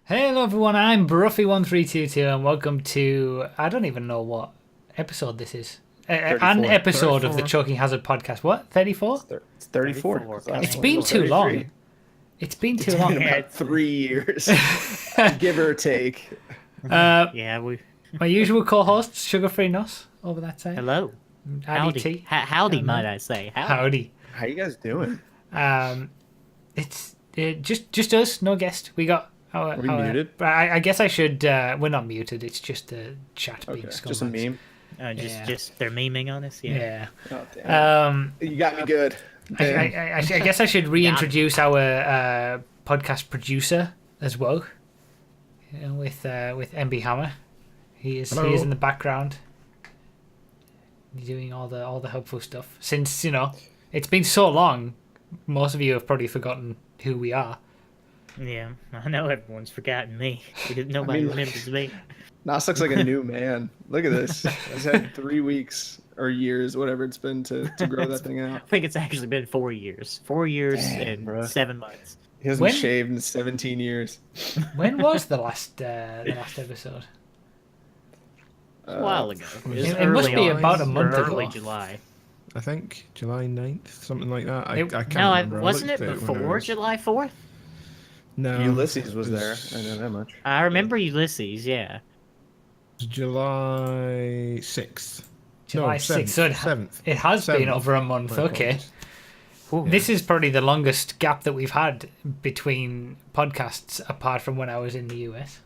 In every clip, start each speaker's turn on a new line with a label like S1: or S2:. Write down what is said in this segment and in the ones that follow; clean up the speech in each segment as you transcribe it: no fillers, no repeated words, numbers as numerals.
S1: Hello everyone, I'm Bruffy1322 and welcome to, I don't even know what episode this is. An episode
S2: 34.
S1: of the Choking Hazard podcast. What? 34?
S3: It's 34.
S2: 34.
S1: It's been too long. It's been too long.
S3: It's been about 3 years, give or take.
S2: Yeah, we.
S1: My usual co-host, Sugar-Free Nos, over that side.
S2: Hello.
S1: Howdy. T.
S2: Howdy, might I say?
S1: Howdy.
S3: How you guys doing?
S1: It's just us, no guest. We got our...
S3: Are we muted?
S1: I guess I should... we're not muted, it's just a chat being scumbags.
S3: Just a meme.
S2: Just they're memeing on us. Yeah.
S3: Oh, damn. You got me good.
S1: I guess I should reintroduce our podcast producer as well, with MB Hammer. He is in the background, doing all the helpful stuff. Since it's been so long, most of you have probably forgotten who we are.
S2: Yeah, I know everyone's forgotten me. Nobody remembers me.
S3: Nas looks like a new man. Look at this. He's had 3 weeks or years, whatever it's been to grow that thing out.
S2: I think it's actually been 4 years. 4 years and
S3: bro.
S2: 7 months.
S3: He hasn't shaved in 17 years.
S1: When was the last episode?
S2: A while ago.
S1: It must be about a month ago.
S2: Early July.
S4: I think July 9th, something like that. I can't
S2: No,
S4: remember.
S2: wasn't it before July 4th?
S4: No.
S3: Ulysses was there. I know that much.
S2: I remember Ulysses, yeah.
S4: July 6th.
S1: July 6th. So
S4: 7th.
S1: It has been over a month. Okay. This is probably the longest gap that we've had between podcasts, apart from when I was in the US.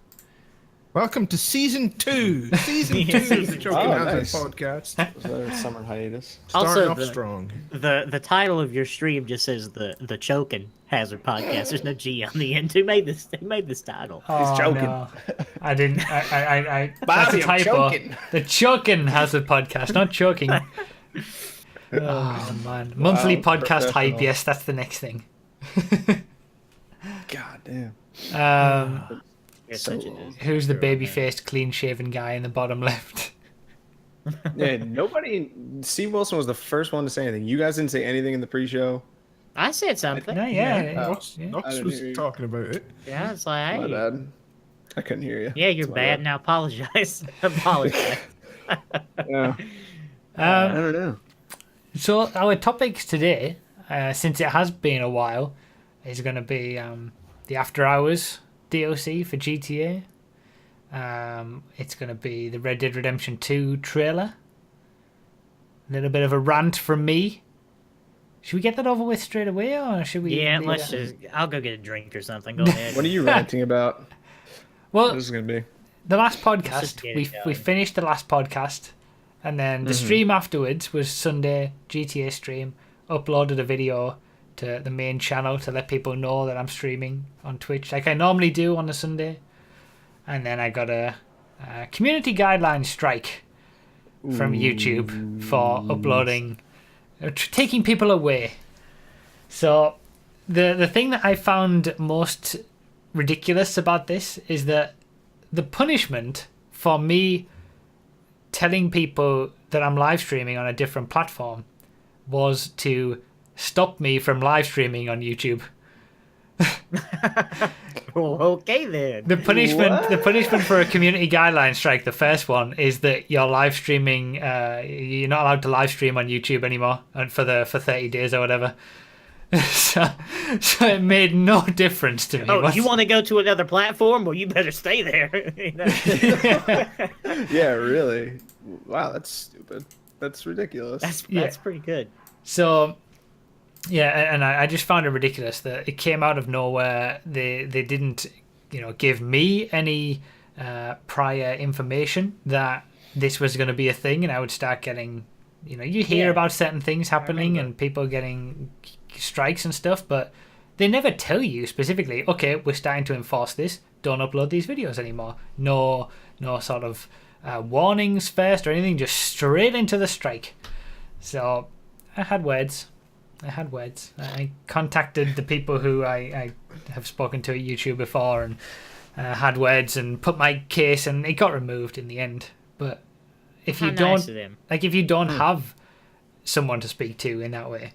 S4: Welcome to season 2. Season 2 of the Choking Hazard podcast.
S3: Was that a summer hiatus?
S4: Starting off strong.
S2: The title of your stream just says the Choking Hazard podcast. There's no G on the end. Who made this title?
S1: Oh,
S3: He's joking.
S1: No. I didn't. I that's
S3: Bobby,
S1: a typo.
S3: choking.
S1: The Choking Hazard podcast, not choking. Oh man, monthly podcast hype. Yes, that's the next thing.
S3: God damn.
S1: Who's the baby-faced, clean-shaven guy in the bottom left?
S3: Yeah, nobody. Steve Wilson was the first one to say anything. You guys didn't say anything in the pre-show.
S2: I said something.
S4: Knox was talking about it.
S2: Yeah, it's like,
S3: My
S2: hey.
S3: bad. I couldn't hear you.
S2: Yeah, you're bad. Now apologize. Apologize.
S3: Yeah. I don't know.
S1: So our topics today, since it has been a while, is going to be the After Hours DLC for GTA. It's going to be the Red Dead Redemption 2 trailer. A little bit of a rant from me. Should we get that over with straight away, or should we?
S2: Yeah, let's just. I'll go get a drink or something. Go ahead.
S3: What are you ranting about?
S1: Well,
S3: What is this going to be?
S1: the last podcast,
S2: just get
S1: we
S2: it
S1: we
S2: going.
S1: finished the last podcast, and then the stream afterwards was Sunday GTA stream. Uploaded a video to the main channel to let people know that I'm streaming on Twitch, like I normally do on a Sunday. And then I got a community guideline strike from YouTube for uploading, taking people away. So the thing that I found most ridiculous about this is that the punishment for me telling people that I'm live streaming on a different platform was to stop me from live streaming on YouTube.
S2: Well, okay then.
S1: The punishment for a community guideline strike, the first one, is that you're live streaming. You're not allowed to live stream on YouTube anymore, and for 30 days or whatever. so it made no difference to me.
S2: Oh, you want to go to another platform? Well, you better stay there. You know?
S3: Yeah, really. Wow, that's stupid. That's ridiculous.
S2: That's pretty good.
S1: So, yeah, and I just found it ridiculous that it came out of nowhere. They didn't, give me any prior information that this was going to be a thing, and I would start getting, you hear about certain things happening and people getting strikes and stuff, but they never tell you specifically, okay, we're starting to enforce this, don't upload these videos anymore. No sort of warnings first or anything, just straight into the strike. So I had words. I contacted the people who I have spoken to at YouTube before and had words and put my case, and it got removed in the end. But if you don't have someone to speak to in that way,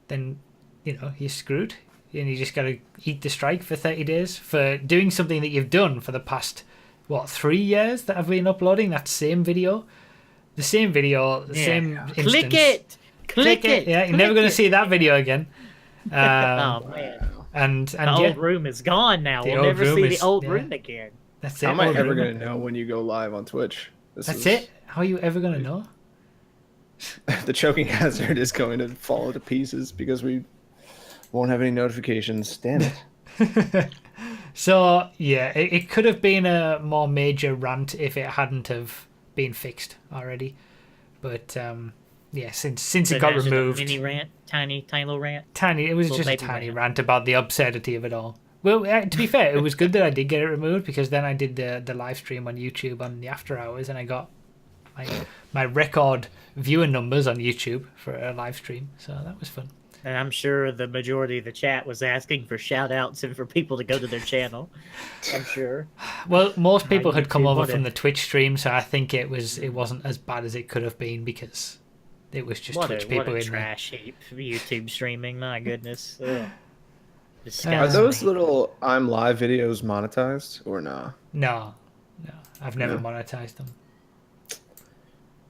S1: then you're screwed. and you just got to eat the strike for 30 days for doing something that you've done for the past, 3 years that I've been uploading that same video. The same video, the same instance.
S2: Click it! Click it!
S1: Yeah, you're never going to see that video again.
S2: Oh, man.
S1: And
S2: The old room is gone now. We'll
S1: old
S2: never
S1: room
S2: see the
S1: is-
S2: old
S1: yeah.
S2: room again.
S1: That's it.
S3: How am I
S1: old
S3: ever
S1: room.
S3: going to know when you go live on Twitch?
S1: That's it? How are you ever going to know?
S3: The choking hazard is going to fall to pieces because we won't have any notifications. Damn it.
S1: So, yeah, it could have been a more major rant if it hadn't have been fixed already. But, yeah, since it got
S2: There's a
S1: removed...
S2: Mini rant, tiny little rant.
S1: It was
S2: Little
S1: just a
S2: baby
S1: tiny
S2: rant.
S1: rant about the absurdity of it all. Well, to be fair, it was good that I did get it removed because then I did the live stream on YouTube on the after hours and I got my record viewer numbers on YouTube for a live stream. So that was fun.
S2: And I'm sure the majority of the chat was asking for shout outs and for people to go to their channel. I'm sure.
S1: Well, most people had come
S2: YouTube,
S1: over
S2: what
S1: from
S2: a-
S1: the Twitch stream, so I think it wasn't as bad as it could have been because it was just
S2: What
S1: Twitch
S2: a
S1: people in there.
S2: trash heap of YouTube streaming. My goodness. Ugh.
S3: Are
S2: Disgusting.
S3: those little I'm live videos monetized or nah?
S1: No, I've never
S3: No.
S1: monetized them.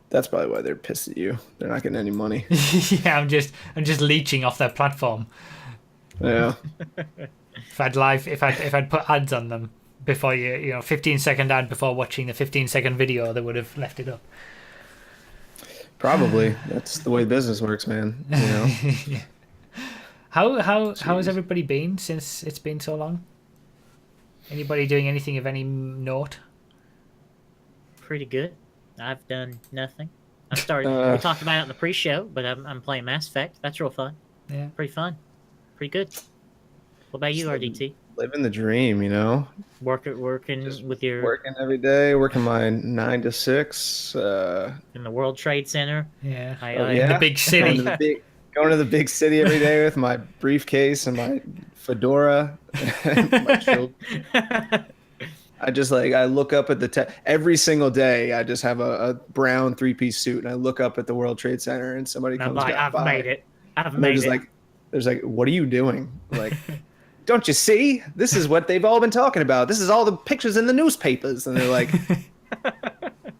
S3: That's probably why they're pissed at you. They're not getting any money.
S1: Yeah, I'm just leeching off their platform.
S3: Yeah.
S1: If I'd put ads on them before 15-second ad before watching the 15-second video, they would have left it up.
S3: Probably. That's the way business works, man. You know?
S1: How has everybody been since it's been so long? Anybody doing anything of any note?
S2: Pretty good. I've done nothing. I started. We talked about it in the pre-show, but I'm playing Mass Effect. That's real fun.
S1: Yeah.
S2: Pretty fun. Pretty good. What about you, RDT?
S3: Living the dream, you know?
S2: Working with your
S3: Working every day, working my 9 to 6.
S2: in the World Trade Center.
S1: Yeah.
S3: Yeah.
S1: The big city.
S3: Going to the big city every day with my briefcase and my fedora. And my children. I look up at every single day. I just have a brown 3-piece suit, and I look up at the World Trade Center, and somebody
S2: And I'm
S3: comes
S2: like,
S3: down
S2: I've
S3: by,
S2: made it. I've
S3: and they're
S2: made
S3: just
S2: it.
S3: like, there's like, what are you doing? Like, don't you see? This is what they've all been talking about. This is all the pictures in the newspapers, and they're like,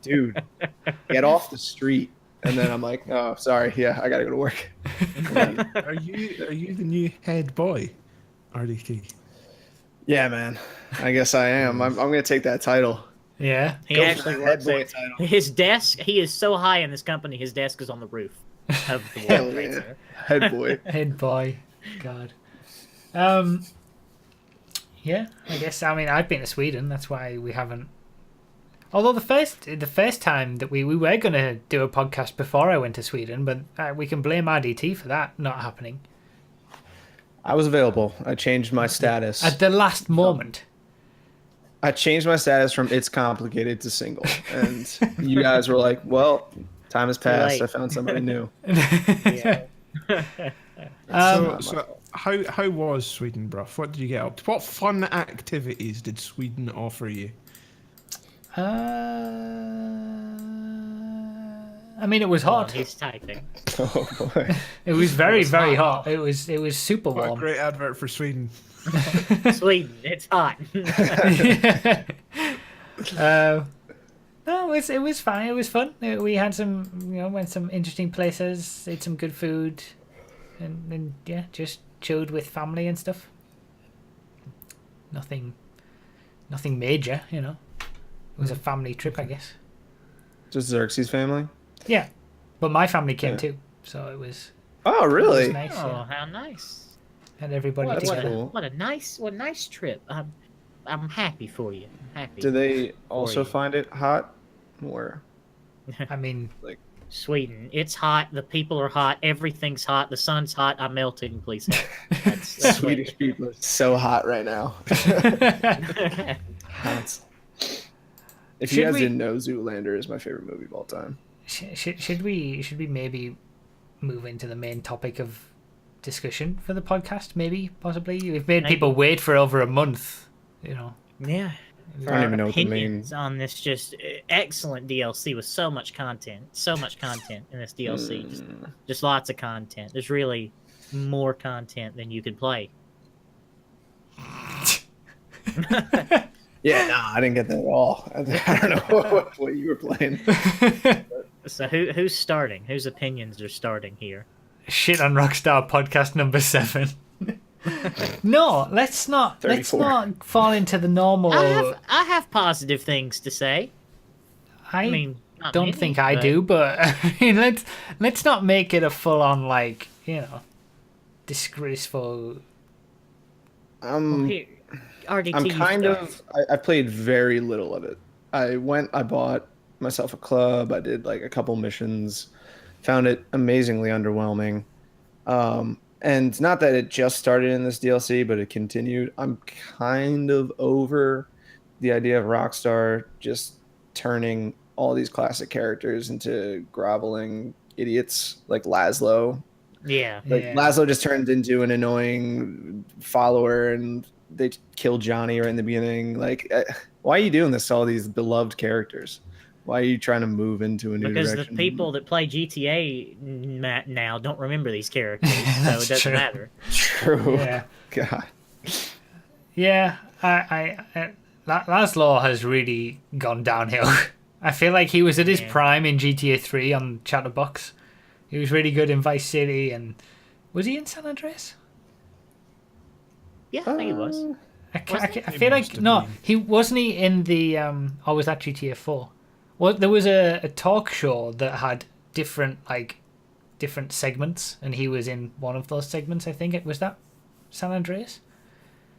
S3: dude, get off the street. And then I'm like, oh, sorry, yeah, I gotta go to work.
S4: Are you the new head boy, RDT?
S3: Yeah, man. I guess I am. I'm gonna take that title.
S1: Yeah.
S2: He
S3: Go for
S2: actually
S3: the
S2: works
S3: head boy
S2: at
S3: title.
S2: his desk. He is so high in this company. His desk is on the roof of the
S3: Hell
S2: World Trade
S3: yeah.
S2: Center.
S3: Head boy.
S1: Head boy. God. Yeah, I guess. I mean, I've been to Sweden. That's why we haven't. Although the first time that we were going to do a podcast before I went to Sweden, but we can blame RDT for that not happening.
S3: I was available. I changed my status.
S1: At the last moment.
S3: I changed my status from it's complicated to single. And you guys were like, well, time has passed.
S2: late.
S3: I found somebody new.
S2: Yeah.
S4: So how was Sweden, bruv? What did you get up to? What fun activities did Sweden offer you?
S1: I mean, it was
S2: Oh,
S1: hot.
S2: he's typing.
S3: Oh, boy.
S1: It was very, very
S4: hot.
S1: hot. It was super
S4: What a
S1: warm.
S4: great advert for Sweden.
S2: Sweden, it's hot.
S1: No, it was fine. It was fun. We had went some interesting places, ate some good food, and yeah, just chilled with family and stuff. Nothing major, It was a family trip, I guess.
S3: Just Xerxes' family?
S1: Yeah, but my family came
S3: Yeah.
S1: too, so it was.
S3: Oh,
S1: It
S3: really?
S1: was nice.
S2: Oh,
S1: Yeah.
S2: how nice!
S1: Had everybody
S3: That's
S1: together.
S3: cool.
S2: What a nice trip. I'm happy for you. I'm happy.
S3: Do they also
S2: you.
S3: find it hot? Or
S1: I mean,
S2: Sweden, it's hot. The people are hot. Everything's hot. The sun's hot. I'm melting. Please help. That's
S3: Swedish people are so hot right now. Hot. If you
S1: Should
S3: guys
S1: we-
S3: didn't know, Zoolander is my favorite movie of all time.
S1: should we maybe move into the main topic of discussion for the podcast? Maybe, possibly. We've made
S2: Maybe.
S1: people wait for over a month.
S2: Yeah.
S3: I don't even know what the main.
S2: Opinions on this just excellent DLC with so much content in this DLC. Just lots of content. There's really more content than you could play
S3: Yeah, nah, I didn't get that at all. I don't know what you were playing.
S2: So who's starting? Whose opinions are starting here?
S1: Shit on Rockstar podcast number 7. No, let's not
S3: 34.
S1: fall into the normal.
S2: I have positive things to say. I mean, not
S1: don't
S2: many,
S1: think I
S2: but-
S1: do, but I mean, let's not make it a full on like, disgraceful.
S2: Well, here, RDT,
S3: I'm
S2: you
S3: kind
S2: start.
S3: of. I played very little of it. I bought myself a club. I did like a couple missions. Found it amazingly underwhelming. And not that it just started in this DLC, but it continued. I'm kind of over the idea of Rockstar just turning all these classic characters into groveling idiots like Laszlo.
S2: Yeah.
S3: Like
S1: Yeah.
S3: Laszlo just turned into an annoying follower, and they killed Johnny right in the beginning. Like, why are you doing this to all these beloved characters? Why are you trying to move into a new
S2: Because
S3: direction?
S2: the people that play GTA now don't remember these characters, so it
S1: That's
S2: doesn't
S1: true.
S2: matter.
S3: True.
S1: Yeah.
S3: God.
S1: Yeah, Laszlo has really gone downhill. I feel like he was at his
S2: Yeah.
S1: prime in GTA 3 on Chatterbox. He was really good in Vice City, and was he in San Andreas?
S2: Yeah, I think it was.
S1: I
S2: Wasn't
S1: feel
S4: He
S1: like
S4: must have
S1: no,
S4: been.
S1: he wasn't. He in the or was that GTA 4? Well, there was a talk show that had different segments, and he was in one of those segments. I think it was that San Andreas.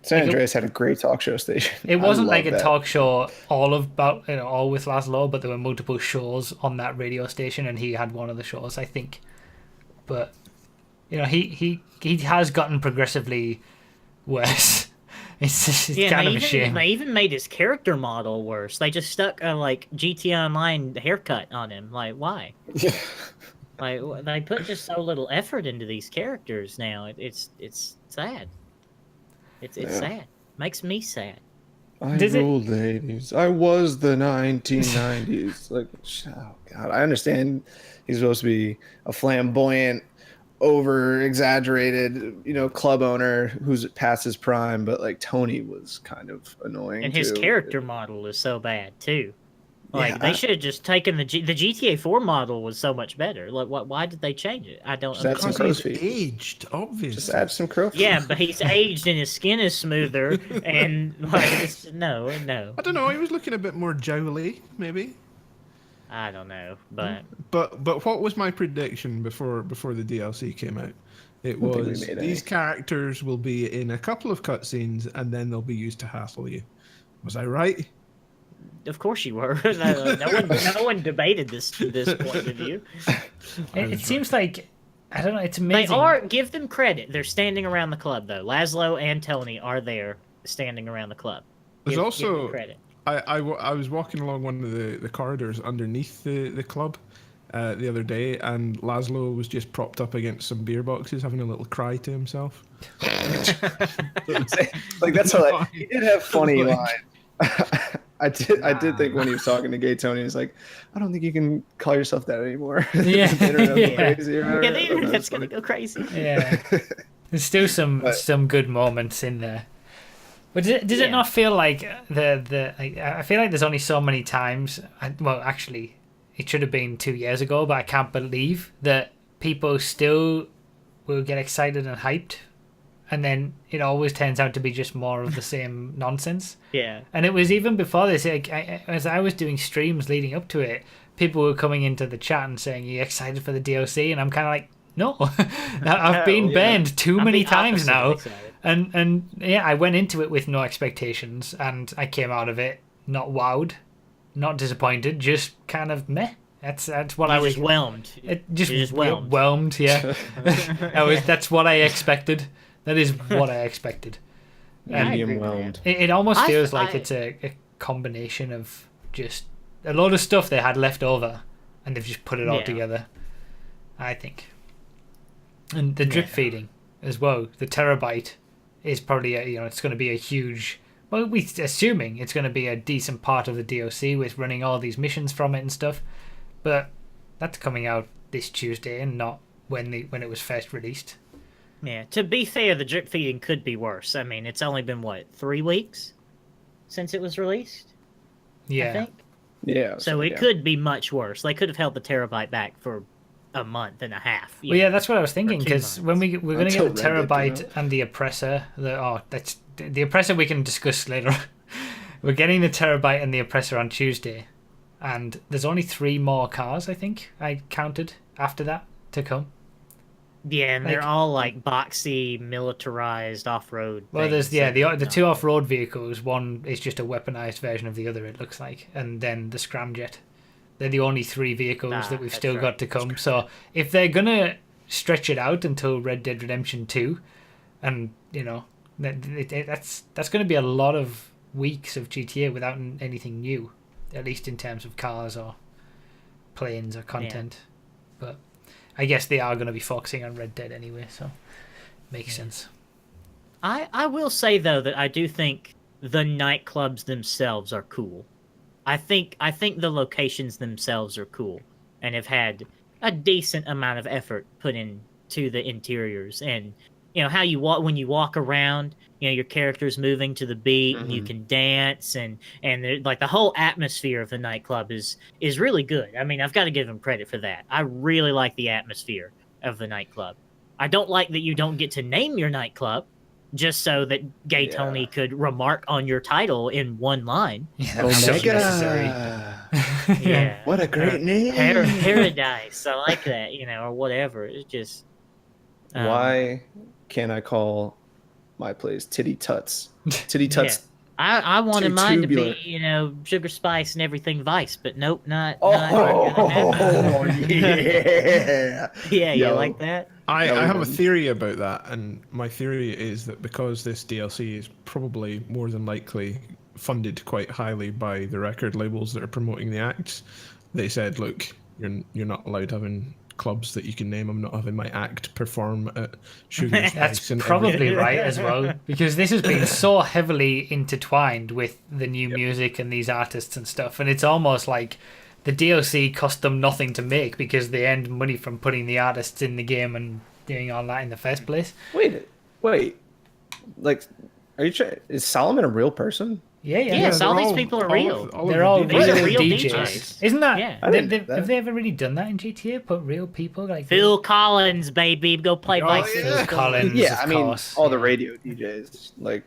S3: San Andreas had a great talk show station.
S1: It wasn't
S3: I
S1: like
S3: love
S1: a
S3: that.
S1: talk show all with Laszlo, but there were multiple shows on that radio station, and he had one of the shows, I think. But he has gotten progressively worse. It's
S2: Yeah,
S1: kind
S2: and
S1: of a shame.
S2: they even made his character model worse. They just stuck a GTA Online haircut on him. Like, why? Like, they put just so little effort into these characters now. It's sad. It's
S3: Yeah.
S2: sad. Makes me sad.
S3: I
S1: Does it-
S3: ruled the 80s. I was the 1990s. Like, oh God, I understand he's supposed to be a flamboyant, over-exaggerated, club owner who's past his prime, but like Tony was kind of annoying.
S2: And his
S3: too.
S2: character model is so bad too. Like
S3: Yeah,
S2: they should have just taken the GTA 4 model was so much better. Like, why did they change it? I don't
S3: Just add some
S2: understand.
S4: Because
S3: crow's
S4: he's
S3: feet.
S4: aged, obviously.
S3: Just add some crow.
S2: Yeah, but he's aged and his skin is smoother, and like no.
S4: I don't know. He was looking a bit more jowly, maybe.
S2: I don't know, but
S4: But what was my prediction before the DLC came out? It
S3: don't think we
S4: was
S3: made
S4: these
S3: any.
S4: characters will be in a couple of cutscenes and then they'll be used to hassle you. Was I right?
S2: of course you were. No one debated this point of view.
S1: It seems like I don't know. It's
S2: They
S1: amazing.
S2: are. Give them credit. They're standing around the club though. Laszlo and Tony are there, standing around the club.
S4: There's
S2: Give
S4: also
S2: them credit.
S4: I was walking along one of the corridors underneath the club the other day, and Laszlo was just propped up against some beer boxes, having a little cry to himself.
S3: Like that's how he did have funny
S4: Like-
S3: lines. I did think when he was talking to Gay Tony, he's like, I don't think you can call yourself that anymore.
S1: Yeah.
S3: The internet's
S1: Yeah.
S3: crazy or
S2: Yeah,
S3: whatever.
S2: the
S3: I thought that was
S2: internet's gonna
S3: funny.
S2: go crazy.
S1: Yeah, there's still some good moments in there. But does it
S2: Yeah.
S1: not feel like I feel like there's only so many times. Well, actually, it should have been 2 years ago, but I can't believe that people still will get excited and hyped, and then it always turns out to be just more of the same nonsense.
S2: Yeah.
S1: And it was even before this. As I was doing streams leading up to it, people were coming into the chat and saying, "Are you excited for the DLC?" And I'm kind of like, "No, I've been
S2: yeah.
S1: banned too
S2: I'm
S1: many
S2: the
S1: times
S2: opposite
S1: now."
S2: of excited.
S1: And yeah, I went into it with no expectations, and I came out of it not wowed, not disappointed, just kind of meh. That's what I
S2: You
S1: was.
S2: just whelmed.
S1: It just
S2: You're just whelmed.
S1: whelmed. Yeah, that's what I expected. That is what I expected.
S2: Yeah, I agree
S3: Medium
S2: with that.
S3: whelmed.
S1: It almost
S2: I-
S1: feels like
S2: I-
S1: it's a combination of just a lot of stuff they had left over, and they've just put it all
S2: Yeah.
S1: together. I think, and the drip
S2: Yeah.
S1: feeding as well. The terabyte is probably it's going to be a huge. Well, we assuming it's going to be a decent part of the DLC with running all these missions from it and stuff, but that's coming out this Tuesday and not when it was first released.
S2: Yeah. To be fair, the drip feeding could be worse. I mean, it's only been what 3 weeks. since it was released.
S1: Yeah.
S2: I think.
S3: Yeah.
S2: So it could be much worse. They could have held the terabyte back for a month and a half.
S1: Well, yeah, that's what I was thinking,
S2: Or 2
S1: because when
S2: months.
S1: we're going to
S3: Until
S1: get the
S3: Red Dead came
S1: terabyte
S3: out.
S1: and the oppressor, that's the oppressor we can discuss later. We're getting the terabyte and the oppressor on Tuesday, and there's only 3 more cars, I think I counted after that to come.
S2: Yeah, and they're
S1: Like-
S2: all like boxy, militarized off-road.
S1: Well, there's
S2: things
S1: the
S2: that-
S1: 2 off-road vehicles. One is just a weaponized version of the other, it looks like, and then the scramjet. They're the only 3 vehicles that we've
S2: that's
S1: still
S2: right.
S1: got to come. So if they're gonna stretch it out until Red Dead Redemption 2, and that's going to be a lot of weeks of GTA without anything new, at least in terms of cars or planes or content. But I guess they are going to be focusing on Red Dead anyway, so makes sense.
S2: I will say though that I do think the nightclubs themselves are cool. I think the locations themselves are cool and have had a decent amount of effort put into the interiors, and how you walk when you walk around, your character's moving to the beat and you can dance, and like the whole atmosphere of the nightclub is really good. I mean, I've got to give them credit for that. I really like the atmosphere of the nightclub. I don't like that you don't get to name your nightclub just so that Gay Tony could remark on your title in one line.
S1: Yeah, that was so necessary.
S2: Yeah.
S3: What a great name.
S2: Paradise. I like that, or whatever. It's just
S3: Why can't I call my place Titty Tuts? Titty Tuts.
S2: I wanted
S3: Too
S2: mine
S3: tubular.
S2: to be, Sugar Spice and everything Vice, but nope, not.
S3: Oh,
S2: yeah.
S3: yeah.
S2: You
S3: Yo.
S2: like that?
S4: I
S3: No,
S4: have a
S3: no.
S4: theory about that, and my theory is that because this DLC is probably more than likely funded quite highly by the record labels that are promoting the acts, they said, look, you're not allowed having clubs that you can name. I'm not having my act perform at Sugar Spice.
S1: That's
S4: and
S1: probably right as well, because this has been so heavily intertwined with the new music and these artists and stuff, and it's almost like the DLC cost them nothing to make because they earned money from putting the artists in the game and doing all that in the first place.
S3: Wait. Like, are you trying? Is Solomon a real person?
S1: Yeah.
S2: Yes,
S4: they're
S2: all these people are real.
S1: They're all
S2: These are
S1: real
S2: real
S1: DJs.
S2: DJs.
S1: Isn't that?
S2: Yeah.
S3: I didn't know that.
S1: Have they ever really done that in GTA? Put real people like
S2: Phil Collins, baby, go play
S4: Oh,
S2: Vice
S4: yeah.
S2: City.
S1: Collins,
S3: Yeah,
S1: of
S3: I mean,
S1: course.
S3: all the radio DJs, like.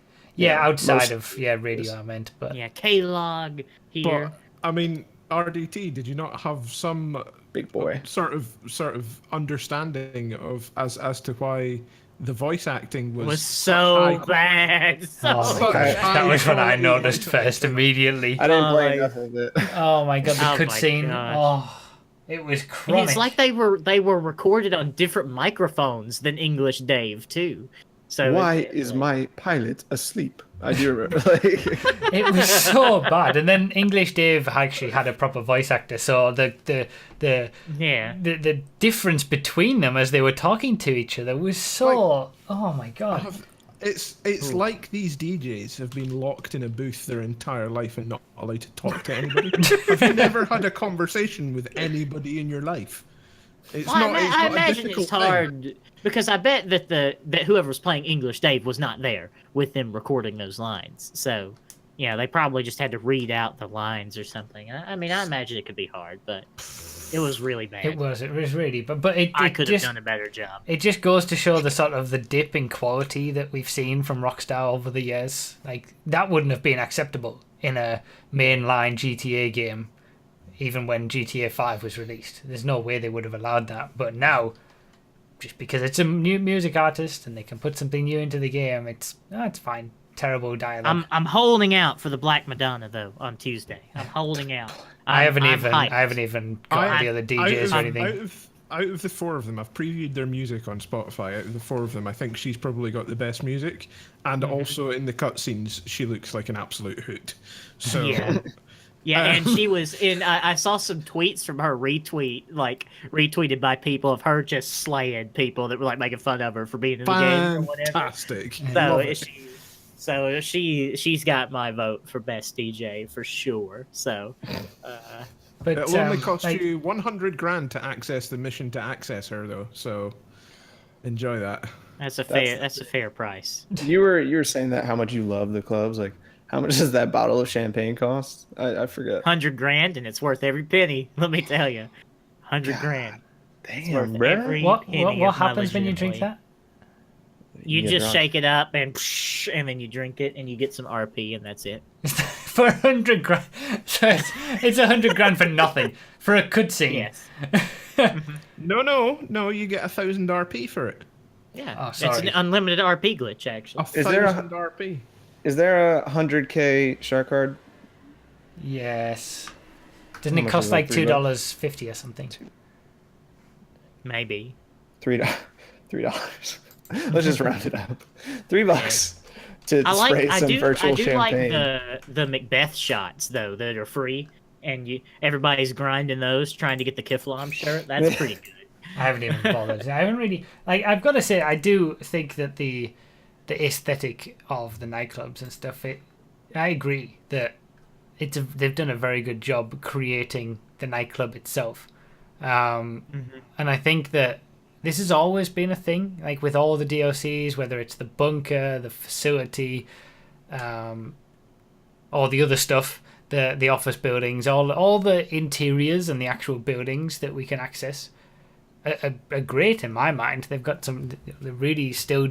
S1: outside
S3: most-
S1: of radio, I meant, but
S2: Yeah, K-Log here.
S4: But I mean, RDT, did you not have some
S3: Big boy.
S4: sort of understanding of as to why the voice acting
S2: was
S4: such
S2: so
S4: high
S2: bad. So
S1: oh my
S3: Okay.
S1: gosh, that was when I
S4: High
S1: noticed
S4: quality.
S1: first immediately.
S3: I didn't
S2: Oh,
S3: play
S2: my-
S3: enough of it.
S1: Oh my god, the
S2: Oh my
S1: cutscene.
S2: gosh.
S1: Oh, it was
S2: And
S1: chronic.
S2: it's like they were recorded on different microphones than English Dave too. So
S3: Why is my pilot asleep? I do remember. Like,
S1: It was so bad. And then English Dave actually had a proper voice actor, so the
S2: yeah.
S1: the difference between them as they were talking to each other was so. Oh my god.
S4: It's like these DJs have been locked in a booth their entire life and not allowed to talk to anybody. Have you never had a conversation with anybody in your life? It's
S2: Well,
S4: not. It's
S2: I
S4: not a
S2: imagine
S4: difficult
S2: it's
S4: thing.
S2: hard because I bet that whoever was playing English Dave was not there with them recording those lines. So, they probably just had to read out the lines or something. I mean, I imagine it could be hard, but it was really bad.
S1: It was really, but it
S2: I could have
S1: just
S2: done a better job.
S1: it just goes to show the sort of the dip in quality that we've seen from Rockstar over the years. Like that wouldn't have been acceptable in a mainline GTA game, even when GTA 5 was released. There's no way they would have allowed that. But now, just because it's a new music artist and they can put something new into the game, it's fine. Terrible dialogue.
S2: I'm holding out for the Black Madonna though on Tuesday. I'm holding out.
S1: I haven't
S2: I'm hyped.
S1: even got the other DJs or anything.
S4: Out of the 4 of them, I've previewed their music on Spotify. Out of the 4 of them, I think she's probably got the best music, and also in the cutscenes, she looks like an absolute hoot. So.
S2: Yeah. Yeah, and she was in. I saw some tweets from her retweeted by people of her just slaying people that were like making fun of her for being in the game or whatever.
S4: Fantastic.
S2: So
S4: Love it.
S2: she's got my vote for best DJ for sure. So,
S1: But
S4: It'll only cost
S1: like,
S4: you 100 grand to access the mission to access her, though. So enjoy that.
S2: that's a fair price.
S3: you were saying that how much you love the clubs. Like, How much does that bottle of champagne cost? I forget.
S2: 100 grand, and it's worth every penny. Let me tell you, 100
S3: God
S2: grand. It's worth
S3: damn, bruh.
S2: every
S1: What
S2: penny
S1: what
S2: of my
S1: happens when you drink
S2: legitimately.
S1: that?
S2: You
S3: get
S2: just
S3: drunk.
S2: shake it up and then you drink it and you get some RP and that's it.
S1: For 100 grand, so it's 100 grand for nothing for a cutscene.
S2: Yes.
S4: No, you get 1,000 RP for it.
S2: Yeah.
S1: Oh,
S2: It's
S1: sorry.
S2: an unlimited RP glitch,
S4: A
S2: actually.
S3: Is there a-
S4: 1,000 RP.
S3: Is there a 100K shark card?
S1: Yes. Doesn't
S3: How
S1: it
S3: much
S1: cost
S3: is that,
S1: like
S3: $3?
S1: $2.50 or something?
S2: Maybe.
S3: $3. $3. Let's just round it up. $3 to spray some virtual
S2: I do
S3: champagne.
S2: like the Macbeth shots though that are free, and everybody's grinding those trying to get the Kiflam shirt. That's pretty good.
S1: I haven't even bothered. I haven't really like. I've got to say, I do think that the aesthetic of the nightclubs and stuff. I agree that they've done a very good job creating the nightclub itself, and I think that this has always been a thing. Like with all the DLCs, whether it's the bunker, the facility, or the other stuff, the office buildings, all the interiors and the actual buildings that we can access. Are great in my mind. They've got they're really still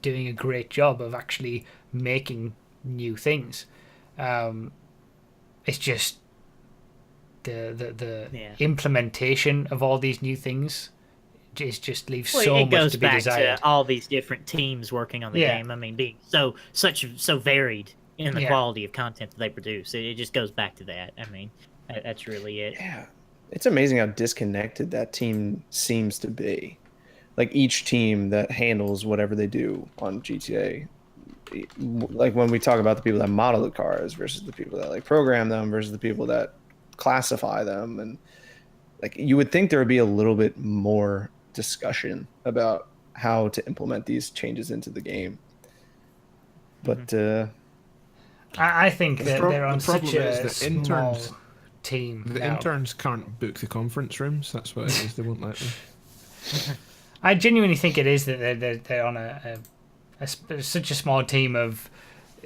S1: doing a great job of actually making new things. It's just the
S2: Yeah.
S1: implementation of all these new things just leaves
S2: Well,
S1: so
S2: it
S1: much
S2: goes
S1: to be
S2: back
S1: desired.
S2: to all these different teams working on the
S1: Yeah.
S2: game. I mean, being so varied in the
S1: Yeah.
S2: quality of content that they produce. It just goes back to that. I mean, that's really it.
S3: Yeah. It's amazing how disconnected that team seems to be. Like each team that handles whatever they do on GTA. Like when we talk about the people that model the cars versus the people that like program them versus the people that classify them, and like you would think there would be a little bit more discussion about how to implement these changes into the game. But
S1: I think that they're on
S4: the problem
S1: such a
S4: is that
S1: small
S4: interns-
S1: team
S4: The
S1: now.
S4: interns can't book the conference rooms. That's what it is. They won't let them.
S1: I genuinely think it is that they're on such a small team of,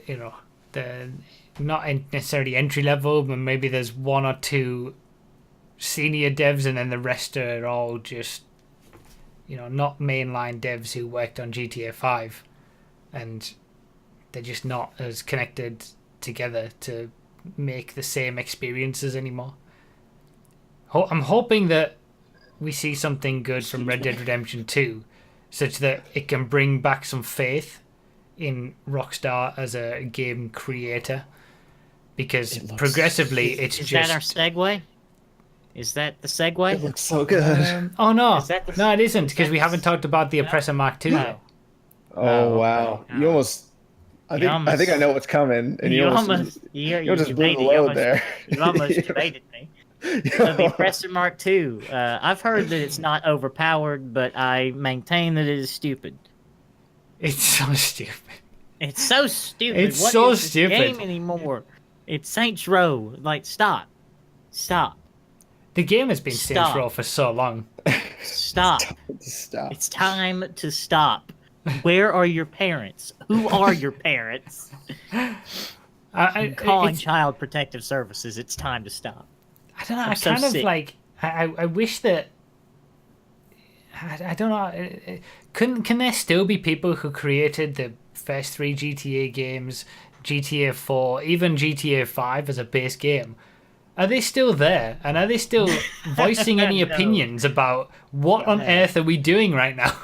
S1: the not necessarily entry level, but maybe there's one or two senior devs, and then the rest are all just, not mainline devs who worked on GTA 5, and they're just not as connected together to make the same experiences anymore. I'm hoping that we see something good from Red Dead Redemption 2, such that it can bring back some faith in Rockstar as a game creator, because progressively it's
S2: Is
S1: just...
S2: that our segue? Is that the segue?
S3: it looks so good.
S1: Oh no,
S2: Is that the-
S1: no, it isn't,
S2: is
S1: because
S2: that
S1: we
S2: the-
S1: haven't talked about the Oppressor Mark II yet.
S3: Oh
S2: okay.
S3: wow! You almost. I think I think I know what's coming, and you almost
S2: you
S3: just blew the load there.
S2: You almost debated me. So the Oppressor Mark II. I've heard that it's not overpowered, but I maintain that it is stupid.
S1: It's so stupid.
S2: It's so stupid.
S1: It's
S2: What
S1: so
S2: is this
S1: stupid.
S2: game anymore? It's Saints Row. Like, stop.
S1: The game has been Saints
S2: Stop.
S1: Row for so long.
S2: Stop.
S3: Stop.
S2: It's time to stop. Where are your parents? Who are your parents? I'm calling
S1: it's-
S2: Child Protective Services. It's time to stop.
S1: I don't know.
S2: I'm
S1: I
S2: so
S1: kind of
S2: sick.
S1: like. I wish that. I don't know. Can there still be people who created the first 3 GTA games, GTA 4, even GTA 5 as a base game? Are they still there? And are they still voicing any
S2: No.
S1: opinions about what on earth are we doing right now?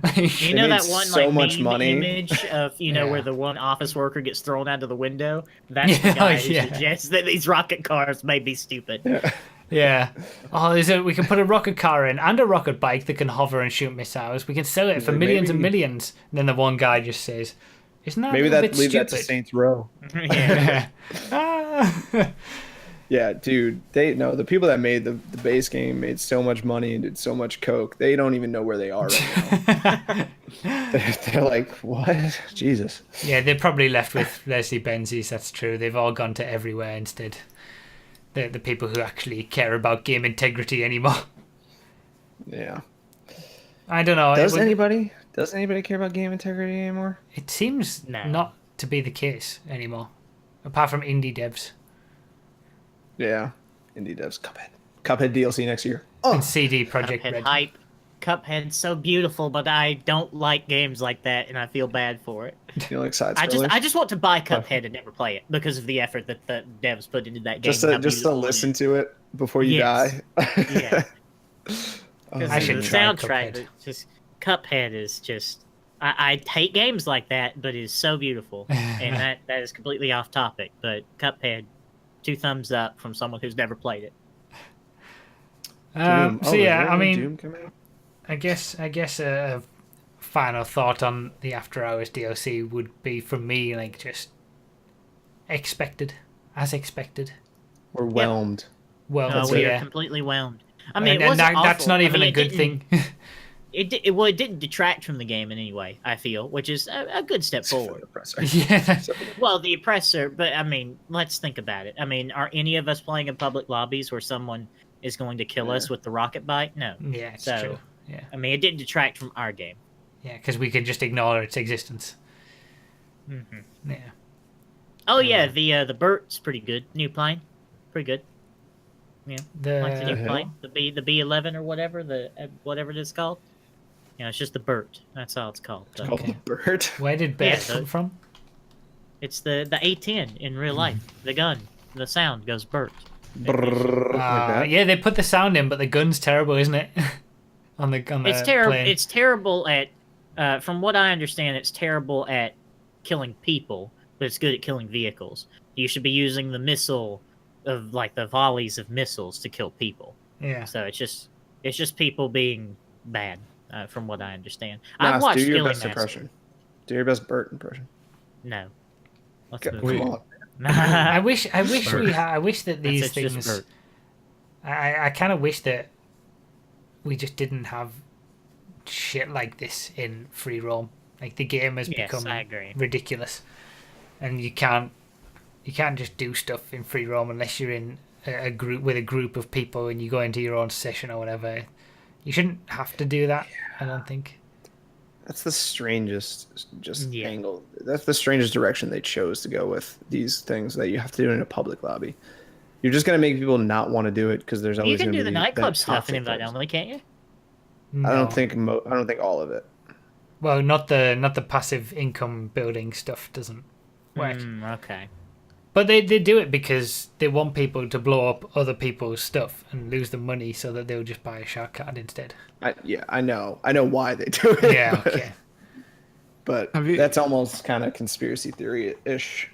S1: Like,
S2: You know
S3: made
S2: that one
S3: so
S2: like
S3: much
S2: meme
S3: money.
S2: image of
S1: Yeah.
S2: where the one office worker gets thrown out of the window? That's the
S1: Yeah,
S2: guy who
S1: yeah.
S2: suggests that these rocket cars may be stupid.
S1: yeah. Oh, we can put a rocket car in and a rocket bike that can hover and shoot missiles. We can sell it for
S3: Like,
S1: millions and
S3: maybe-
S1: millions. And then the one guy just says, "Isn't that
S3: Maybe
S1: a little
S3: that
S1: bit
S3: leave
S1: stupid?"
S3: that to Saints Row.
S2: Yeah.
S1: Ah.
S3: Yeah, dude. The people that made the base game made so much money and did so much coke. They don't even know where they are right now. they're like, what? Jesus.
S1: Yeah, they're probably left with Leslie Benzies. That's true. They've all gone to everywhere instead. The people who actually care about game integrity anymore.
S3: Yeah.
S1: I don't know.
S3: Does anybody care about game integrity anymore?
S1: It seems
S2: No.
S1: not to be the case anymore. apart from indie devs
S3: Yeah. Indie devs. Cuphead DLC next year. Oh,
S1: and CD Projekt
S2: Cuphead
S1: Red.
S2: hype. Cuphead's so beautiful, but I don't like games like that, and I feel bad for it.
S3: you know, like side
S2: I
S3: scrollers.
S2: just want to buy Cuphead and never play it because of the effort that the devs put into that game.
S3: Just
S2: and how
S3: to
S2: beautiful it
S3: listen
S2: is.
S3: to it before you
S2: Yes.
S3: die.
S2: Yeah.
S3: Oh,
S2: Because
S1: I
S2: the
S1: should try
S2: soundtrack,
S1: Cuphead.
S2: just Cuphead is just. I hate games like that, but it's so beautiful, and that is completely off topic. But Cuphead, 2 thumbs up from someone who's never played it.
S3: Doom.
S1: So
S3: Oh, is
S1: yeah,
S3: there
S1: I
S3: a
S1: mean,
S3: Doom coming out?
S1: I guess a final thought on the After Hours DLC would be from me like just expected, as expected.
S3: We're whelmed.
S1: Well,
S3: That's
S2: We
S3: it.
S2: are completely whelmed. I mean,
S1: and
S2: it wasn't
S1: that's
S2: awful.
S1: not
S2: I
S1: even
S2: mean,
S1: a good thing.
S2: It didn't detract from the game in any way. I feel, which is a good step
S3: Except for
S2: forward.
S3: the oppressor.
S1: Yeah.
S2: Well, the oppressor, but I mean, let's think about it. I mean, are any of us playing in public lobbies where someone is going to kill us with the rocket bite? No.
S1: Yeah, it's
S2: So,
S1: true. Yeah,
S2: I mean, it didn't detract from our game.
S1: yeah, because we can just ignore its existence.
S2: Mm-hmm.
S1: Yeah.
S2: Oh yeah, the Bert's pretty good. New plane, pretty good. Yeah, like the new
S1: The
S3: hell?
S2: plane, the B11 or whatever whatever it is called. You know, it's just the Bert. That's all it's called. So,
S3: Called the bird.
S1: where did Bert
S2: Yeah,
S1: come from?
S2: it's the A10 in real life. The gun, the sound goes Bert.
S3: Brrrr, like that.
S1: Yeah, they put the sound in, but the gun's terrible, isn't it? on the
S2: It's terrible.
S1: plane.
S2: It's terrible at, from what I understand, it's terrible at killing people, but it's good at killing vehicles. You should be using the missile of like the volleys of missiles to kill people.
S1: Yeah.
S2: So it's just people being bad, from what I understand.
S3: Nas,
S2: I've watched
S3: do your
S2: Skilling
S3: best
S2: Master.
S3: impression. Do your best Bert impression.
S2: No. Let's
S3: Come
S2: move
S4: Wait.
S2: on.
S3: on.
S1: I wish I wish that these
S2: That's just
S1: things.
S2: Bert.
S1: I kind of wish that we just didn't have shit like this in free roam. Like the game has
S2: Yes,
S1: become
S2: I agree.
S1: ridiculous, and you can't just do stuff in free roam unless you're in a group with a group of people and you go into your own session or whatever. You shouldn't have to do that. I don't think.
S3: That's the strangest
S2: Yeah.
S3: angle. That's the strangest direction they chose to go with these things that you have to do in a public lobby. You're just gonna make people not want to do it because there's always
S2: You can
S3: gonna
S2: do
S3: be
S2: the nightclub
S3: that
S2: stuff
S3: toxic
S2: in invite
S3: person.
S2: only, can't you?
S1: No.
S3: I don't think all of it.
S1: Well, not the passive income building stuff doesn't work.
S2: Okay.
S1: But they do it because they want people to blow up other people's stuff and lose the money so that they'll just buy a shark card instead.
S3: I know why they do it.
S1: Yeah,
S3: but-
S1: okay.
S3: But
S4: Have you-
S3: that's almost kind of conspiracy theory-ish.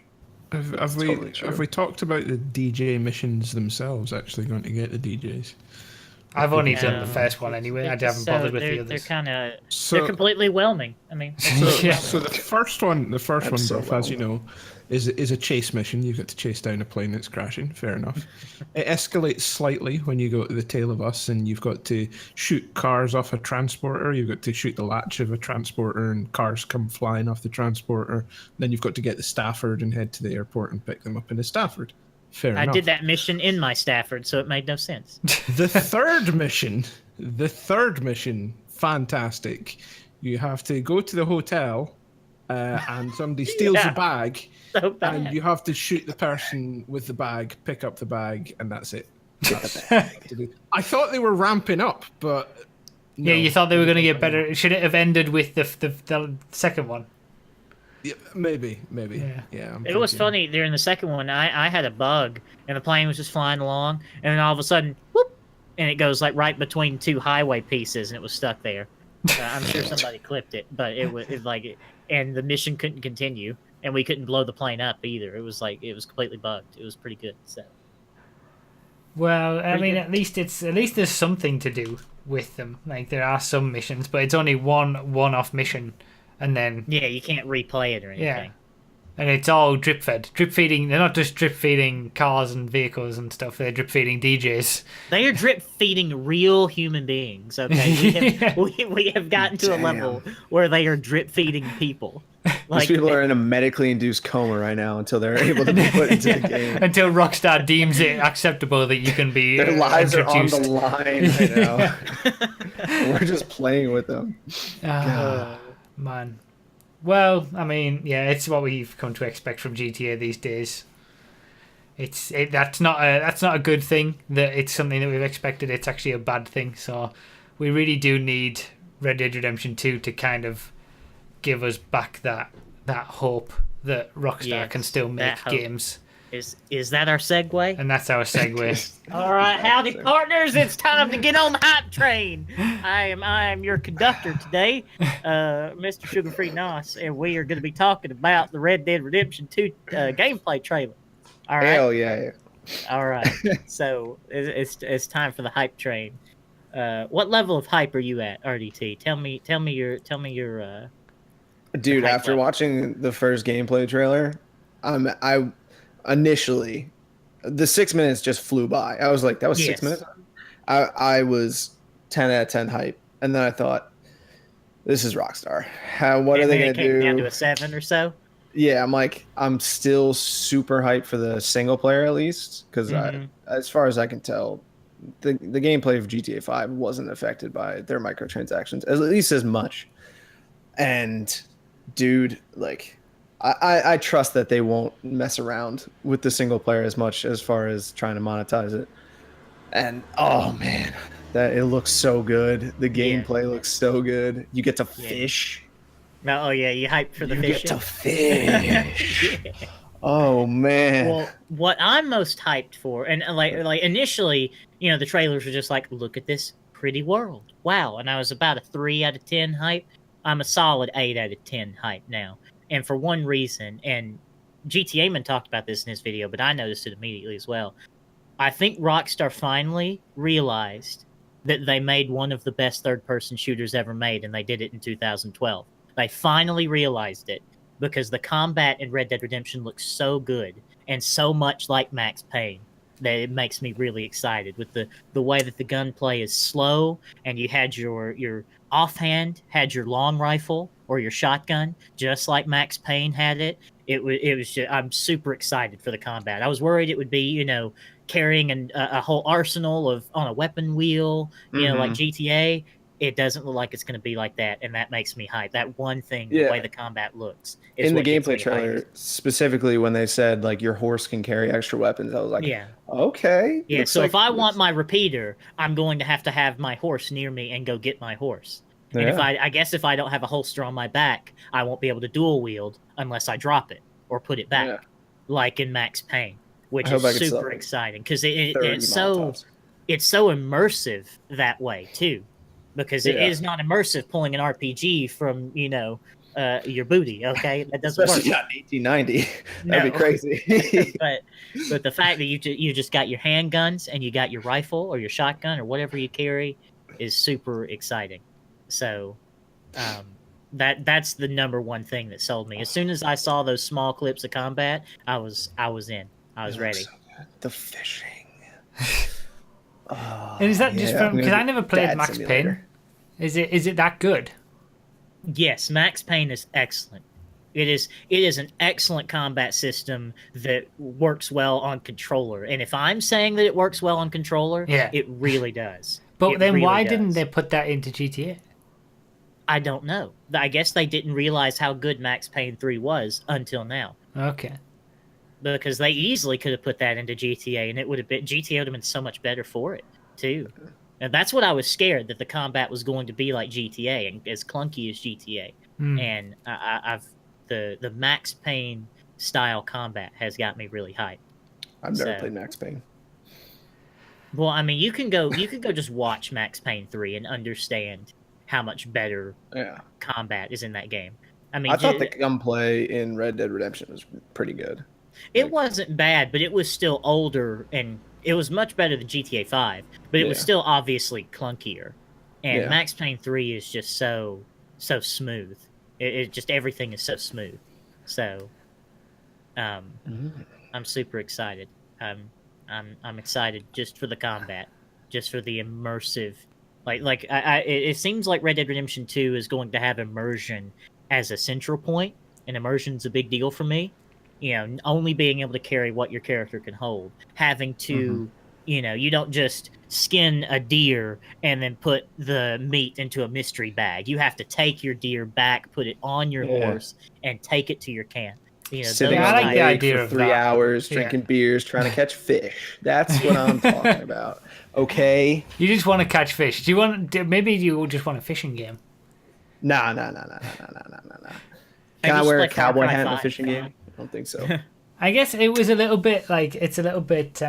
S4: Have
S3: It's
S4: we
S3: totally true.
S4: have we talked about the DJ missions themselves actually going to get the DJs?
S1: I've only
S2: Yeah.
S1: done the first one anyway. I haven't bothered with the
S2: They're
S1: others.
S2: kind of
S4: So
S2: they're completely whelming. I mean,
S1: Yeah.
S4: So the first one,
S3: I'm so
S4: Buff, as you know, is a chase mission. You've got to chase down a plane that's crashing. Fair enough. It escalates slightly when you go to the tail of us, and you've got to shoot cars off a transporter. You've got to shoot the latch of a transporter, and cars come flying off the transporter. Then you've got to get the Stafford and head to the airport and pick them up in the Stafford. Fair
S2: I
S4: enough.
S2: did that mission in my Stafford, so it made no sense.
S4: The third mission, fantastic. You have to go to the hotel, and somebody steals
S2: Yeah.
S4: a bag,
S2: So bad.
S4: and you have to shoot the person with the bag, pick up the bag, and that's it. I thought they were ramping up, but no.
S1: Yeah, you thought they were going to get better. Should it have ended with the second one?
S4: Yeah, maybe.
S1: Yeah.
S4: Yeah. I'm
S2: It was
S4: thinking-
S2: funny during the second one. I had a bug, and the plane was just flying along, and then all of a sudden, whoop, and it goes like right between 2 highway pieces, and it was stuck there. I'm sure somebody clipped it, but it was and the mission couldn't continue, and we couldn't blow the plane up either. It was completely bugged. It was pretty good. So
S1: Well, I
S2: Pretty
S1: mean,
S2: good.
S1: at least there's something to do with them. Like there are some missions, but it's only one-off mission, and then
S2: yeah, you can't replay it or anything.
S1: yeah, and it's all drip fed, drip feeding. They're not just drip feeding cars and vehicles and stuff. They're drip feeding DJs.
S2: They are drip feeding real human beings. Okay, we have gotten to a
S3: Damn.
S2: level where they are drip feeding people.
S3: These people are in a medically induced coma right now until they're able to be put into the game.
S1: Until Rockstar deems it acceptable that you can be
S3: Their lives are on
S1: introduced.
S3: the line right now. We're just playing with them.
S1: Ah, man. Well, I mean, yeah, it's what we've come to expect from GTA these days. that's not a good thing. That it's something that we've expected. It's actually a bad thing. So we really do need Red Dead Redemption 2 to kind of give us back that hope that Rockstar can still make games.
S2: Is that our segue?
S1: And that's our segue.
S2: All right, howdy partners! It's time to get on the hype train. I am your conductor today, Mr. Sugar Free Nos, and we are going to be talking about the Red Dead Redemption 2 gameplay trailer. All right.
S3: Hell yeah.
S2: All right. So it's time for the hype train. What level of hype are you at, RDT? Tell me your.
S3: Dude, after
S2: level.
S3: watching the first gameplay trailer, I initially the 6 minutes just flew by. I was like, that was 6 minutes. I was 10 out of 10 hype, and then I thought, this is Rockstar. What are they gonna do?
S2: Down to a 7 or so.
S3: Yeah, I'm still super hyped for the single player at least, because as far as I can tell, the gameplay of GTA 5 wasn't affected by their microtransactions, at least as much. And dude, like, I trust that they won't mess around with the single player as much as far as trying to monetize it. And oh man, that it looks so good. The gameplay looks so good. You get to fish.
S2: Oh yeah, you hyped for the fishing.
S3: You get to fish. Oh man.
S2: Well, what I'm most hyped for, and like initially, the trailers were just like, look at this pretty world, wow, and I was about a 3 out of 10 hype. I'm a solid 8 out of 10 hype now, and for one reason. And GTA Man talked about this in his video, but I noticed it immediately as well. I think Rockstar finally realized that they made one of the best third-person shooters ever made, and they did it in 2012. They finally realized it because the combat in Red Dead Redemption looks so good and so much like Max Payne that it makes me really excited with the way that the gunplay is slow, and you had your offhand had your long rifle or your shotgun just like Max Payne had it. It was just, I'm super excited for the combat. I was worried it would be carrying a whole arsenal on a weapon wheel, like GTA. It doesn't look like it's going to be like that, and that makes me hype. That one thing, the way the combat looks. Is
S3: in the
S2: what gets
S3: gameplay
S2: me
S3: trailer,
S2: hyped.
S3: specifically when they said like your horse can carry extra weapons, I was like,
S2: Yeah.
S3: Okay.
S2: Yeah,
S3: Looks
S2: so
S3: like
S2: if I want my repeater, I'm going to have my horse near me and go get my horse. And if
S3: Yeah.
S2: I guess if I don't have a holster on my back, I won't be able to dual wield unless I drop it or put it back,
S3: Yeah.
S2: like in Max Payne, which
S3: I hope I
S2: is
S3: can sell
S2: super exciting because
S3: 30
S2: it's so
S3: Molotovs.
S2: it's so immersive that way too, because it
S3: Yeah.
S2: is not immersive pulling an RPG from your booty. Okay, that doesn't
S3: Especially
S2: work.
S3: not in 1890.
S2: No.
S3: That'd be crazy.
S2: but the fact that you just got your handguns and you got your rifle or your shotgun or whatever you carry is super exciting. So that's the number one thing that sold me. As soon as I saw those small clips of combat, I was in. I was ready.
S3: So good. The fishing.
S1: And is that just from because I never played
S3: Dad
S1: Max
S3: Simulator.
S1: Payne? Is it that good?
S2: Yes, Max Payne is excellent. It is an excellent combat system that works well on controller. And if I'm saying that it works well on controller,
S1: Yeah.
S2: it really does.
S1: But
S2: It
S1: then
S2: really
S1: why
S2: does.
S1: didn't they put that into GTA?
S2: I don't know. I guess they didn't realize how good Max Payne 3 was until now.
S1: Okay.
S2: Because they easily could have put that into GTA, and GTA would have been so much better for it too. And that's what I was scared, that the combat was going to be like GTA and as clunky as GTA. And the Max Payne style combat has got me really hyped.
S3: I've never played Max Payne.
S2: Well, I mean, you can go just watch Max Payne 3 and understand how much better combat is in that game. I mean,
S3: I thought the gunplay in Red Dead Redemption was pretty good.
S2: It wasn't bad, but it was still older, and it was much better than GTA 5, but it was still obviously clunkier. And Max Payne 3 is just so smooth. It just, everything is so smooth. So, I'm super excited. I'm excited just for the combat, just for the immersive. It seems like Red Dead Redemption 2 is going to have immersion as a central point, and immersion's a big deal for me. Only being able to carry what your character can hold, having to, you don't just skin a deer and then put the meat into a mystery bag. You have to take your deer back, put it on your horse, and take it to your camp. You know,
S3: Sitting
S1: Yeah,
S3: on
S1: I
S3: the
S1: like the
S3: lake
S1: idea
S3: for
S1: of
S3: 3 hours,
S1: that.
S3: drinking
S1: Yeah.
S3: beers, trying to catch fish. That's what I'm talking about. Okay?
S1: You just want to catch fish. Do you want? Maybe you just want a fishing game.
S3: Nah. Can
S2: Maybe
S3: I
S2: just
S3: wear a
S2: play Far
S3: cowboy
S2: Cry
S3: hat in a
S2: 5.
S3: fishing game? I don't think so.
S1: I guess it was a little bit like it's a little bit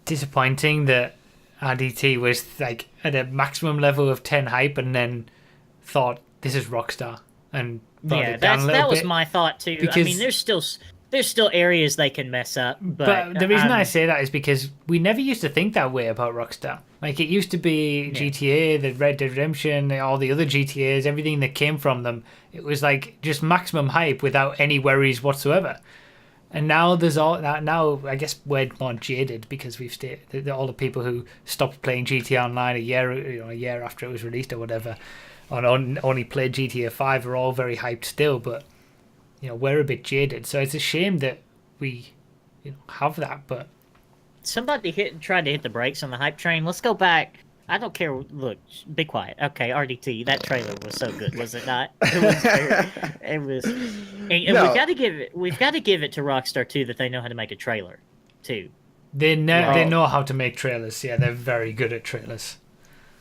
S1: disappointing that RDT was like at a maximum level of 10 hype and then thought this is Rockstar and brought
S2: Yeah,
S1: it down a little
S2: that was
S1: bit.
S2: my thought too. I
S1: because-
S2: mean, there's still areas they can mess up,
S1: But the reason I
S2: I'm-
S1: say that is because we never used to think that way about Rockstar. Like, it used to be GTA, the Red Dead Redemption, all the other GTAs, everything that came from them. It was like just maximum hype without any worries whatsoever. And now there's all that. Now I guess we're more jaded because we've stayed. All the people who stopped playing GTA Online a year after it was released or whatever, or only played GTA 5 are all very hyped still. But we're a bit jaded, so it's a shame that we have that. But
S2: somebody tried to hit the brakes on the hype train. Let's go back. I don't care. Look, be quiet. Okay, RDT. That trailer was so good, was it not? It was. It was. And
S3: No.
S2: we've got to give it to Rockstar too that they know how to make a trailer, too.
S1: they know how to make trailers. Yeah, they're very good at trailers.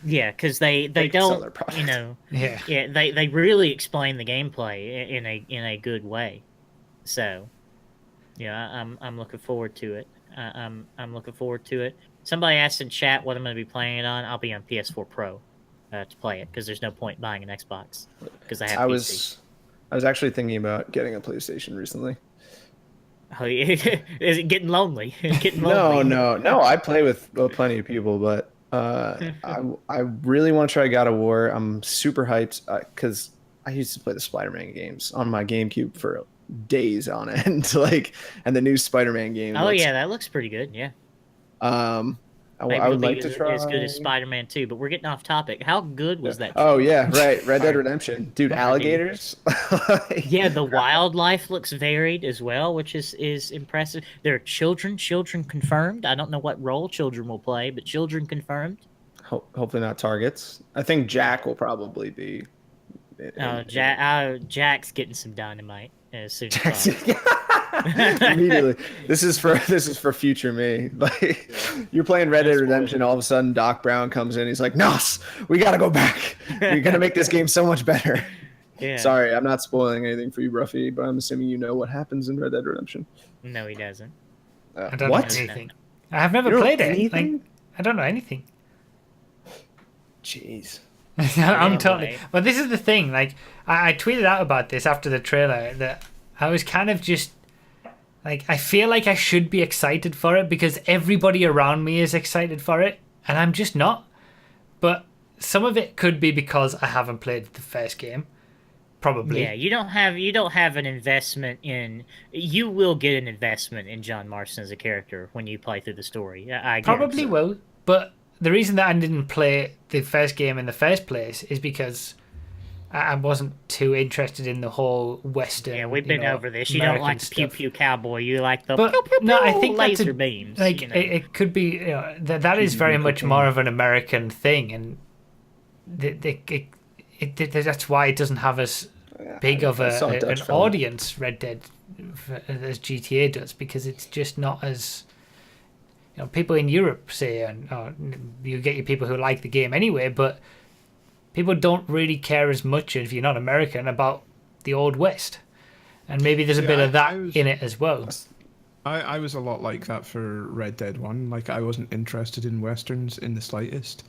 S2: Yeah, because they
S3: can sell their
S2: don't,
S3: product.
S1: Yeah.
S2: they really explain the gameplay in a good way. So, yeah, I'm looking forward to it. I'm looking forward to it. Somebody asked in chat what I'm going to be playing it on. I'll be on PS4 Pro to play it because there's no point buying an Xbox because I have PC.
S3: I was actually thinking about getting a PlayStation recently.
S2: Oh, yeah. Is it getting lonely? Getting lonely?
S3: No. I play with plenty of people, but I really want to try God of War. I'm super hyped because I used to play the Spider-Man games on my GameCube for days on end, and the new Spider-Man game.
S2: Oh yeah, that looks pretty good. Yeah.
S3: I would like to try
S2: as good as Spider-Man 2, but we're getting off topic. How good was that?
S3: Oh yeah, right. Red Dead Redemption, dude. Alligators.
S2: Yeah, the wildlife looks varied as well, which is impressive. There are children confirmed. I don't know what role children will play, but children confirmed.
S3: Hopefully not targets. I think Jack will probably be.
S2: Jack's getting some dynamite as soon as possible.
S3: Immediately. This is for future me. Like, you're playing Red Dead Redemption, all of a sudden Doc Brown comes in. He's like, "Nos, we gotta go back. You're gonna make this game so much better."
S2: Yeah.
S3: Sorry, I'm not spoiling anything for you, Ruffy, but I'm assuming you know what happens in Red Dead Redemption.
S2: No, he doesn't.
S1: I don't
S3: what?
S1: know anything. I have never
S3: You don't
S1: played
S3: know
S1: it.
S3: anything?
S1: Like, I don't know anything.
S3: Jeez.
S1: I'm totally.
S2: Anyway.
S1: But this is the thing. Like, I tweeted out about this after the trailer that I was kind of just like, I feel like I should be excited for it because everybody around me is excited for it, and I'm just not. But some of it could be because I haven't played the first game. Probably.
S2: Yeah, you don't have an investment in. You will get an investment in John Marston as a character when you play through the story. I
S1: Probably
S2: guarantee.
S1: will, but the reason that I didn't play the first game in the first place is because I wasn't too interested in the whole Western.
S2: Yeah, we've been over this. You
S1: American
S2: don't like the pew
S1: stuff.
S2: pew cowboy. You like the
S1: But
S2: pew, pew,
S1: no, I
S2: pew
S1: think that's
S2: laser beams.
S1: Like,
S2: you know.
S1: it could be that is very much more of an American thing, and that's why it doesn't have as big of
S3: I saw a
S1: an
S3: Dutch fella.
S1: audience, Red Dead, as GTA does, because it's just not as people in Europe say, and you get your people who like the game anyway, but people don't really care as much if you're not American about the Old West, and maybe there's a bit of that in it as well.
S4: I was a lot like that for Red Dead 1. Like, I wasn't interested in westerns in the slightest.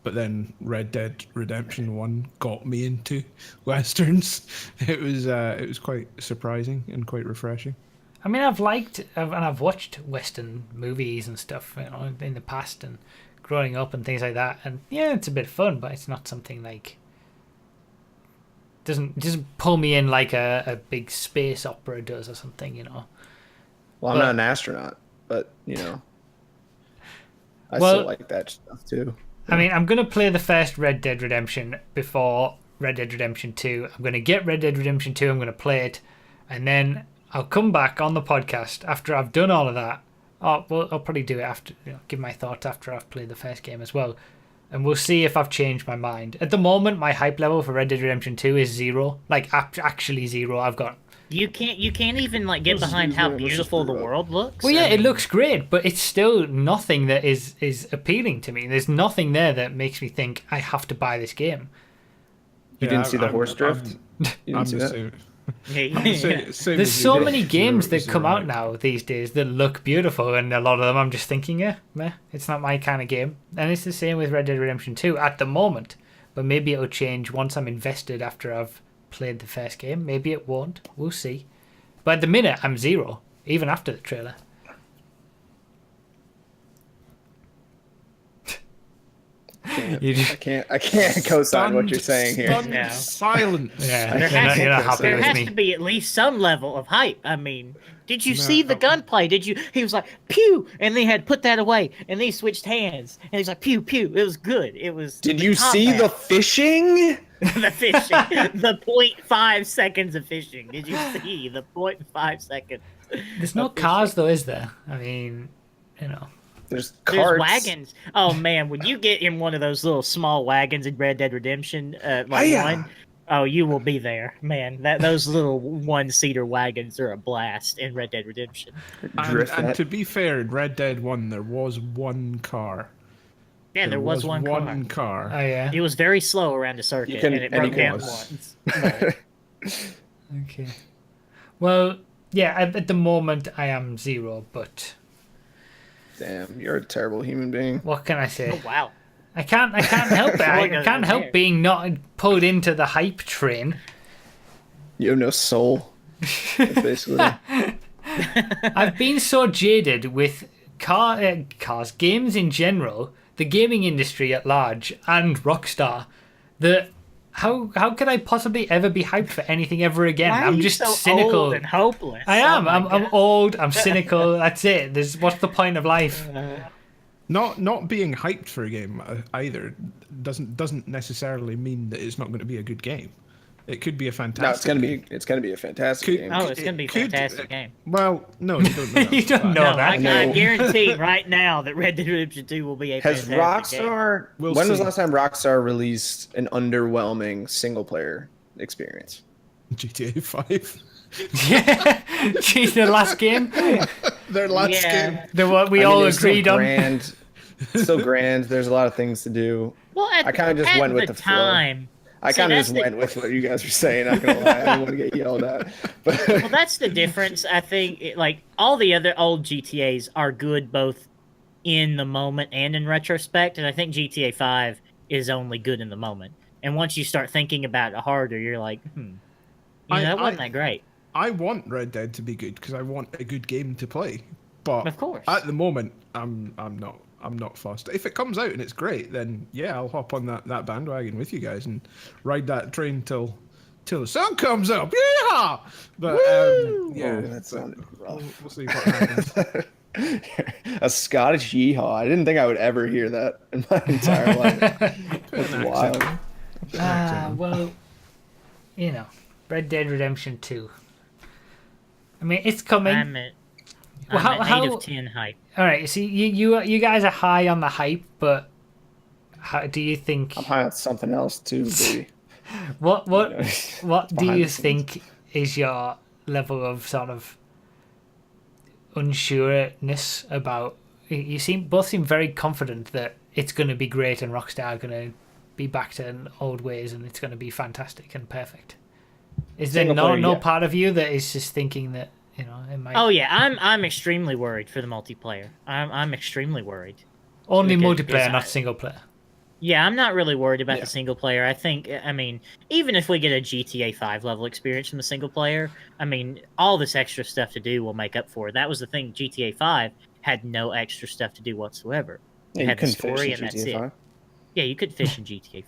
S4: But then Red Dead Redemption 1 got me into westerns. It was quite surprising and quite refreshing.
S1: I mean, I've watched Western movies and stuff, in the past and growing up and things like that. And yeah, it's a bit fun, but it's not something like doesn't pull me in like a big space opera does or something,
S3: Well, I'm not an astronaut, but I
S1: Well-
S3: still like that stuff too.
S1: I mean, I'm gonna play the first Red Dead Redemption before Red Dead Redemption 2. I'm gonna get Red Dead Redemption 2. I'm gonna play it, and then I'll come back on the podcast after I've done all of that. I'll probably do it after, give my thoughts after I've played the first game as well. and we'll see if I've changed my mind. At the moment, my hype level for Red Dead Redemption 2 is 0, like actually 0. I've got.
S2: You can't even like get behind how beautiful the world looks.
S1: Well, yeah,
S2: I mean,
S1: it looks great, but it's still nothing that is appealing to me. There's nothing there that makes me think I have to buy this game.
S3: You didn't see the horse drift? You
S4: I'm
S3: didn't see
S4: the
S3: that?
S4: same.
S2: Yeah.
S1: There's so many games that come out now these days that look beautiful, and a lot of them I'm just thinking, meh, it's not my kind of game. And it's the same with Red Dead Redemption 2 at the moment, but maybe it'll change once I'm invested after I've played the first game. Maybe it won't. We'll see. But at the minute, I'm 0, even after the trailer.
S3: I can't co-sign what you're saying here.
S4: Stunned
S2: Yeah.
S4: silence.
S1: Yeah,
S2: There
S1: you're not happy
S2: there
S1: with
S2: has
S1: me.
S2: to be at least some level of hype. I mean, did you see the gunplay? Did you? He was like, pew, and they had put that away, and they switched hands, and he's like, pew, pew. It was good. It was.
S3: Did you see the fishing?
S2: the fishing? The 0.5 seconds of fishing. Did you see the 0.5 seconds?
S1: There's no cars, though, is there? I mean, you know.
S3: There's
S2: There's
S3: carts.
S2: wagons. Oh man, when you get in one of those little small wagons in Red Dead Redemption,
S3: Yeah.
S2: oh, you will be there, man. Those little one-seater wagons are a blast in Red Dead Redemption.
S3: Drift
S4: And
S3: that.
S4: to be fair, in Red Dead 1, there was one car.
S2: Yeah, there was one car.
S1: Oh, yeah.
S2: It was very slow around the circuit,
S3: You can-
S2: and it
S3: and
S2: broke
S3: you
S2: down
S3: can-
S2: once.
S1: Okay. Well, yeah, at the moment, I am 0, but
S3: Damn, you're a terrible human being.
S1: what can I say?
S2: Oh wow.
S1: I can't help it. I can't help being not pulled into the hype train.
S3: You have no soul. That's basically.
S1: I've been so jaded with cars, games in general, the gaming industry at large, and Rockstar, that how could I possibly ever be hyped for anything ever again?
S2: Why are
S1: I'm
S2: you
S1: just
S2: so
S1: cynical.
S2: old and hopeless?
S1: I am.
S2: Oh my
S1: I'm
S2: God.
S1: old. I'm cynical. That's it. What's the point of life?
S4: Not being hyped for a game either doesn't necessarily mean that it's not going to be a good game. It could be a fantastic.
S3: No, it's gonna be a fantastic
S4: Could-
S3: game.
S2: Oh, it's gonna be a
S4: Could-
S2: fantastic game.
S4: Well, no, you don't know.
S1: You don't know
S2: No,
S1: that.
S2: I
S3: No.
S2: guarantee right now that Red Dead Redemption 2 will be a
S3: Has
S2: fantastic game.
S3: Rockstar?
S4: We'll
S3: when was
S4: see.
S3: the last time Rockstar released an underwhelming single player experience?
S4: GTA 5.
S1: Yeah. Jeez, the last game.
S4: Their last
S2: Yeah.
S4: game.
S1: The what we
S3: I mean,
S1: all
S3: it was still
S1: agreed on.
S3: grand. It's still grand. There's a lot of things to do.
S2: Well,
S3: I kinda just went with the flow.
S2: time.
S3: I
S2: See,
S3: kind of
S2: that's
S3: just
S2: the-
S3: went with what you guys were saying. I'm not gonna lie. I didn't want to get yelled at. But
S2: Well, that's the difference. I think, like, all the other old GTAs are good both in the moment and in retrospect, and I think GTA 5 is only good in the moment. And once you start thinking about it harder, you're like, that wasn't that great.
S4: I want Red Dead to be good because I want a good game to play. But
S2: Of course.
S4: at the moment, I'm not fussed. If it comes out and it's great, then yeah, I'll hop on that bandwagon with you guys and ride that train till the sun comes up. Yeah. But yeah,
S3: Oh, that sounded rough.
S4: we'll see what happens.
S3: A Scottish yeehaw. I didn't think I would ever hear that in my entire life. That's wild.
S1: Well, you know, Red Dead Redemption 2. I mean, it's coming.
S2: I'm at
S1: Well,
S2: 8 of 10 hype.
S1: All right, see, you guys are high on the hype, but how do you think?
S3: I'm high on something else too, baby.
S1: What do
S3: Behind
S1: you
S3: the scenes.
S1: think is your level of sort of unsureness about? You both seem very confident that it's going to be great and Rockstar are going to be back to old ways and it's going to be fantastic and perfect. Is there
S3: Single player,
S1: no
S3: yeah.
S1: part of you that is just thinking that it might
S2: Oh yeah, I'm extremely worried for the multiplayer. I'm extremely worried.
S1: only
S2: because
S1: multiplayer, not single player?
S2: Yeah, I'm not really worried about
S3: Yeah.
S2: the single player. I mean, even if we get a GTA 5 level experience from the single player, I mean, all this extra stuff to do will make up for it. That was the thing. GTA 5 had no extra stuff to do whatsoever.
S3: Yeah,
S2: It
S3: you
S2: had the
S3: couldn't
S2: story,
S3: finish
S2: and
S3: in
S2: that's
S3: GTA
S2: it.
S3: 5.
S2: Yeah, you could fish in GTA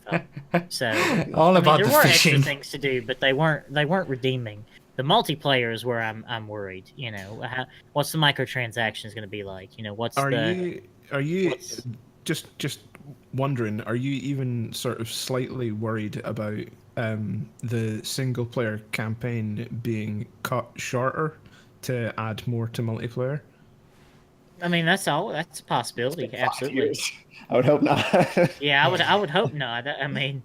S2: 5. So
S1: All about
S2: there
S1: the
S2: were
S1: fishing.
S2: extra things to do, but they weren't redeeming. The multiplayer is where I'm worried. You know, what's the microtransactions going to be like? You know, what's
S4: Are
S2: the
S4: you
S2: what's-
S4: just wondering? Are you even sort of slightly worried about the single player campaign being cut shorter to add more to multiplayer?
S2: I mean, that's all. That's a possibility.
S3: It's been 5
S2: Absolutely.
S3: years. I would hope not.
S2: Yeah, I would hope not. I mean,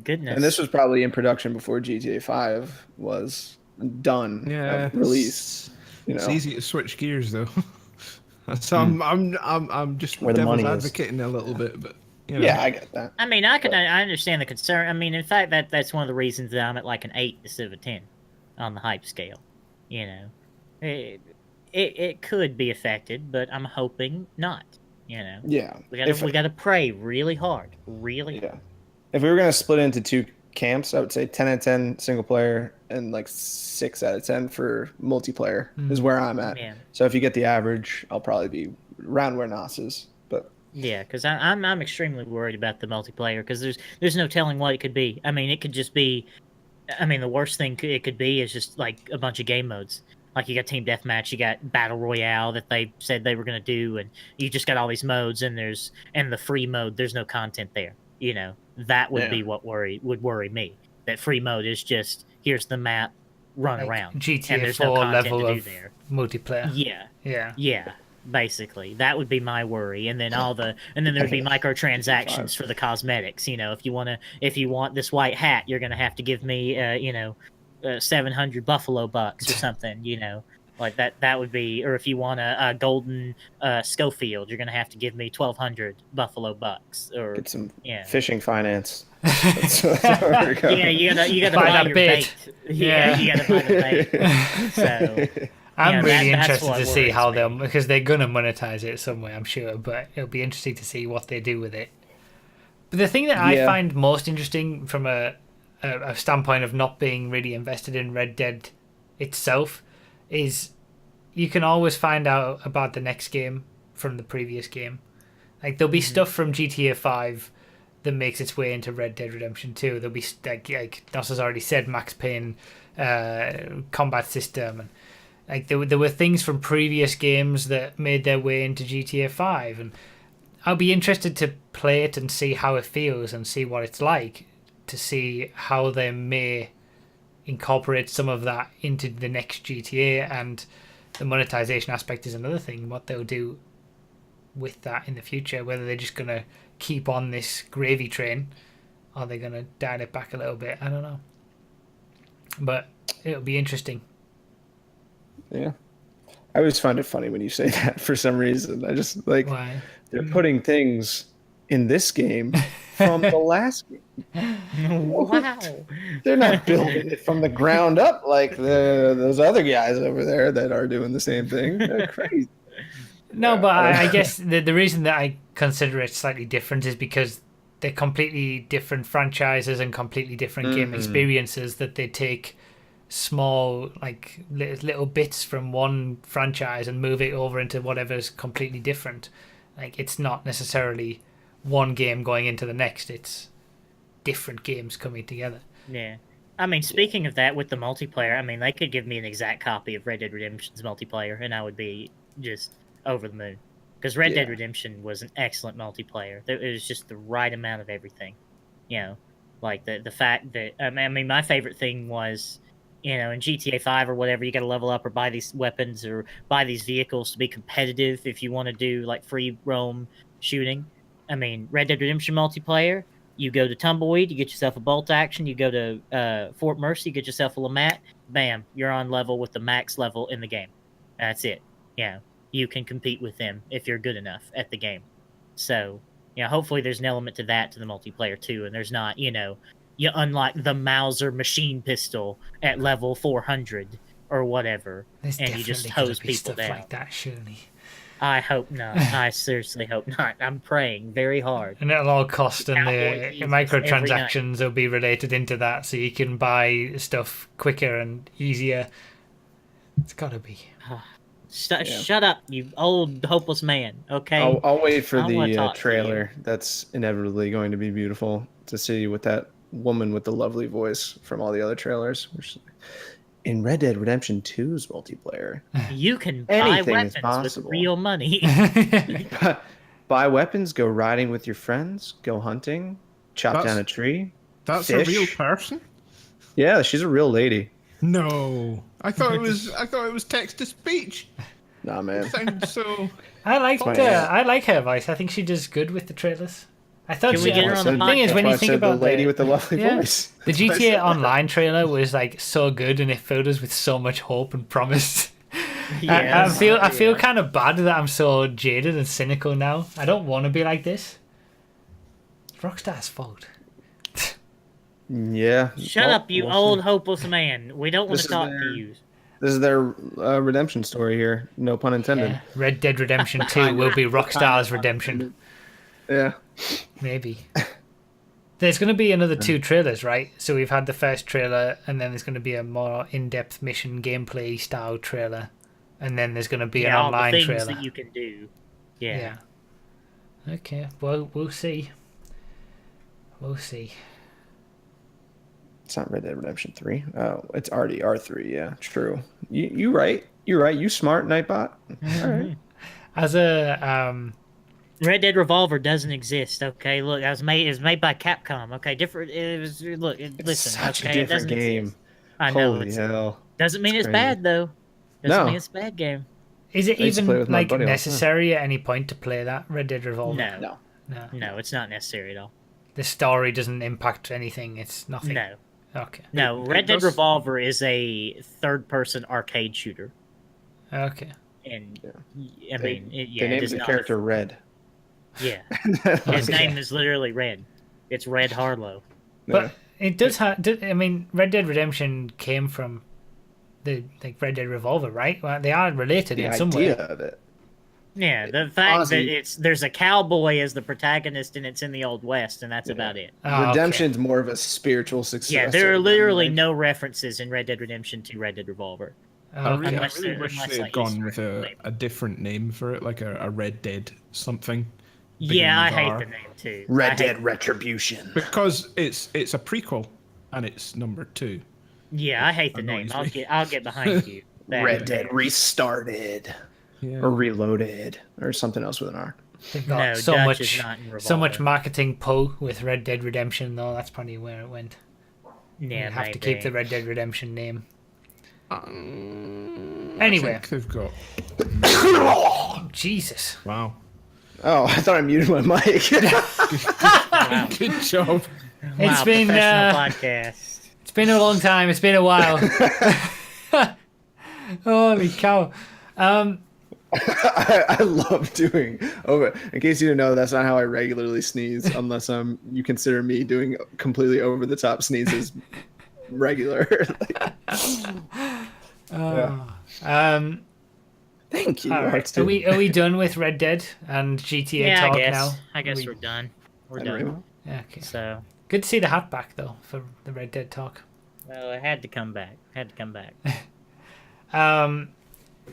S2: goodness.
S3: And this was probably in production before GTA 5 was done
S4: Yeah,
S3: at release. You
S4: it's
S3: know,
S4: easy to switch gears though. So I'm just
S3: Where the
S4: devil's
S3: money is.
S4: advocating a little bit, but you know.
S3: yeah, I get that.
S2: I mean, I understand the concern. I mean, in fact, that's one of the reasons that I'm at like an 8 instead of a 10 on the hype scale. You know, it could be affected, but I'm hoping not. You know,
S3: Yeah,
S2: we gotta pray really hard, really.
S3: yeah. If we were gonna split it into 2 camps, I would say 10 out of 10 single player and like 6 out of 10 for multiplayer is where I'm at.
S2: Yeah.
S3: So if you get the average, I'll probably be around where Nas is. But
S2: Yeah, because I'm extremely worried about the multiplayer because there's no telling what it could be. I mean, it could just be. I mean, the worst thing it could be is just like a bunch of game modes. Like you got team deathmatch, you got battle royale that they said they were gonna do, and you just got all these modes, and the free mode. There's no content there. You know, that would be what would worry me. That free mode is just here's the map, run
S1: Like
S2: around,
S1: GTA
S2: and there's
S1: 4
S2: no content
S1: level
S2: to do
S1: of
S2: there.
S1: multiplayer.
S2: Yeah,
S1: Yeah.
S2: basically that would be my worry, and then there'd be microtransactions for the cosmetics. You know, if you want this white hat, you're gonna have to give me 700 buffalo bucks or something. You know, like that would be, or if you want a golden Schofield, you're gonna have to give me 1,200 buffalo bucks, or
S3: get some
S2: yeah.
S3: fishing finance. That's where we're going.
S2: Yeah, you gotta
S1: Buy
S2: buy
S1: that
S2: your
S1: bait.
S2: bait. Yeah, you gotta buy the bait. So
S1: I'm
S2: Yeah,
S1: really
S2: that's
S1: interested
S2: what
S1: to see
S2: worries
S1: how
S2: me.
S1: they'll, because they're gonna monetize it some way, I'm sure. But it'll be interesting to see what they do with it. But the thing that I
S3: Yeah.
S1: find most interesting from a standpoint of not being really invested in Red Dead itself is you can always find out about the next game from the previous game. Like there'll be stuff from GTA 5 that makes its way into Red Dead Redemption 2. There'll be like Nos has already said, Max Payne combat system, and like there were things from previous games that made their way into GTA 5, and I'll be interested to play it and see how it feels and see what it's like, to see how they may incorporate some of that into the next GTA. And the monetization aspect is another thing, what they'll do with that in the future, whether they're just going to keep on this gravy train or they're going to dial it back a little bit. I don't know. But it'll be interesting.
S3: Yeah. I always find it funny when you say that for some reason. I just like
S1: Why?
S3: they're putting things in this game from the last game.
S2: wow.
S3: They're not building it from the ground up like those other guys over there that are doing the same thing. They're crazy.
S1: No,
S3: Yeah,
S1: but
S3: I don't
S1: I
S3: know.
S1: guess the reason that I consider it slightly different is because they're completely different franchises and completely different game experiences, that they take small like little bits from one franchise and move it over into whatever's completely different. Like it's not necessarily one game going into the next, it's different games coming together.
S2: Yeah. I mean, speaking of that, with the multiplayer, I mean, they could give me an exact copy of Red Dead Redemption's multiplayer, and I would be just over the moon. Because Red Dead Redemption was an excellent multiplayer. It was just the right amount of everything. You know, like the fact that, I mean, my favorite thing was, you know, in GTA 5 or whatever, you got to level up or buy these weapons or buy these vehicles to be competitive if you want to do, like, free roam shooting. I mean, Red Dead Redemption multiplayer, you go to Tumbleweed, you get yourself a bolt action, you go to Fort Mercy, you get yourself a Lamat, bam, you're on level with the max level in the game. That's it. Yeah, you can compete with them if you're good enough at the game. So, you know, hopefully there's an element to that to the multiplayer too, and there's not, you know, you unlock the Mauser machine pistol at level 400 or whatever,
S1: There's
S2: and you just
S1: definitely gonna
S2: hose
S1: be
S2: people
S1: stuff
S2: down.
S1: like that, surely.
S2: I hope not. I seriously hope not. I'm praying very hard.
S1: And it'll all cost, and
S2: Cowboy
S1: the
S2: Jesus
S1: microtransactions will be related into that, so you can buy stuff quicker and easier. It's gotta be.
S2: Shut up, you old hopeless man. Okay.
S3: I'll wait for
S2: I wanna
S3: the
S2: talk to
S3: trailer. That's inevitably going to be beautiful to see with that woman with the lovely voice from all the other trailers. In Red Dead Redemption 2's multiplayer,
S2: You can buy
S3: Anything is
S2: weapons with
S3: possible.
S2: real money.
S3: buy weapons, go riding with your friends, go hunting, chop
S4: That's-
S3: down a tree.
S4: That's
S3: Fish.
S4: a real person?
S3: Yeah, she's a real lady.
S4: No, I thought it was text to speech.
S3: Nah, man.
S4: Sounds so.
S1: I like
S3: my aunt.
S1: I like her voice. I think she does good with the trailers. I thought
S2: Can we
S1: she,
S2: get her on the
S1: thing is,
S2: podcast?
S1: when
S3: That's why
S1: you
S3: I
S1: think
S3: said
S1: about
S3: the lady with the lovely
S1: yeah,
S3: voice.
S1: the GTA Online trailer was like so good, and it filled us with so much hope and promise. I feel kind of bad that I'm so jaded and cynical now. I don't want to be like this. It's Rockstar's fault.
S3: Yeah.
S2: Shut
S3: Well,
S2: up, you
S3: we'll
S2: old
S3: see.
S2: hopeless man. We don't want
S3: This
S2: to
S3: is
S2: talk
S3: their-
S2: to you.
S3: This is their redemption story here. No pun intended.
S1: Yeah. Red Dead Redemption 2 will be Rockstar's redemption.
S3: Yeah.
S1: Maybe. There's going to be another 2 trailers, right? So we've had the first trailer, and then there's going to be a more in-depth mission gameplay style trailer, and then there's going to be an
S2: all the
S1: online
S2: things
S1: trailer.
S2: that you can do. Yeah.
S1: Okay. Well, we'll see. We'll see.
S3: It's not Red Dead Redemption 3. Oh, it's RDR3. Yeah, true. You right. You're right. You smart, Nightbot. All right.
S1: As a
S2: Red Dead Revolver doesn't exist. Okay, look, it was made by Capcom. Okay, different. It was look.
S3: It's
S2: Listen,
S3: such
S2: okay,
S3: a
S2: it
S3: different
S2: doesn't
S3: game.
S2: exist. I know.
S3: Holy
S2: It's,
S3: hell.
S2: doesn't mean it's
S3: crazy.
S2: bad though. Doesn't
S3: No.
S2: mean it's a bad game.
S1: is it
S3: I used to play
S1: even
S3: with my
S1: like
S3: buddy all the time.
S1: necessary at any point to play that Red Dead Revolver?
S2: No,
S3: No.
S1: No.
S2: no, it's not necessary at all.
S1: The story doesn't impact anything. It's nothing.
S2: No,
S1: Okay.
S2: no.
S4: It
S2: Red Dead
S4: does-
S2: Revolver is a third-person arcade shooter,
S1: Okay.
S2: and
S3: Yeah.
S2: I
S3: They-
S2: mean, it,
S3: They
S2: yeah, it
S3: named
S2: is
S3: the
S2: not.
S3: character Red.
S2: Yeah, his
S1: Okay.
S2: name is literally Red. It's Red Harlow.
S1: But it does have. I mean, Red Dead Redemption came from the Red Dead Revolver, right? Well, they are related
S3: The
S1: in some way.
S3: idea of it.
S2: Yeah, the fact
S3: honestly-
S2: that there's a cowboy as the protagonist and it's in the Old West, and that's about it.
S1: Oh, okay.
S3: Redemption's more of a spiritual success.
S2: Yeah, there are literally no references in Red Dead Redemption to Red Dead Revolver.
S4: I
S1: Okay.
S4: really,
S2: Unless they're-
S4: wish
S2: unless,
S4: they had
S2: like,
S4: gone
S2: Easter
S4: with
S2: egg
S4: a different name for it, like a Red Dead something.
S2: Yeah, I
S4: beginning
S2: hate
S4: with
S2: the
S4: R.
S2: name too. I
S3: Red
S2: hate-
S3: Dead Retribution.
S4: Because it's a prequel, and it's number 2.
S2: Yeah, I hate the name.
S4: Annoys me.
S2: I'll get behind you. That-
S3: Red Dead Restarted.
S4: Yeah.
S3: Or Reloaded. Or something else with an R.
S1: They've got
S2: No,
S1: so
S2: Dutch is
S1: much,
S2: not in
S1: so much
S2: Revolver.
S1: marketing pull with Red Dead Redemption, though. That's probably where it went.
S2: Yeah,
S1: You have to
S2: maybe.
S1: keep the Red Dead Redemption name.
S4: I
S1: Anyway,
S4: think they've got.
S1: Jesus.
S4: Wow.
S3: Oh, I thought I muted my mic.
S2: Wow.
S4: Good job.
S1: It's
S2: Wow,
S1: been,
S2: professional podcast.
S1: It's been a long time. It's been a while. Holy cow.
S3: I love doing over. In case you didn't know, that's not how I regularly sneeze, unless you consider me doing completely over the top sneezes regular. Thank you.
S1: All right.
S3: Hearts
S1: Are we done with Red Dead and GTA
S2: Yeah,
S1: talk
S2: I guess.
S1: now?
S2: I guess
S1: We-
S2: we're done. We're
S3: And
S2: done.
S3: Rainbow?
S1: Okay.
S2: So,
S1: Good to see the hat back though for the Red Dead talk.
S2: well, I had to come back.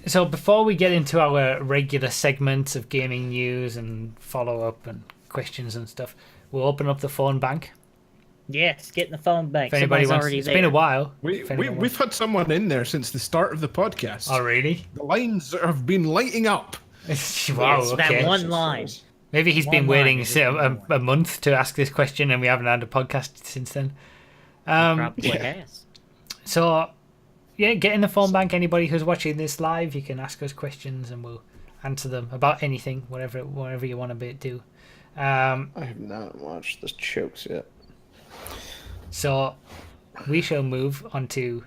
S1: So before we get into our regular segments of gaming news and follow up and questions and stuff, we'll open up the phone bank.
S2: Yes, get in the phone bank.
S1: If anybody
S2: Somebody's
S1: wants,
S2: already
S1: it's
S2: there.
S1: been a while.
S4: We've
S1: If anyone
S4: we've had someone in there since the start of the podcast.
S1: Oh really?
S4: The lines have been lighting up.
S1: Wow.
S2: Yes,
S1: Okay.
S2: that one line.
S1: Maybe he's been
S2: one line
S1: waiting
S2: is
S1: say,
S2: just
S1: a month to ask this question, and we haven't had a podcast since then.
S2: Probably has.
S1: So, yeah, get in the phone bank. Anybody who's watching this live, you can ask us questions, and we'll answer them about anything, whatever you want to do.
S3: I have not watched the chokes yet.
S1: So, we shall move on to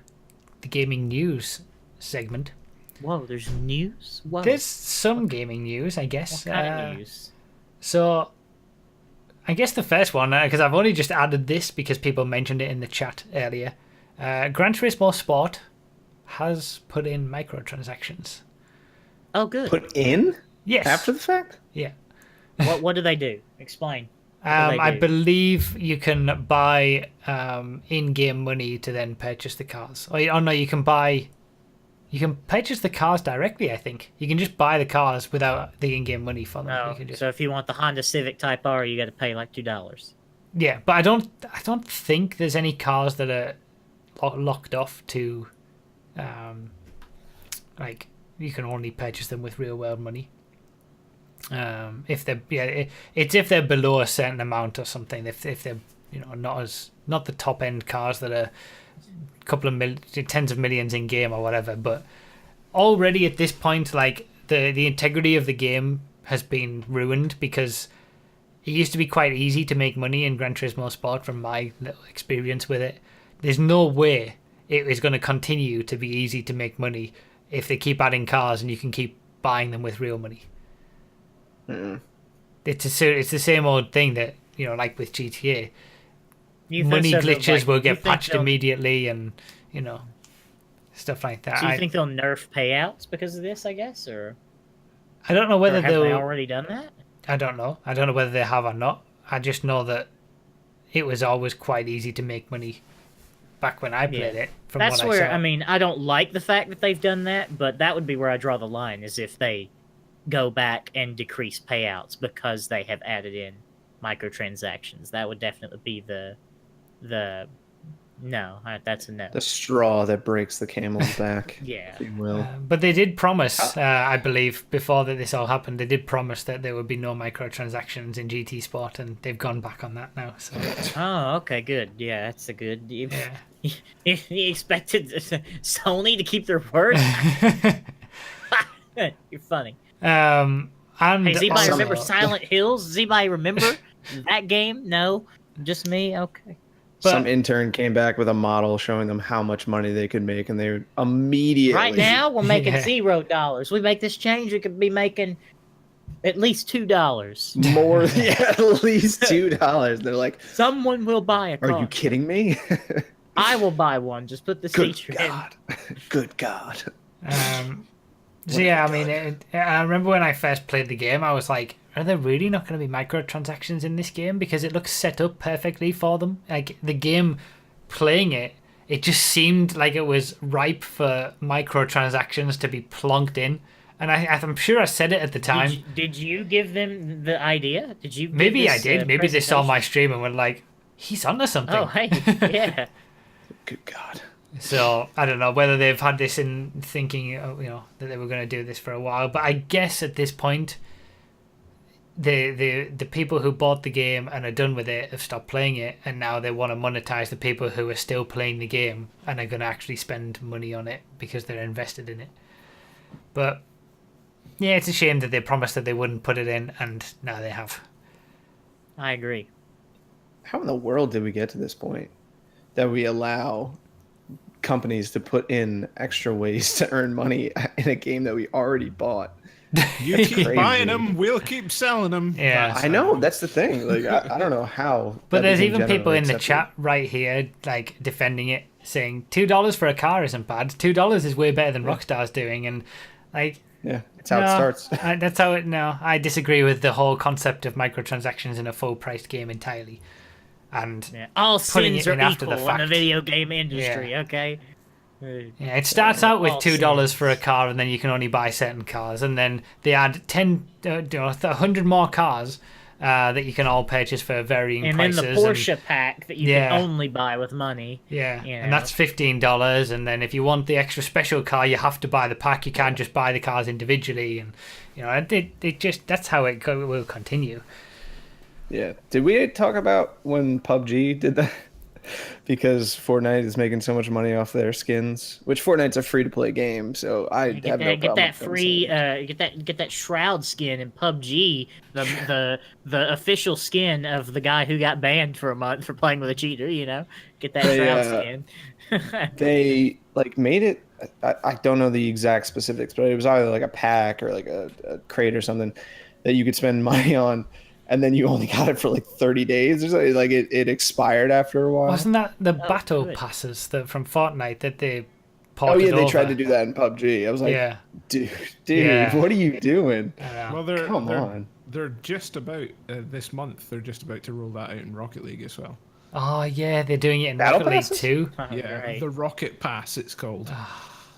S1: the gaming news segment.
S2: Whoa, there's news? Whoa.
S1: There's some gaming news, I guess.
S2: What kind of news?
S1: So, I guess the first one, because I've only just added this because people mentioned it in the chat earlier. Gran Turismo Sport has put in microtransactions.
S2: Oh, good.
S3: Put in
S1: Yes.
S3: after the fact?
S1: Yeah.
S2: What do they do? Explain. What do they
S1: I
S2: do?
S1: believe you can buy in-game money to then purchase the cars. Oh no, you can purchase the cars directly. I think you can just buy the cars without the in-game money for them.
S2: Oh,
S1: You can just,
S2: so if you want the Honda Civic Type R, you got to pay like $2.
S1: yeah, but I don't think there's any cars that are locked off to, like you can only purchase them with real world money. If they're it's if they're below a certain amount or something. If they're not the top end cars that are a couple of tens of millions in game or whatever. But already at this point, like the integrity of the game has been ruined because it used to be quite easy to make money in Gran Turismo Sport from my little experience with it. There's no way it is going to continue to be easy to make money if they keep adding cars and you can keep buying them with real money. It's the same old thing that, like with GTA. Money glitches will get patched immediately and, stuff like that.
S2: So you think they'll nerf payouts because of this, I guess? Or
S1: I don't know whether
S2: have they already done that?
S1: I don't know. I don't know whether they have or not. I just know that it was always quite easy to make money back when I played it.
S2: That's where, I mean, I don't like the fact that they've done that, but that would be where I draw the line, is if they go back and decrease payouts because they have added in microtransactions. That would definitely be the no, that's a no.
S3: The straw that breaks the camel's back.
S2: Yeah.
S3: If you will.
S1: But they did promise, I believe, before that this all happened, they did promise that there would be no microtransactions in GT Sport, and they've gone back on that now. So.
S2: Oh, okay, good. Yeah, that's a good. You expected Sony to keep their word? You're funny.
S1: And
S2: hey, does anybody remember Silent Hills? Does anybody remember that game? No? Just me? Okay.
S3: Some intern came back with a model showing them how much money they could make, and they immediately...
S2: Right now, we're making $0. We make this change, we could be making at least $2.
S3: More, at least $2. They're like...
S2: Someone will buy a car.
S3: Are you kidding me?
S2: I will buy one. Just put the feature in.
S3: Good God.
S1: So yeah, I mean, I remember when I first played the game, I was like, are there really not going to be microtransactions in this game? Because it looks set up perfectly for them. Like, the game, playing it, it just seemed like it was ripe for microtransactions to be plonked in. And I'm sure I said it at the time.
S2: Did you give them the idea? Did you?
S1: Maybe I did. Maybe they saw my stream and were like, he's onto something.
S2: Oh, hey, yeah.
S3: Good God.
S1: So I don't know whether they've had this in thinking, that they were going to do this for a while. But I guess at this point, the people who bought the game and are done with it have stopped playing it, and now they want to monetize the people who are still playing the game and are going to actually spend money on it because they're invested in it. But yeah, it's a shame that they promised that they wouldn't put it in, and now they have.
S2: I agree.
S3: How in the world did we get to this point that we allow companies to put in extra ways to earn money in a game that we already bought?
S4: You keep buying them, we'll keep selling them.
S1: Yeah,
S3: I know, that's the thing. Like, I don't know how.
S1: But there's even people in the chat right here, like, defending it, saying $2 for a car isn't bad. $2 is way better than Rockstar's doing, and like,
S3: yeah, that's how it starts.
S1: That's how it. No, I disagree with the whole concept of microtransactions in a full-priced game entirely. And
S2: all sins are equal in the video game industry. Yeah. Okay.
S1: Yeah, it starts out with $2 for a car, and then you can only buy certain cars, and then they add 100 more cars that you can all purchase for varying prices.
S2: And then the Porsche pack that you can only buy with money.
S1: Yeah, and that's $15. And then if you want the extra special car, you have to buy the pack. You can't just buy the cars individually, and it just that's how it will continue.
S3: Yeah. Did we talk about when PUBG did that? Because Fortnite is making so much money off their skins, which Fortnite's a free-to-play game, so I have no problem.
S2: Get that free, get that Shroud skin in PUBG, the official skin of the guy who got banned for a month for playing with a cheater. Get that Shroud skin.
S3: They made it. I don't know the exact specifics, but it was either like a pack or like a crate or something that you could spend money on. And then you only got it for like 30 days or something. Like it expired after a while.
S1: Wasn't that the battle passes from Fortnite that they ported
S3: they tried to do that in PUBG. I was like, dude, what are you doing?
S4: Well, they're just about this month. They're just about to roll that out in Rocket League as well.
S1: Oh yeah, they're doing it in
S3: Battle
S1: Rocket League
S3: passes?
S1: too.
S4: Yeah, the Rocket Pass, it's called.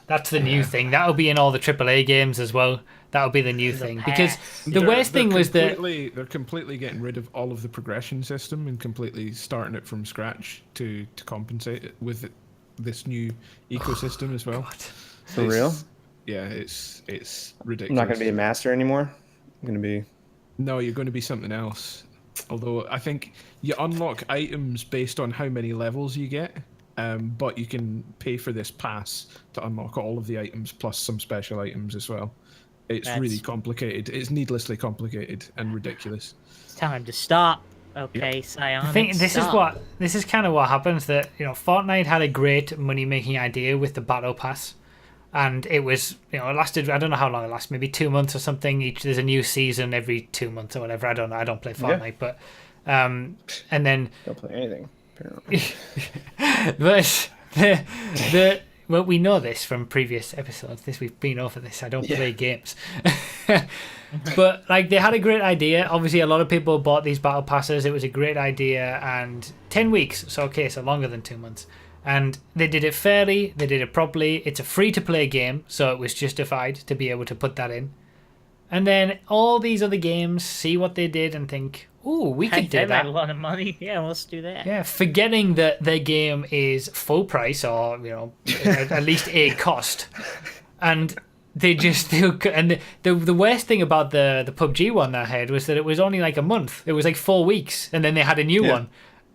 S1: That's the new thing. That'll be in all the AAA games as well. That'll be the new thing. Because the worst thing was that
S4: they're completely getting rid of all of the progression system and completely starting it from scratch to compensate it with this new ecosystem as well.
S1: God.
S3: For real?
S4: Yeah, it's ridiculous.
S3: I'm not going to be a master anymore. I'm going to be...
S4: No, you're going to be something else. Although I think you unlock items based on how many levels you get. But you can pay for this pass to unlock all of the items plus some special items as well. It's really complicated. It's needlessly complicated and ridiculous.
S2: It's time to stop. Okay, Psionics,
S1: I think
S2: stop.
S1: this is kind of what happens. That Fortnite had a great money making idea with the battle pass, and it was it lasted. I don't know how long it lasted. Maybe 2 months or something. There's a new season every 2 months or whatever. I don't know. I don't play Fortnite, but and then
S3: Don't play anything. Apparently.
S1: but well, we know this from previous episodes. We've been over this. I don't play games. But like they had a great idea. Obviously, a lot of people bought these battle passes. It was a great idea, and 10 weeks. So longer than 2 months. And they did it fairly. They did it properly. It's a free-to-play game, so it was justified to be able to put that in. And then all these other games see what they did and think, "Ooh, we could do
S2: They
S1: that."
S2: made a lot of money. Yeah, let's do that.
S1: Yeah, forgetting that their game is full price or at least a cost, and the worst thing about the PUBG one that I had was that it was only like a month. It was like 4 weeks, and then they had a new one,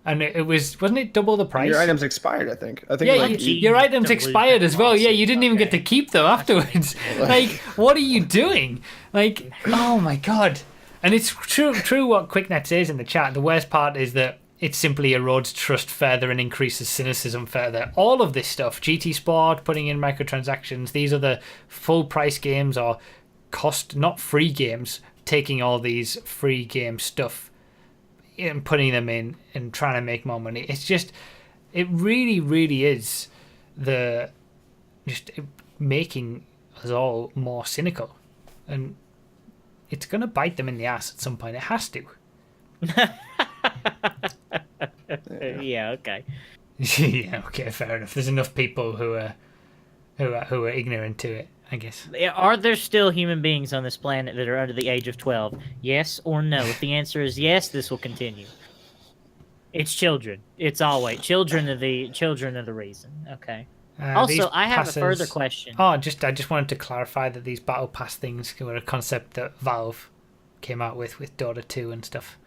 S1: and it wasn't it double the price?
S3: Your items expired, I think.
S1: Yeah,
S3: like,
S1: your items expired as well. Yeah, you didn't even get to keep them afterwards. Like, what are you doing? Like, oh my god. And it's true what QuickNet says in the chat. The worst part is that it simply erodes trust further and increases cynicism further. All of this stuff, GT Sport, putting in microtransactions, these are the full price games or cost, not free games, taking all these free game stuff and putting them in and trying to make more money. It's just, it really, really is making us all more cynical. And it's going to bite them in the ass at some point. It has to.
S2: Yeah, okay.
S1: Yeah, okay, fair enough. There's enough people who are ignorant to it, I guess.
S2: Are there still human beings on this planet that are under the age of 12? Yes or no? If the answer is yes, this will continue. It's children. It's always children are the reason. Okay. Also, I have a further question.
S1: Oh, I just wanted to clarify that these battle pass things were a concept that Valve came out with Dota 2 and stuff,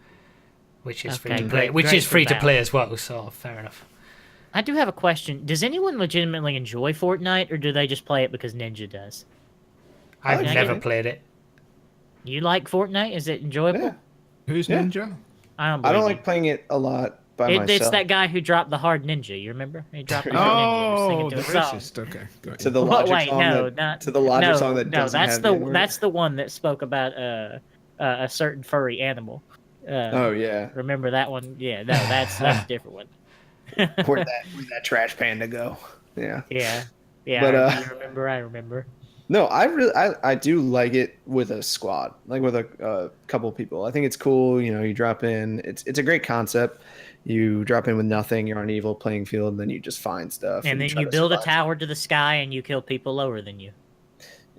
S1: which is free to play, free to play as well. So fair enough.
S2: I do have a question. Does anyone legitimately enjoy Fortnite, or do they just play it because Ninja does?
S1: I've never played it.
S2: You like Fortnite? Is it enjoyable?
S3: Yeah.
S4: Who's Ninja?
S2: I
S3: don't like playing it a lot by myself.
S2: It's that guy who dropped the hard ninja. You remember? He dropped the hard ninja.
S4: The racist. Okay, got
S3: to the Logic song that doesn't
S2: that's
S3: have
S2: the
S3: N-word.
S2: that's the one that spoke about a certain furry animal.
S3: Oh yeah.
S2: Remember that one? Yeah, no, that's a different one.
S3: Where'd that trash panda go? Yeah.
S2: Yeah.
S3: But,
S2: I remember.
S3: No, I do like it with a squad, like with a couple people. I think it's cool. You drop in. It's a great concept. You drop in with nothing. You're on an evil playing field, and then you just find stuff.
S2: And then you build a tower to the sky, and you kill people lower than you.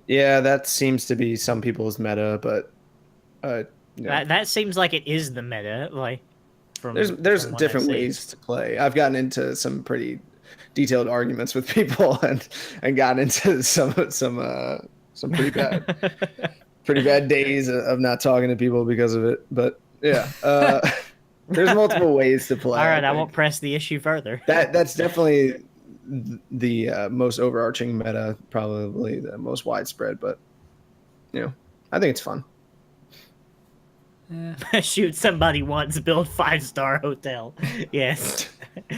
S3: Yeah, that seems to be some people's meta, but
S2: that seems like it is the meta. Like,
S3: there's different ways to play. I've gotten into some pretty detailed arguments with people and gotten into some pretty bad days of not talking to people because of it. But yeah, there's multiple ways to play.
S2: All right, I won't press the issue further.
S3: That's definitely the most overarching meta, probably the most widespread. But I think it's fun.
S1: Yeah.
S2: Shoot somebody once, build 5-star hotel. Yes.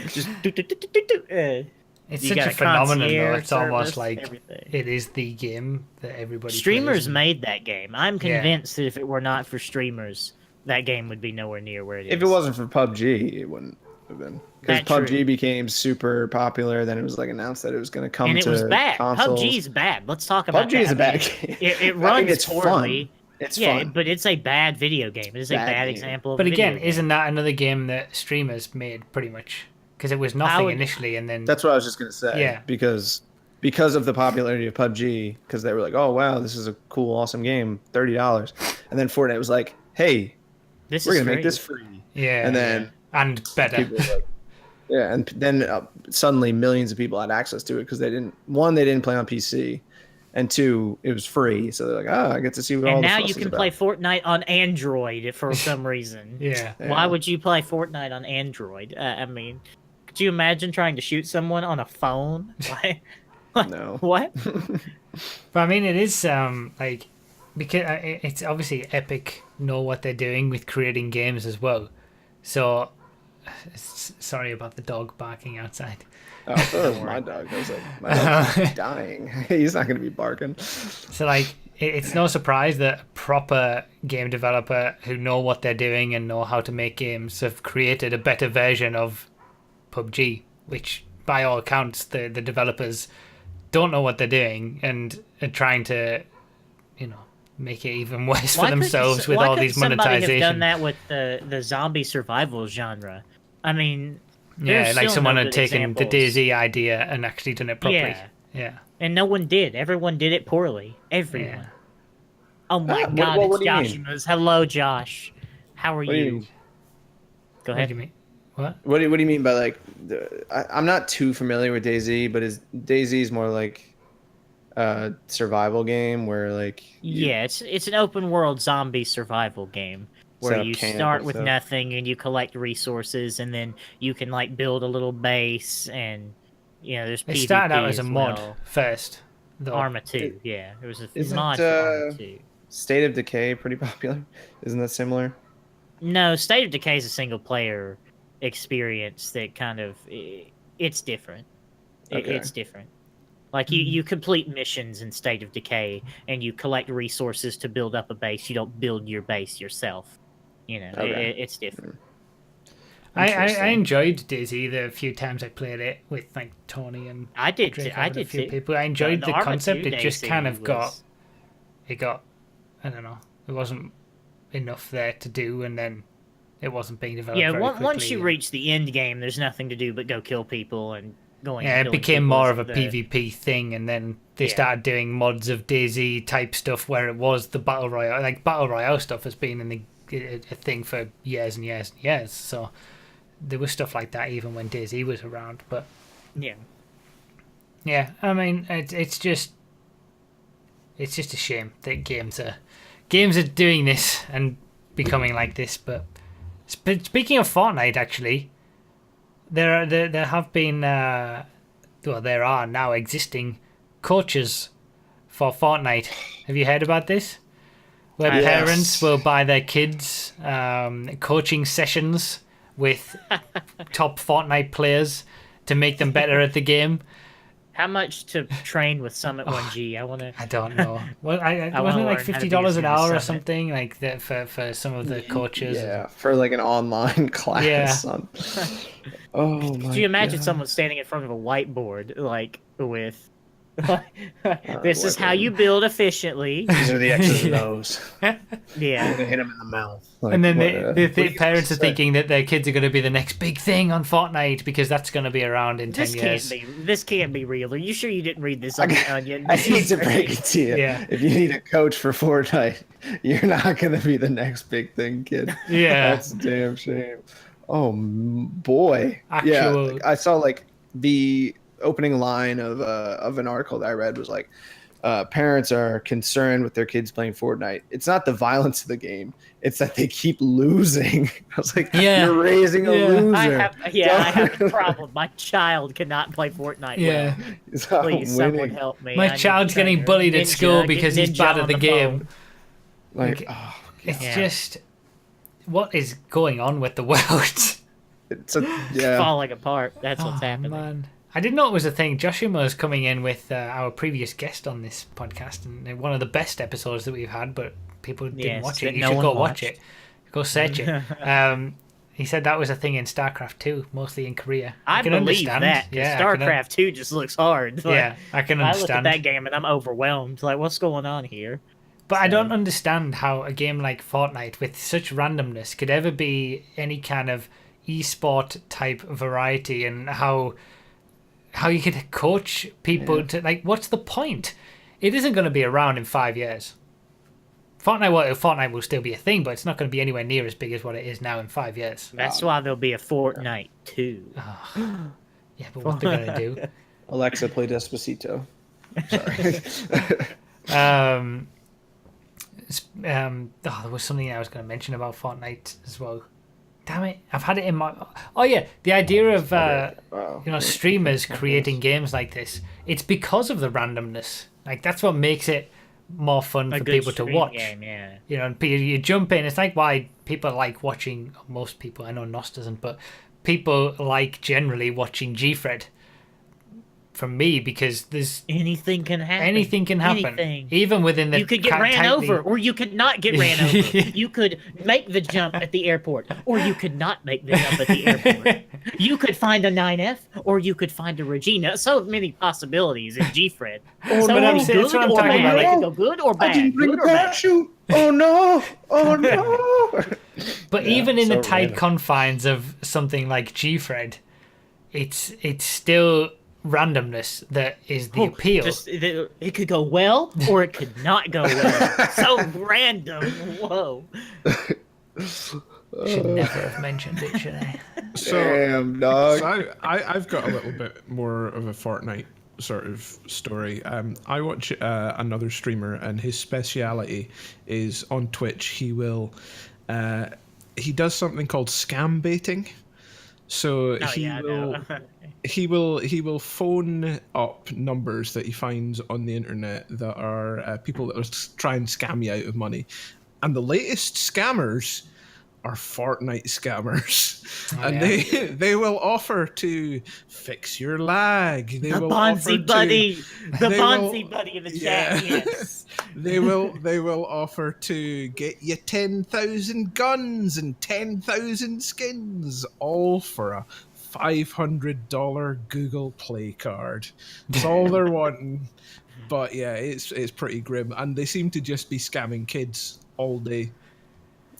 S2: Just
S1: it's such a phenomenon though. It's almost like it is the game that everybody
S2: streamers
S1: plays.
S2: Made that game. I'm convinced that if it were not for streamers, that game would be nowhere near where it is.
S3: If it wasn't for PUBG, it wouldn't have been. Because PUBG became super popular, then it was like announced that it was going to come to consoles.
S2: And it was bad. PUBG's bad. Let's talk about
S3: PUBG is a bad game.
S2: It runs poorly.
S3: Fun. It's fun.
S2: But it's a bad video game. It is a bad example of
S1: But
S2: a video
S1: again,
S2: game.
S1: isn't that another game that streamers made pretty much? Because it was nothing initially, and then...
S3: That's what I was just going to say. Yeah. Because of the popularity of PUBG, because they were like, oh, wow, this is a cool, awesome game, $30. And then Fortnite was like, hey, we're going to make this free.
S1: Yeah.
S3: And then...
S1: And better.
S3: Yeah, and then suddenly millions of people had access to it because they didn't play on PC. And 2, it was free, so they're like, I get to see what all the fuss is about.
S2: And now you can play Fortnite on Android for some reason.
S1: Yeah.
S2: Why would you play Fortnite on Android? I mean, could you imagine trying to shoot someone on a phone?
S3: No.
S2: What?
S1: But I mean, it is like because it's obviously Epic know what they're doing with creating games as well. So, sorry about the dog barking outside.
S3: Oh, I thought it was my dog. I was like, my dog's dying. He's not going to be barking.
S1: So, like, it's no surprise that a proper game developer who know what they're doing and know how to make games have created a better version of PUBG, which, by all accounts, the developers don't know what they're doing and are trying to, make it even worse for themselves with all these
S2: monetization. Somebody have done
S1: monetization.
S2: that with the zombie survival genre. I mean,
S1: Yeah,
S2: there's
S1: like
S2: still
S1: someone
S2: no
S1: had
S2: good
S1: taken the
S2: examples.
S1: DayZ idea and actually done it properly. Yeah.
S2: And no one did. Everyone did it poorly. Everyone.
S1: Yeah.
S2: Oh my
S3: What-
S2: god,
S3: what
S2: it's
S3: do you mean?
S2: Joshima's. Hello, Josh. How are
S3: What do you
S2: you?
S3: mean?
S2: Go
S1: What
S2: ahead.
S1: do you mean? What?
S3: What do you mean by like? I'm not too familiar with DayZ, but is DayZ more like a survival game where like
S2: Yeah, it's an open world zombie survival game
S3: Set
S2: where
S3: up
S2: you
S3: camp
S2: start
S3: and
S2: with
S3: stuff.
S2: nothing and you collect resources and then you can like build a little base and there's
S1: It
S2: PvP
S1: started out as a mod
S2: well.
S1: first, though.
S2: Arma 2, yeah. It was a
S3: Isn't,
S2: mod for Arma 2.
S3: State of Decay pretty popular? Isn't that similar?
S2: No, State of Decay is a single player experience that kind of it's different.
S3: Okay.
S2: It's different. Like you complete missions in State of Decay and you collect resources to build up a base. You don't build your base yourself.
S3: Okay.
S2: It's different.
S1: I
S3: Interesting.
S1: enjoyed DayZ the few times I played it with like Tony and
S2: I did.
S1: Drake
S2: I
S1: and a
S2: did
S1: few
S2: too.
S1: people. I enjoyed the
S2: Arma
S1: concept.
S2: 2
S1: It just kind of
S2: was-
S1: got I don't know. It wasn't enough there to do, and then it wasn't being developed.
S2: Yeah,
S1: very
S2: once
S1: quickly,
S2: you
S1: and-
S2: reach the end game, there's nothing to do but go kill people and going.
S1: Yeah, it
S2: killing
S1: became
S2: people
S1: more
S2: is
S1: of a
S2: the-
S1: PvP thing, and then they
S2: Yeah.
S1: started doing mods of DayZ type stuff where it was the battle royale. Like battle royale stuff has been in a thing for years and years and years. So there was stuff like that even when DayZ was around. But
S2: Yeah.
S1: yeah, I mean, it's just a shame that games are doing this and becoming like this. But speaking of Fortnite, actually, there have been there are now existing coaches for Fortnite. Have you heard about this? Where
S3: Yes.
S1: parents will buy their kids coaching sessions with top Fortnite players to make them better at the game.
S2: How much to train with Summit 1G? I want to.
S1: I don't know. Well,
S2: I wanna
S1: wasn't it like
S2: learn how to be
S1: $50
S2: as
S1: an
S2: good as
S1: hour or
S2: Summit.
S1: something like that for some of the coaches?
S3: Yeah, for like an online class.
S1: Yeah.
S3: On... Oh my
S2: Could you imagine
S3: God.
S2: someone standing in front of a whiteboard, like with, "This is
S3: what
S2: how
S3: the-
S2: you build efficiently."
S3: These are the X's and O's.
S2: Yeah.
S3: They hit him in the mouth. Like,
S1: And then
S3: what,
S1: the
S3: what are you
S1: parents are
S3: supposed to say?
S1: thinking that their kids are going to be the next big thing on Fortnite because that's going to be around in 10
S2: This
S1: years.
S2: can't be. This can't be real. Are you sure you didn't read this on the Onion?
S3: I
S2: This
S3: hate
S2: is
S3: to
S2: great.
S3: break it to you.
S1: Yeah.
S3: If you need a coach for Fortnite, you're not going to be the next big thing, kid.
S1: Yeah.
S3: That's a damn shame. Oh, boy.
S1: Actual-
S3: Yeah, I saw like the opening line of an article that I read was like, parents are concerned with their kids playing Fortnite. It's not the violence of the game. It's that they keep losing. I was like,
S1: Yeah.
S3: you're raising a
S1: Yeah.
S3: loser.
S2: I have a problem. My child cannot play Fortnite.
S1: Yeah.
S2: Well.
S3: He's not
S2: Please, someone
S3: winning.
S2: help me.
S1: My
S2: I need
S1: child's
S2: a
S1: getting
S2: trainer.
S1: bullied at
S2: Ninja,
S1: school
S2: get
S1: because he's
S2: Ninja
S1: bad at
S2: on
S1: the game.
S2: phone.
S3: Like,
S1: Like,
S3: oh,
S1: It's
S2: Yeah.
S1: just, what is going on with the world?
S3: it's a, yeah.
S2: Falling apart. That's what's
S1: Oh,
S2: happening.
S1: man. I didn't know it was a thing. Joshua is coming in with our previous guest on this podcast, and one of the best episodes that we've had, but people didn't
S2: Yes,
S1: watch
S2: that
S1: it. You
S2: no
S1: should
S2: one
S1: go watch
S2: watched.
S1: it. Go search it. He said that was a thing in StarCraft 2, mostly in Korea.
S2: I
S1: can
S2: believe
S1: understand.
S2: that. 'Cause
S1: Yeah, I can
S2: StarCraft 2 just looks hard. Like,
S1: yeah, I can
S2: I look at
S1: understand.
S2: that game and I'm overwhelmed. Like, what's going on here?
S1: But I don't understand how a game like Fortnite, with such randomness, could ever be any kind of esport type variety, and how you could coach people to, like, what's the point? It isn't going to be around in 5 years. Fortnite will still be a thing, but it's not going to be anywhere near as big as what it is now in 5 years.
S2: That's why there'll be a Fortnite 2.
S1: Yeah, but what they're going to do?
S3: Alexa, play Despacito. Sorry.
S1: There was something I was going to mention about Fortnite as well. Damn it, I've had it in my... Oh yeah, the idea of
S3: Wow.
S1: streamers creating games like this, it's because of the randomness. Like, that's what makes it more fun
S2: A
S1: for
S2: good
S1: people to
S2: stream
S1: watch.
S2: game, yeah.
S1: You know, and you jump in. It's like why people like watching. Most people, I know Nos doesn't, but people like generally watching Gfred. From me, because there's
S2: Anything can happen.
S1: anything can happen,
S2: Anything.
S1: even within the
S2: You could get ran
S1: tightly-
S2: over, or you could not get ran over. You could make the jump at the airport, or you could not make the jump at the airport. You could find a 9F, or you could find a Regina. So many possibilities in Gfred.
S3: Oh,
S2: So
S3: no.
S2: many
S1: That's
S2: good
S1: what I'm
S2: or
S1: talking
S2: bad.
S1: about,
S2: It
S1: like-
S2: could go good or bad.
S3: I didn't bring
S2: good
S3: a
S2: or bad.
S3: parachute. Oh no! Oh no!
S1: But even in the
S3: so
S1: tight
S3: random.
S1: confines of something like Gfred, it's still randomness that is the
S2: Oh,
S1: appeal.
S2: it could go well, or it could not go well. So random. Whoa.
S1: Should never have mentioned it, should I?
S4: So,
S3: Damn, dog.
S4: so I've got a little bit more of a Fortnite sort of story. I watch another streamer, and his speciality is on Twitch. He does something called scam baiting. So
S2: Oh,
S4: he
S2: yeah, I
S4: will
S2: know.
S4: he will phone up numbers that he finds on the internet that are people that will try and scam you out of money, and the latest scammers are Fortnite scammers, and
S1: yeah.
S4: they will offer to fix your lag. They
S2: The
S4: will offer
S2: Bonzi buddy. The
S4: they
S2: Bonzi
S4: will-
S2: buddy in the
S4: yeah.
S2: chat. Yes.
S4: they will offer to get you 10,000 guns and 10,000 skins, all for a $500 Google Play card. That's all they're wanting. But yeah, it's pretty grim, and they seem to just be scamming kids all day.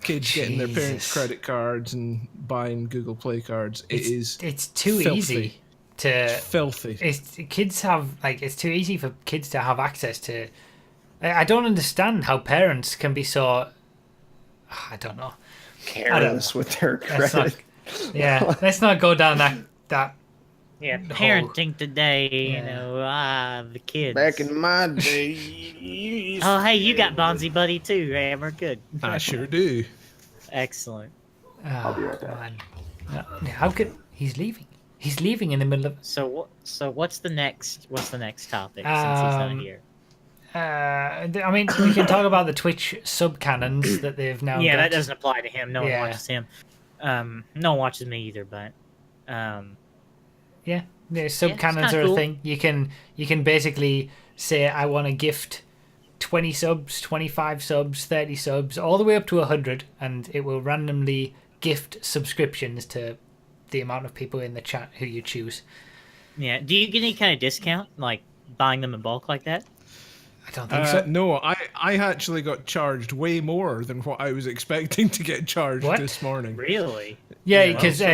S4: Kids getting their parents'
S1: Jesus.
S4: credit cards and buying Google Play cards.
S1: It's too
S4: filthy.
S1: easy to.
S4: Filthy.
S1: It's too easy for kids to have access to. I don't understand how parents can be so. I don't know.
S3: Careless with their
S1: Let's not,
S3: credit.
S1: yeah, let's not go down that.
S2: Yeah,
S1: whole-
S2: parenting today,
S1: Yeah.
S2: the kids.
S3: Back in my day.
S2: Oh, hey, you got Bonzi Buddy too, Hammer. Good.
S4: I sure do.
S2: Excellent.
S1: Oh, man. How could he's leaving? He's leaving in the middle of.
S2: So what's the next topic since he's not here?
S1: I mean, we can talk about the Twitch sub cannons that they've now.
S2: Yeah,
S1: got.
S2: that doesn't apply to him. No one
S1: Yeah.
S2: watches him. No one watches me either, but
S1: Yeah, sub
S2: Yeah, it's
S1: cannons
S2: kinda
S1: are
S2: cool.
S1: a thing. You can basically say I want to gift 20 subs, 25 subs, 30 subs, all the way up to 100, and it will randomly gift subscriptions to the amount of people in the chat who you choose.
S2: yeah. Do you get any kind of discount, like buying them in bulk like that?
S1: I don't think so.
S4: No, I actually got charged way more than what I was expecting to get charged
S1: What?
S4: this morning.
S2: Really?
S1: Yeah,
S4: You know,
S1: because
S4: so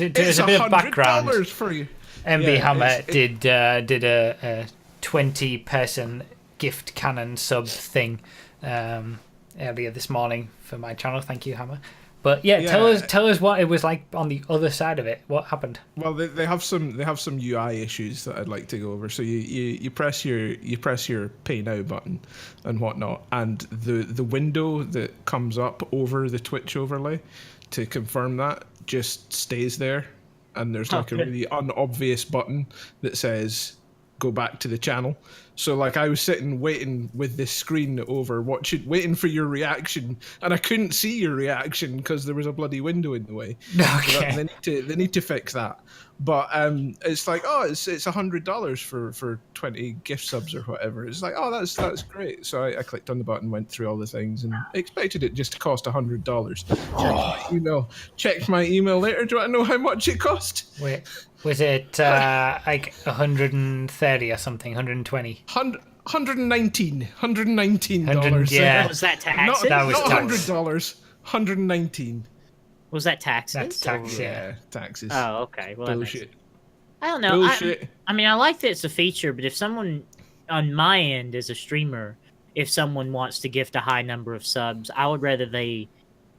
S1: there's a bit of background.
S4: $100 for you.
S1: MB
S4: Yeah,
S1: Hammer
S4: it's-
S1: did a 20-person gift cannon sub thing earlier this morning for my channel. Thank you, Hammer. But yeah,
S4: Yeah.
S1: tell us what it was like on the other side of it. What happened?
S4: Well, they have some UI issues that I'd like to go over. So you press your pay now button and whatnot, and the window that comes up over the Twitch overlay to confirm that just stays there, and there's like a
S2: Okay.
S4: really unobvious button that says go back to the channel. So like I was sitting waiting with this screen over waiting for your reaction, and I couldn't see your reaction because there was a bloody window in the way. So
S1: Okay.
S4: they need to fix that. But it's like, oh, it's $100 for 20 gift subs or whatever. It's like, oh, that's great. So I clicked on the button, went through all the things, and expected it just to cost $100. Checked my email later. Do you want to know how much it cost?
S1: Wait, was it like 130 or something? 120?
S4: $119.
S1: $100, yeah.
S2: Was that
S4: Not,
S2: taxes?
S1: That was
S4: not
S1: tax.
S4: $100. $119.
S2: Was that taxes?
S1: That's tax.
S2: Or-
S1: Yeah.
S4: Taxes.
S2: Oh, okay. Well, that makes
S4: Bullshit.
S2: sense. I don't know.
S4: Bullshit.
S2: I mean, I like that it's a feature, but if someone on my end as a streamer, if someone wants to gift a high number of subs, I would rather they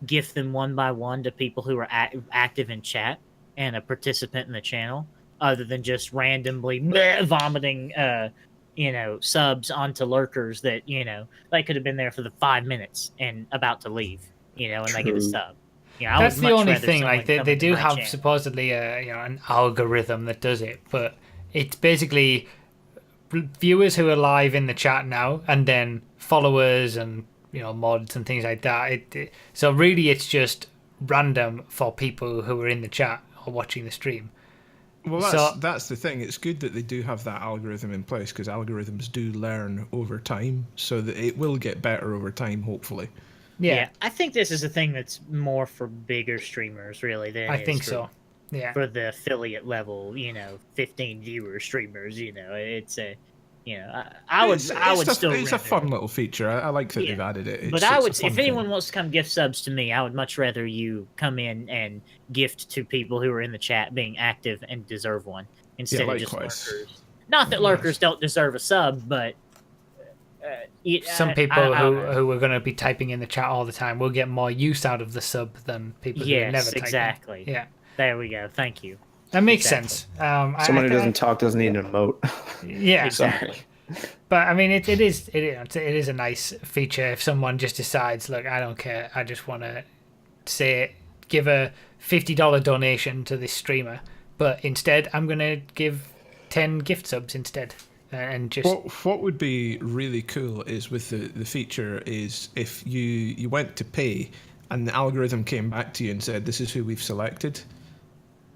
S2: gift them one by one to people who are active in chat and a participant in the channel, other than just randomly vomiting, subs onto lurkers that they could have been there for the 5 minutes and about to leave, and they get a
S3: True.
S2: sub. I
S1: That's
S2: would
S1: the
S2: much
S1: only
S2: rather
S1: thing.
S2: someone
S1: Like they
S2: come into
S1: do
S2: my
S1: have
S2: channel.
S1: supposedly an algorithm that does it, but it's basically viewers who are live in the chat now, and then followers and mods and things like that. So really, it's just random for people who are in the chat or watching the stream.
S4: Well, that's the thing. It's good that they do have that algorithm in place, because algorithms do learn over time, so that it will get better over time, hopefully.
S2: Yeah, I think this is a thing that's more for bigger streamers, really. Than
S1: I think so. Yeah.
S2: For the affiliate level, 15 viewer streamers, it's a, I would still.
S4: It's a fun little feature. I like that they've added it.
S2: But if anyone wants to come gift subs to me, I would much rather you come in and gift to people who are in the chat being active and deserve one instead of just lurkers. Not that lurkers don't deserve a sub, but
S1: some people who are going to be typing in the chat all the time will get more use out of the sub than people who never type
S2: exactly.
S1: Yeah.
S2: There we go. Thank you.
S1: That makes sense.
S3: Someone who doesn't talk doesn't need an emote.
S1: Yeah,
S2: exactly.
S1: But I mean, it is a nice feature if someone just decides, look, I don't care. I just want to give a $50 donation to this streamer, but instead I'm going to give 10 gift subs instead. And just
S4: what would be really cool is with the feature is if you went to pay and the algorithm came back to you and said, this is who we've selected,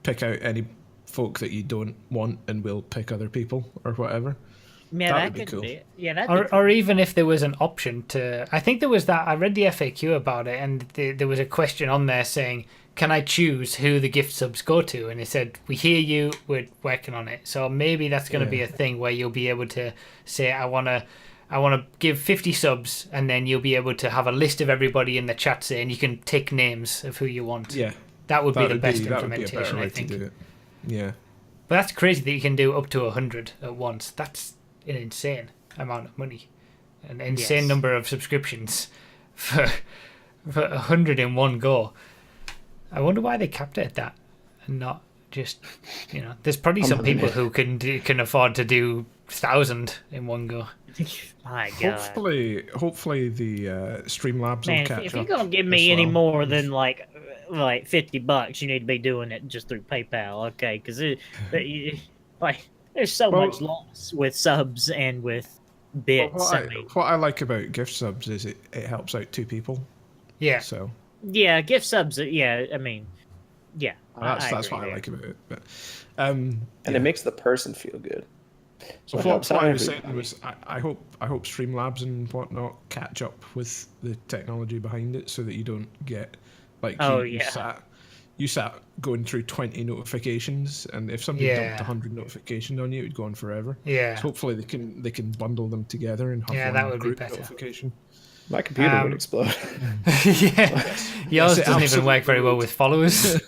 S4: pick out any folk that you don't want and we'll pick other people or whatever.
S2: Yeah, that could
S4: cool.
S2: be. Yeah, that'd be cool.
S1: Or even if there was an option to, I think there was that, I read the FAQ about it, and there was a question on there saying, can I choose who the gift subs go to? And it said, we hear you, we're working on it. So maybe that's going to be a thing where you'll be able to say, I want to give 50 subs, and then you'll be able to have a list of everybody in the chat saying you can tick names of who you want.
S4: Yeah.
S1: That would be the best implementation, I think.
S4: To do it. Yeah.
S1: But that's crazy that you can do up to 100 at once. That's an insane amount of money. An insane number of subscriptions for 100 in one go. I wonder why they capped it at that and not just, there's probably some people who can afford to do 1,000 in one go.
S2: My God.
S4: Hopefully the Streamlabs will catch up.
S2: If you're gonna give me any more than like $50, you need to be doing it just through PayPal, okay? Because there's so much loss with subs and with bits.
S4: What I like about gift subs is it helps out two people.
S1: Yeah.
S4: So.
S2: Yeah, gift subs. Yeah, I mean, yeah.
S4: That's what I like about it. But,
S3: and it makes the person feel good.
S4: So what I was saying was, I hope Streamlabs and whatnot catch up with the technology behind it, so that you don't get like you sat going through 20 notifications, and if somebody dumped 100 notifications on you, it would go on forever.
S1: Yeah.
S4: So hopefully they can bundle them together and have one group notification.
S3: My computer would explode.
S1: Yours doesn't even work very well with followers.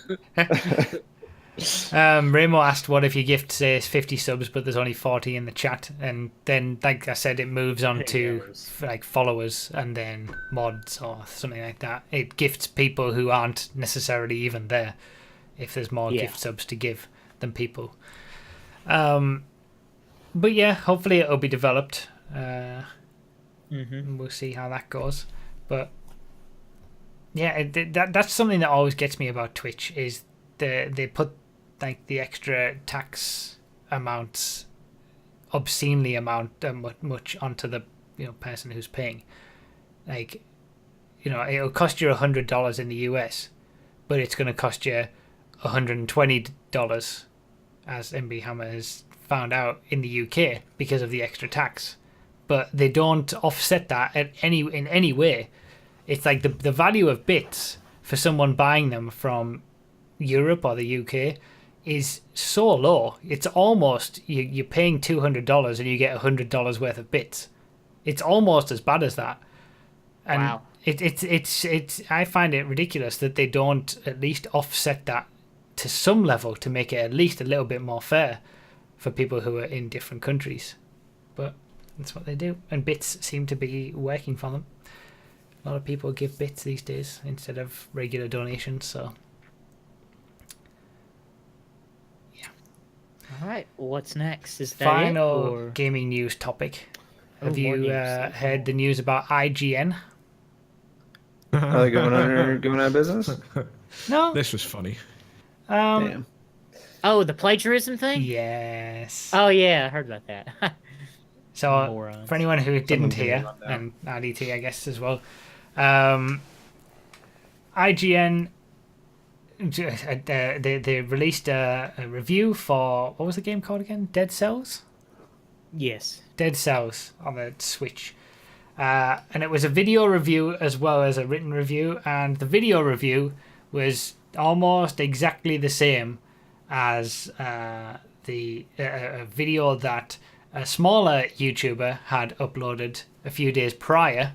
S1: Ramo asked, what if your gift says 50 subs but there's only 40 in the chat, and then like I said, it moves on to like followers and then mods or something like that. It gifts people who aren't necessarily even there if there's more gift subs to give than people. But yeah, hopefully it'll be developed. We'll see how that goes. But yeah, that's something that always gets me about Twitch is they put like the extra tax amounts, obscenely much onto the person who's paying. Like, it'll cost you $100 in the US, but it's going to cost you $120, as MB Hammer has found out, in the UK because of the extra tax. But they don't offset that in any way. It's like the value of bits for someone buying them from Europe or the UK is so low. It's almost you're paying $200 and you get $100 worth of bits. It's almost as bad as that. And
S2: wow.
S1: It's I find it ridiculous that they don't at least offset that to some level to make it at least a little bit more fair for people who are in different countries. But that's what they do, and bits seem to be working for them. A lot of people give bits these days instead of regular donations, so yeah.
S2: All right, what's next? Is that
S1: final gaming news topic? Have you heard the news about IGN?
S3: Are they going out of business?
S1: No.
S4: This was funny.
S3: Damn.
S2: Oh, the plagiarism thing?
S1: Yes.
S2: Oh yeah, I heard about that.
S1: So
S2: Morons.
S1: for anyone who didn't
S3: give me a
S1: hear,
S3: rundown.
S1: and RDT I guess as well, IGN they released a review for, what was the game called again? Dead Cells.
S2: Yes.
S1: Dead Cells on the Switch. And it was a video review as well as a written review, and the video review was almost exactly the same as the video that a smaller YouTuber had uploaded a few days prior.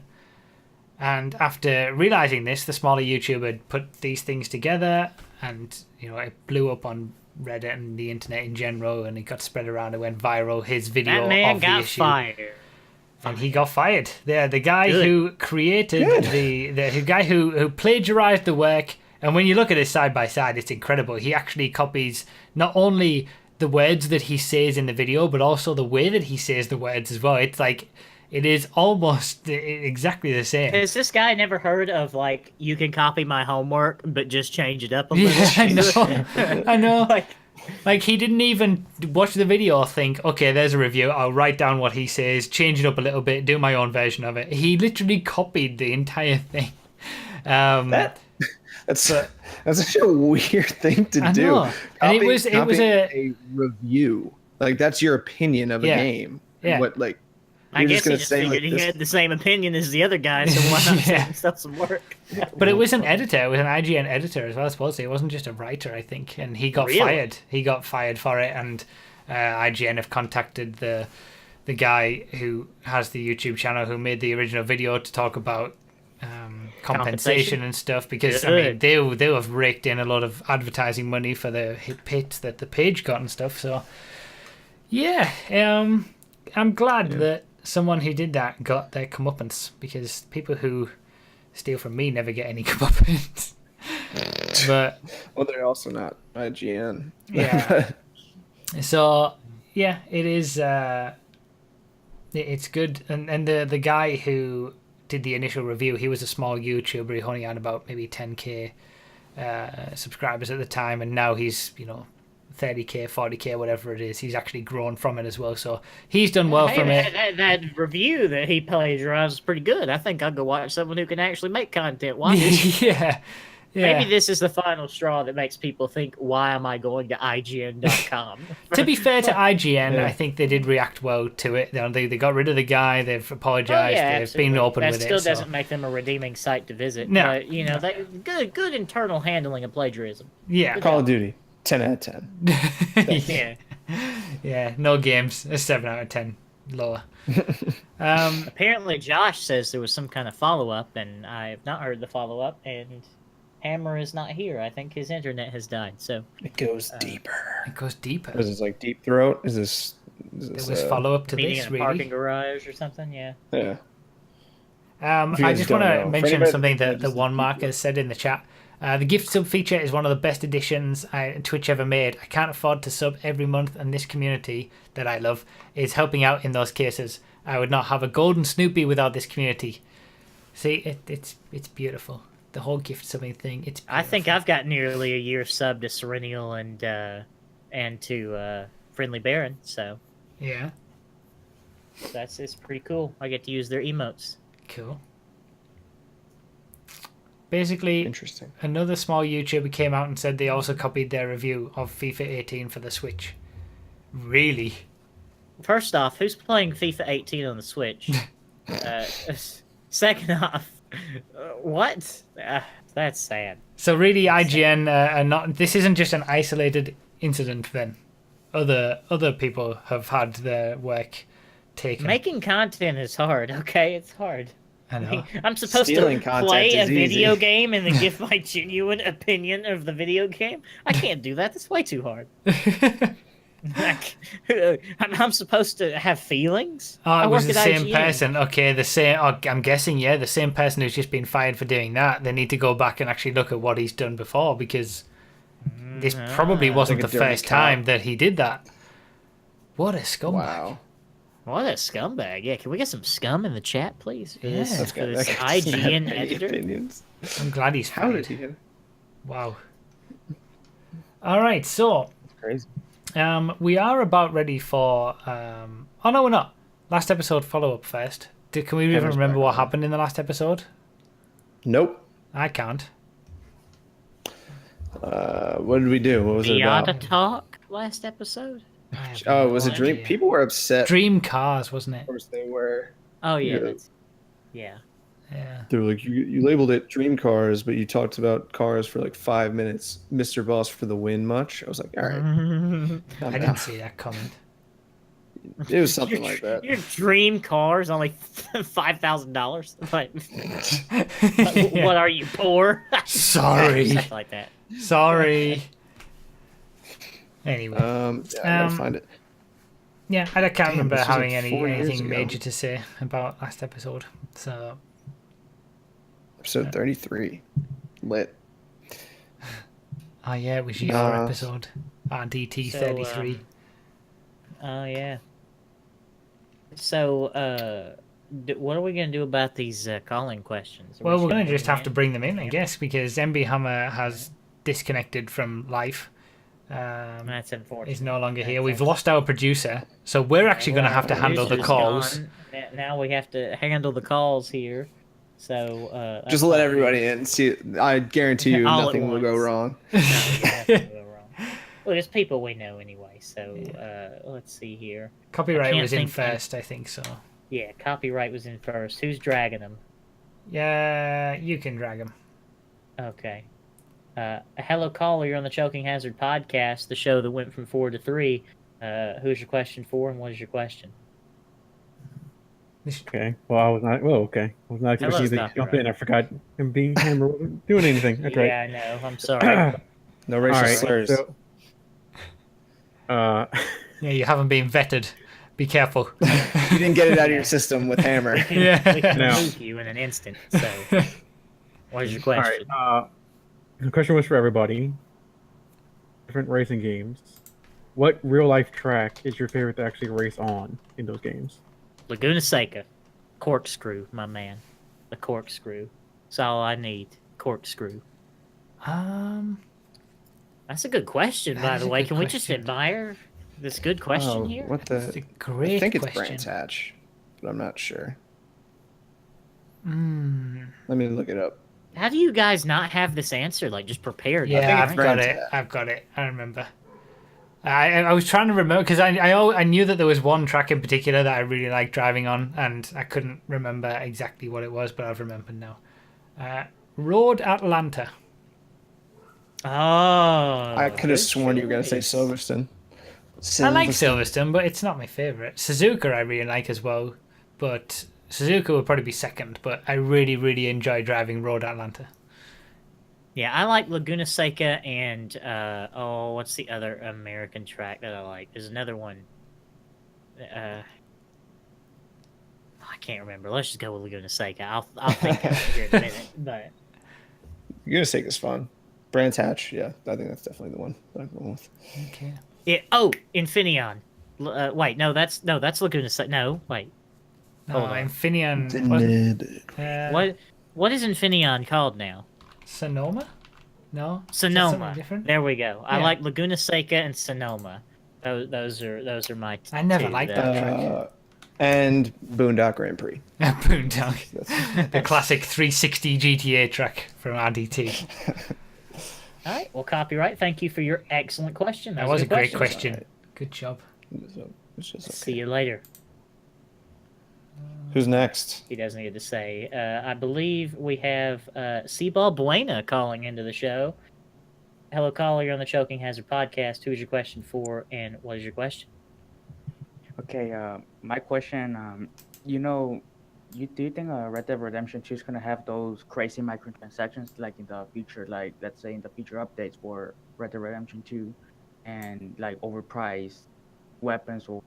S1: And after realizing this, the smaller YouTuber had put these things together, and it blew up on Reddit and the internet in general, and it got spread around. It went viral. His video
S2: That man
S1: of the
S2: got
S1: issue.
S2: fired.
S1: And he got fired. The guy
S2: Good.
S1: who created the guy who plagiarized the work. And when you look at it side by side, it's incredible. He actually copies not only the words that he says in the video, but also the way that he says the words as well. It's like it is almost exactly the same.
S2: Has this guy never heard of, like, you can copy my homework, but just change it up a little?
S1: Yeah, I know. I know.
S2: Like,
S1: He didn't even watch the video or think, okay, there's a review. I'll write down what he says, change it up a little bit, do my own version of it. He literally copied the entire thing.
S3: That's such a weird thing to
S1: I
S3: do.
S1: know. And it was
S3: Copying
S1: a
S3: a review. Like, that's your opinion of a
S1: Yeah.
S3: game.
S1: Yeah.
S3: What, like,
S2: I
S3: you're
S2: guess
S3: just gonna
S2: he just
S3: say
S2: figured
S3: like
S2: he
S3: this?
S2: had the same opinion as the other guy, so why not
S1: Yeah.
S2: send himself some work?
S1: But it was an editor. It was an IGN editor as well, supposedly. It wasn't just a writer, I think. And he got
S2: Really?
S1: fired. He got fired for it. And IGN have contacted the guy who has the YouTube channel who made the original video to talk about compensation and stuff. Because, I mean, they have raked in a lot of advertising money for the hits that the page got and stuff. So, yeah. I'm glad that someone who did that got their comeuppance, because people who steal from me never get any comeuppance. But
S3: Well, they're also not IGN.
S1: yeah, so yeah, it is. It's good, and the guy who did the initial review, he was a small YouTuber. He only had about maybe 10k subscribers at the time, and now he's 30k, 40k, whatever it is. He's actually grown from it as well, so he's done well from it.
S2: That review that he plagiarized is pretty good. I think I'll go watch someone who can actually make content. Watch it.
S1: Yeah.
S2: Maybe this is the final straw that makes people think, why am I going to IGN.com?
S1: To be fair to IGN,
S3: Yeah.
S1: I think they did react well to it. They got rid of the guy. They've apologized. They've
S2: absolutely.
S1: been open
S2: that
S1: with
S2: still
S1: it.
S2: doesn't make them a redeeming site to visit.
S1: No.
S2: But, good internal handling of plagiarism.
S1: Yeah.
S3: Call of Duty, 10 out of 10.
S2: Yeah.
S1: Yeah. No games. A 7 out of 10. Lower.
S2: Apparently, Josh says there was some kind of follow-up, and I have not heard the follow-up, and Hammer is not here. I think his internet has died, so...
S3: It goes deeper.
S1: It goes deeper.
S3: Is this like Deep Throat? Is this
S1: There was follow up to
S2: Meeting
S1: this,
S2: in a parking
S1: really.
S2: garage or something, yeah.
S3: Yeah. If you
S1: I
S3: guys
S1: just
S3: don't
S1: want to
S3: know, for
S1: mention
S3: anybody
S1: something
S3: that
S1: that the
S3: just-
S1: one mark has said in the chat. The gift sub feature is one of the best additions Twitch ever made. I can't afford to sub every month, and this community that I love is helping out in those cases. I would not have a golden Snoopy without this community. See, it's beautiful. The whole gift subbing thing. It's beautiful.
S2: I think I've got nearly a year sub to Serenial and to Friendly Baron, so
S1: Yeah,
S2: it's pretty cool. I get to use their emotes.
S1: cool. Basically,
S3: Interesting.
S1: another small YouTuber came out and said they also copied their review of FIFA 18 for the Switch. Really?
S2: First off, who's playing FIFA 18 on the Switch? Second off, what? That's sad.
S1: So really, IGN are not. This isn't just an isolated incident. Then, other people have had their work taken.
S2: Making content is hard, okay? It's hard.
S1: I know.
S2: I'm supposed
S3: Stealing
S2: to
S3: content
S2: play a
S3: is
S2: video
S3: easy.
S2: game and then give my genuine opinion of the video game. I can't do that. That's way too hard. I'm supposed to have feelings.
S1: Oh,
S2: I
S1: it was
S2: work
S1: the
S2: at
S1: same
S2: IGN.
S1: person. Okay, the same. Oh, I'm guessing, yeah, the same person who's just been fired for doing that. They need to go back and actually look at what he's done before, because this probably wasn't
S3: Like
S1: the
S3: a dirty
S1: first
S3: cop.
S1: time that he did that. What a scumbag!
S3: Wow.
S2: What a scumbag. Yeah, can we get some scum in the chat, please? For
S1: Yeah.
S2: this,
S1: That's
S2: for
S3: That
S2: this
S3: guy doesn't have
S2: IGN
S3: any
S2: editor?
S3: opinions.
S1: I'm glad he's
S3: How
S1: fired.
S3: did he get it?
S1: Wow. All right, so
S3: Crazy.
S1: we are about ready for. Oh no, we're not. last episode follow-up first. Can we even
S3: Hammer's
S1: remember
S3: back
S1: what
S3: on.
S1: happened in the last episode?
S3: Nope.
S1: I can't.
S3: What did we do? What was it about?
S2: Miata talk last episode.
S1: I have
S3: Oh,
S1: no
S3: was it Dream?
S1: idea.
S3: People were upset.
S1: Dream Cars, wasn't it?
S3: Of course they were.
S2: Oh yeah,
S3: Yeah.
S2: yeah.
S1: Yeah.
S3: They were like, you labeled it Dream Cars, but you talked about cars for like 5 minutes. Mr. Boss for the win much? I was like, all right. I'm
S1: I
S3: down.
S1: didn't see that comment.
S3: It was something like that.
S2: Your dream car is only $5,000. Like,
S1: Yeah.
S2: what are you, poor?
S1: Sorry.
S2: Stuff like that.
S1: Sorry. Anyway.
S3: Yeah, I gotta find it.
S1: Yeah, I can't remember
S3: this was
S1: having
S3: like 4 years
S1: anything
S3: ago.
S1: major to say about last episode. So
S3: Episode 33. Lit.
S1: oh yeah, it was your
S3: Nah.
S1: episode. RDT
S2: So,
S1: 33.
S2: Oh yeah. So, what are we gonna do about these calling questions? Are
S1: Well,
S2: we
S1: we're
S2: gonna
S1: going to
S2: bring
S1: just have
S2: them
S1: to bring them in, I guess, because MB Hammer has disconnected from life.
S2: That's unfortunate.
S1: Is no longer here.
S2: That's
S1: We've lost our producer, so we're actually going to have to
S2: Well,
S1: handle the
S2: producer's
S1: calls.
S2: gone. Now we have to handle the calls here. So
S3: Just
S2: that's
S3: let
S2: fine.
S3: everybody in. See, I guarantee you
S2: All at
S3: nothing will go
S2: once.
S3: wrong.
S2: Nothing will go wrong. Well, it's people we know anyway. So let's see here.
S1: Copyright
S2: can't
S1: was in
S2: think of-
S1: first, I think so.
S2: Yeah, copyright was in first. Who's dragging them?
S1: Yeah, you can drag him.
S2: Okay. Hello, caller. You're on the Choking Hazard podcast, the show that went from 4 to 3. Who's your question for, and what is your question?
S5: Okay. Well, I was not. Well, okay. I was not
S2: Hello,
S5: expecting you to jump
S2: copyright.
S5: in. I forgot him being Hammer wasn't doing anything. That's
S2: Yeah,
S5: right.
S2: I know. I'm sorry.
S3: No
S5: All
S3: racist
S5: right.
S3: slurs.
S5: So,
S1: Yeah, you haven't been vetted. Be careful.
S3: You didn't get it out of your system with Hammer.
S1: Yeah.
S2: We can
S5: Now-
S2: move you in an instant. So, what is your
S5: all right.
S2: question?
S5: The question was for everybody. Different racing games. What real life track is your favorite to actually race on in those games?
S2: Laguna Seca. Corkscrew, my man. The corkscrew. That's all I need. Corkscrew. That's a good question,
S1: That
S2: by
S1: is
S2: the
S1: a
S2: way.
S1: good
S2: Can we just
S1: question.
S2: admire this good question
S3: Oh,
S2: here?
S3: what
S1: That's
S3: the?
S1: a great
S3: I think it's
S1: question.
S3: Brands Hatch, but I'm not sure.
S1: Mm.
S3: Let me look it up.
S2: How do you guys not have this answer like just prepared?
S1: Yeah,
S3: think
S1: I've
S3: it's
S1: got
S3: Brands
S1: it.
S3: Hatch.
S1: I've got it. I remember. I was trying to remember because I knew that there was one track in particular that I really liked driving on, and I couldn't remember exactly what it was, but I've remembered now. Road Atlanta.
S2: Oh,
S3: I could have
S2: good
S3: sworn you were gonna say
S2: choice.
S3: Silverstone.
S1: I like Silverstone, but it's not my favorite. Suzuka I really like as well, but Suzuka would probably be second. But I really, really enjoy driving Road Atlanta.
S2: Yeah, I like Laguna Seca and what's the other American track that I like? There's another one. I can't remember. Let's just go with Laguna Seca. I'll think of it here in a minute. But
S3: You're gonna say it's fun. Brands Hatch, yeah, I think that's definitely the one that I'm going with.
S1: Okay.
S2: Infineon. Wait, no, that's Laguna Seca. No, wait.
S1: No,
S2: Hold on.
S1: Infineon.
S2: What is Infineon called now?
S1: Sonoma? No. Is that
S2: Sonoma.
S1: something different?
S2: There we go. I
S1: Yeah.
S2: like Laguna Seca and Sonoma. Those are my.
S1: I never
S2: two
S1: liked
S2: that-
S1: that.
S3: And Boondock Grand Prix.
S1: Boondock. The classic 360 GTA track from RDT.
S2: All right. Well, copyright. Thank you for your excellent question.
S1: That was a
S2: good
S1: great question. Good job.
S3: So it's just
S2: See
S3: okay.
S2: you later.
S3: Who's next?
S2: He doesn't need to say. I believe we have Seaball Buena calling into the show. Hello, caller. You're on the Choking Hazard podcast. Who is your question for, and what is your question?
S6: Okay, my question, do you think Red Dead Redemption 2 is gonna have those crazy microtransactions like in the future, like let's say in the future updates for Red Dead Redemption 2, and like overpriced weapons or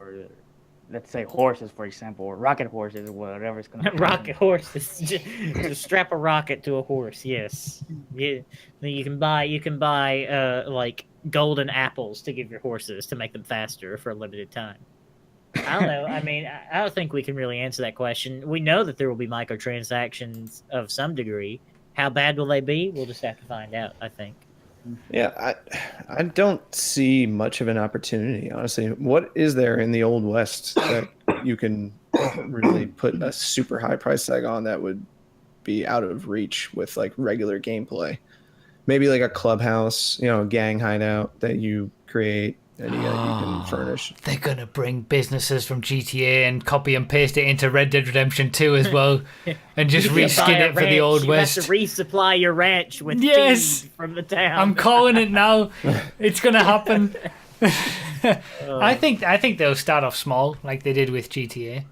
S6: let's say horses, for example, or rocket horses or whatever it's gonna be.
S2: Rocket horses. Just strap a rocket to a horse. Yes. Yeah. Then you can buy like golden apples to give your horses to make them faster for a limited time. I don't know. I mean, I don't think we can really answer that question. We know that there will be microtransactions of some degree. How bad will they be? We'll just have to find out, I think.
S3: Yeah, I don't see much of an opportunity, honestly. What is there in the Old West that you can really put a super high price tag on that would be out of reach with like regular gameplay. Maybe like a clubhouse, a gang hideout that you create and you can furnish.
S1: They're gonna bring businesses from GTA and copy and paste it into Red Dead Redemption 2 as well, and just
S2: You can buy
S1: reskin
S2: a
S1: it for the
S2: ranch,
S1: Old
S2: you
S1: West.
S2: have to resupply your ranch with
S1: Yes!
S2: feed from the town.
S1: I'm calling it now. It's gonna happen. I think they'll start off small, like they did with GTA.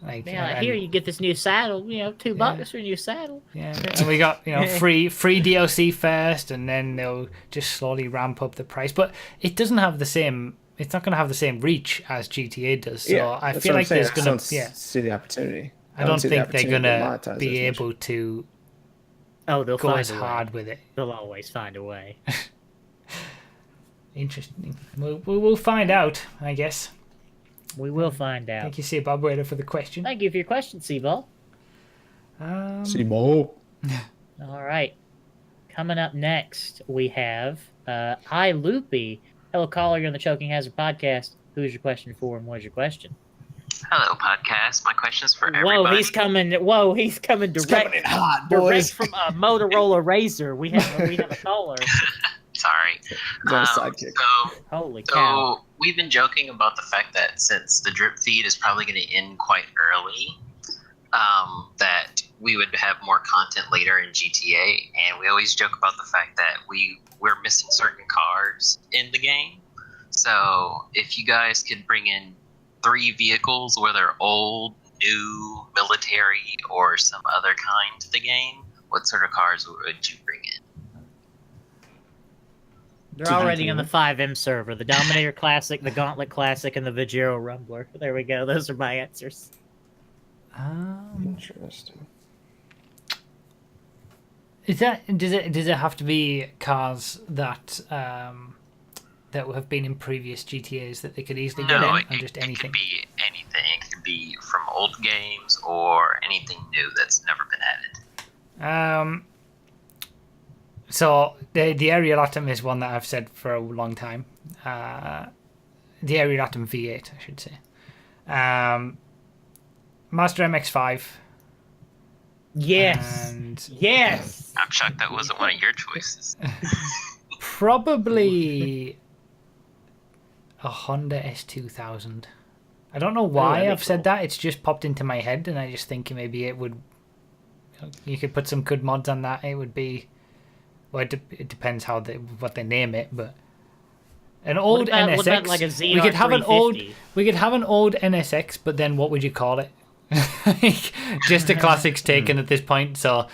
S1: Like,
S2: Yeah, here you get this new saddle. $2 for a new saddle.
S1: Yeah, and we got free DLC first, and then they'll just slowly ramp up the price. But it doesn't have the same. It's not going to have the same reach as GTA does. So I feel like there's going to
S3: see the opportunity.
S1: I don't think they're going to be able to.
S2: Oh, they'll
S1: go
S2: find
S1: as
S2: a way.
S1: hard with it.
S2: They'll always find a way.
S1: Interesting. We'll find out, I guess.
S2: We will find out.
S1: Thank you, Seabob Wader, for the question.
S2: Thank you for your question, Seaball.
S3: Simo.
S2: All right. Coming up next, we have Hi Loopy. Hello, caller. You're on the Choking Hazard podcast. Who's your question for, and what is your question?
S7: Hello, podcast. My question is for everybody.
S2: Whoa, he's coming direct,
S3: coming in hot,
S2: direct
S3: boys.
S2: from a Motorola Razr. We have a caller.
S7: Sorry.
S3: He's on a sidekick.
S2: Holy cow.
S7: So we've been joking about the fact that since the drip feed is probably going to end quite early, that we would have more content later in GTA, and we always joke about the fact that we're missing certain cars in the game. So if you guys could bring in 3 vehicles, whether old, new, military, or some other kind to the game, what sort of cars would you bring in?
S2: They're already on the 5M server. The Dominator Classic, the Gauntlet Classic, and the Vajero Rumbler. There we go. Those are my answers.
S3: Interesting.
S1: Does it have to be cars that that have been in previous GTAs that they could easily get in, or just anything?
S7: It could be anything. It could be from old games or anything new that's never been added.
S1: So the Ariel Atom is one that I've said for a long time. The Ariel Atom V8, I should say. Master MX-5.
S2: Yes.
S1: And
S2: yes.
S7: I'm shocked that wasn't one of your choices.
S1: probably a Honda S2000. I don't know why I've said that. It's just popped into my head, and I just think maybe it would. You could put some good mods on that. It would be. Well, it depends what they name it, but an old NSX.
S2: What about like a ZR350?
S1: We could have an old NSX, but then what would you call it? Just a classics taken at this point. So,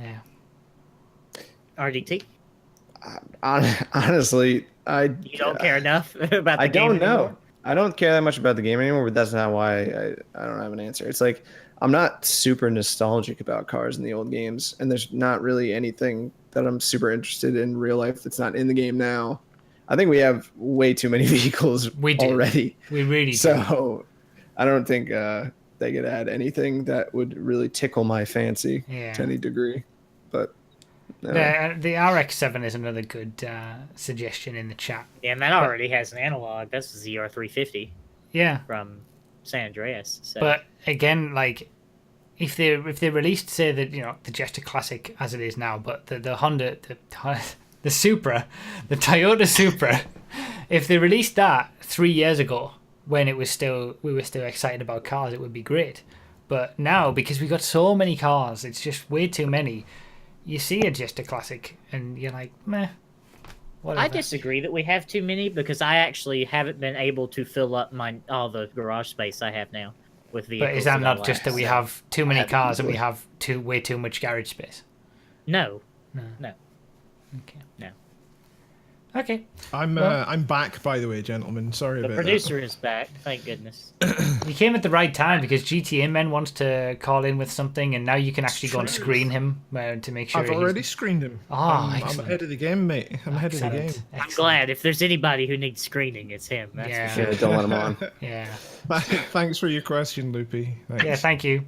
S1: yeah.
S2: RDT.
S3: Honestly,
S2: You don't care enough about the
S3: I
S2: game
S3: don't know.
S2: anymore?
S3: I don't care that much about the game anymore, but that's not why I don't have an answer. It's like I'm not super nostalgic about cars in the old games, and there's not really anything that I'm super interested in real life that's not in the game now. I think we have way too many vehicles already.
S1: We really do.
S3: So I don't think they could add anything that would really tickle my fancy to any degree. But
S1: the RX-7 is another good suggestion in the chat.
S2: Yeah, and that already has an analog. That's the ZR350.
S1: Yeah.
S2: From San Andreas. So.
S1: But again, like if they released, say, the Jester Classic as it is now, but the Honda, the Supra, the Toyota Supra, if they released that 3 years ago when we were still excited about cars, it would be great. But now, because we got so many cars, it's just way too many. You see a Jester Classic and you're like, meh. Whatever.
S2: I disagree that we have too many, because I actually haven't been able to fill up all the garage space I have now with vehicles.
S1: But is that not just that we have too many cars and we have way too much garage space?
S2: No.
S1: Okay.
S2: No.
S1: Okay.
S4: I'm back, by the way, gentlemen. Sorry about that.
S2: The producer is back. Thank goodness.
S1: You came at the right time, because GTA Men wants to call in with something, and now you can actually go and screen him to make sure.
S4: I've already screened him.
S1: I'm
S4: ahead of the game, mate. I'm ahead of the game.
S2: I'm glad. If there's anybody who needs screening, it's him. That's for sure.
S3: Don't let him on.
S1: Yeah.
S4: Thanks for your question, Loopy. Thanks.
S1: Yeah, thank you.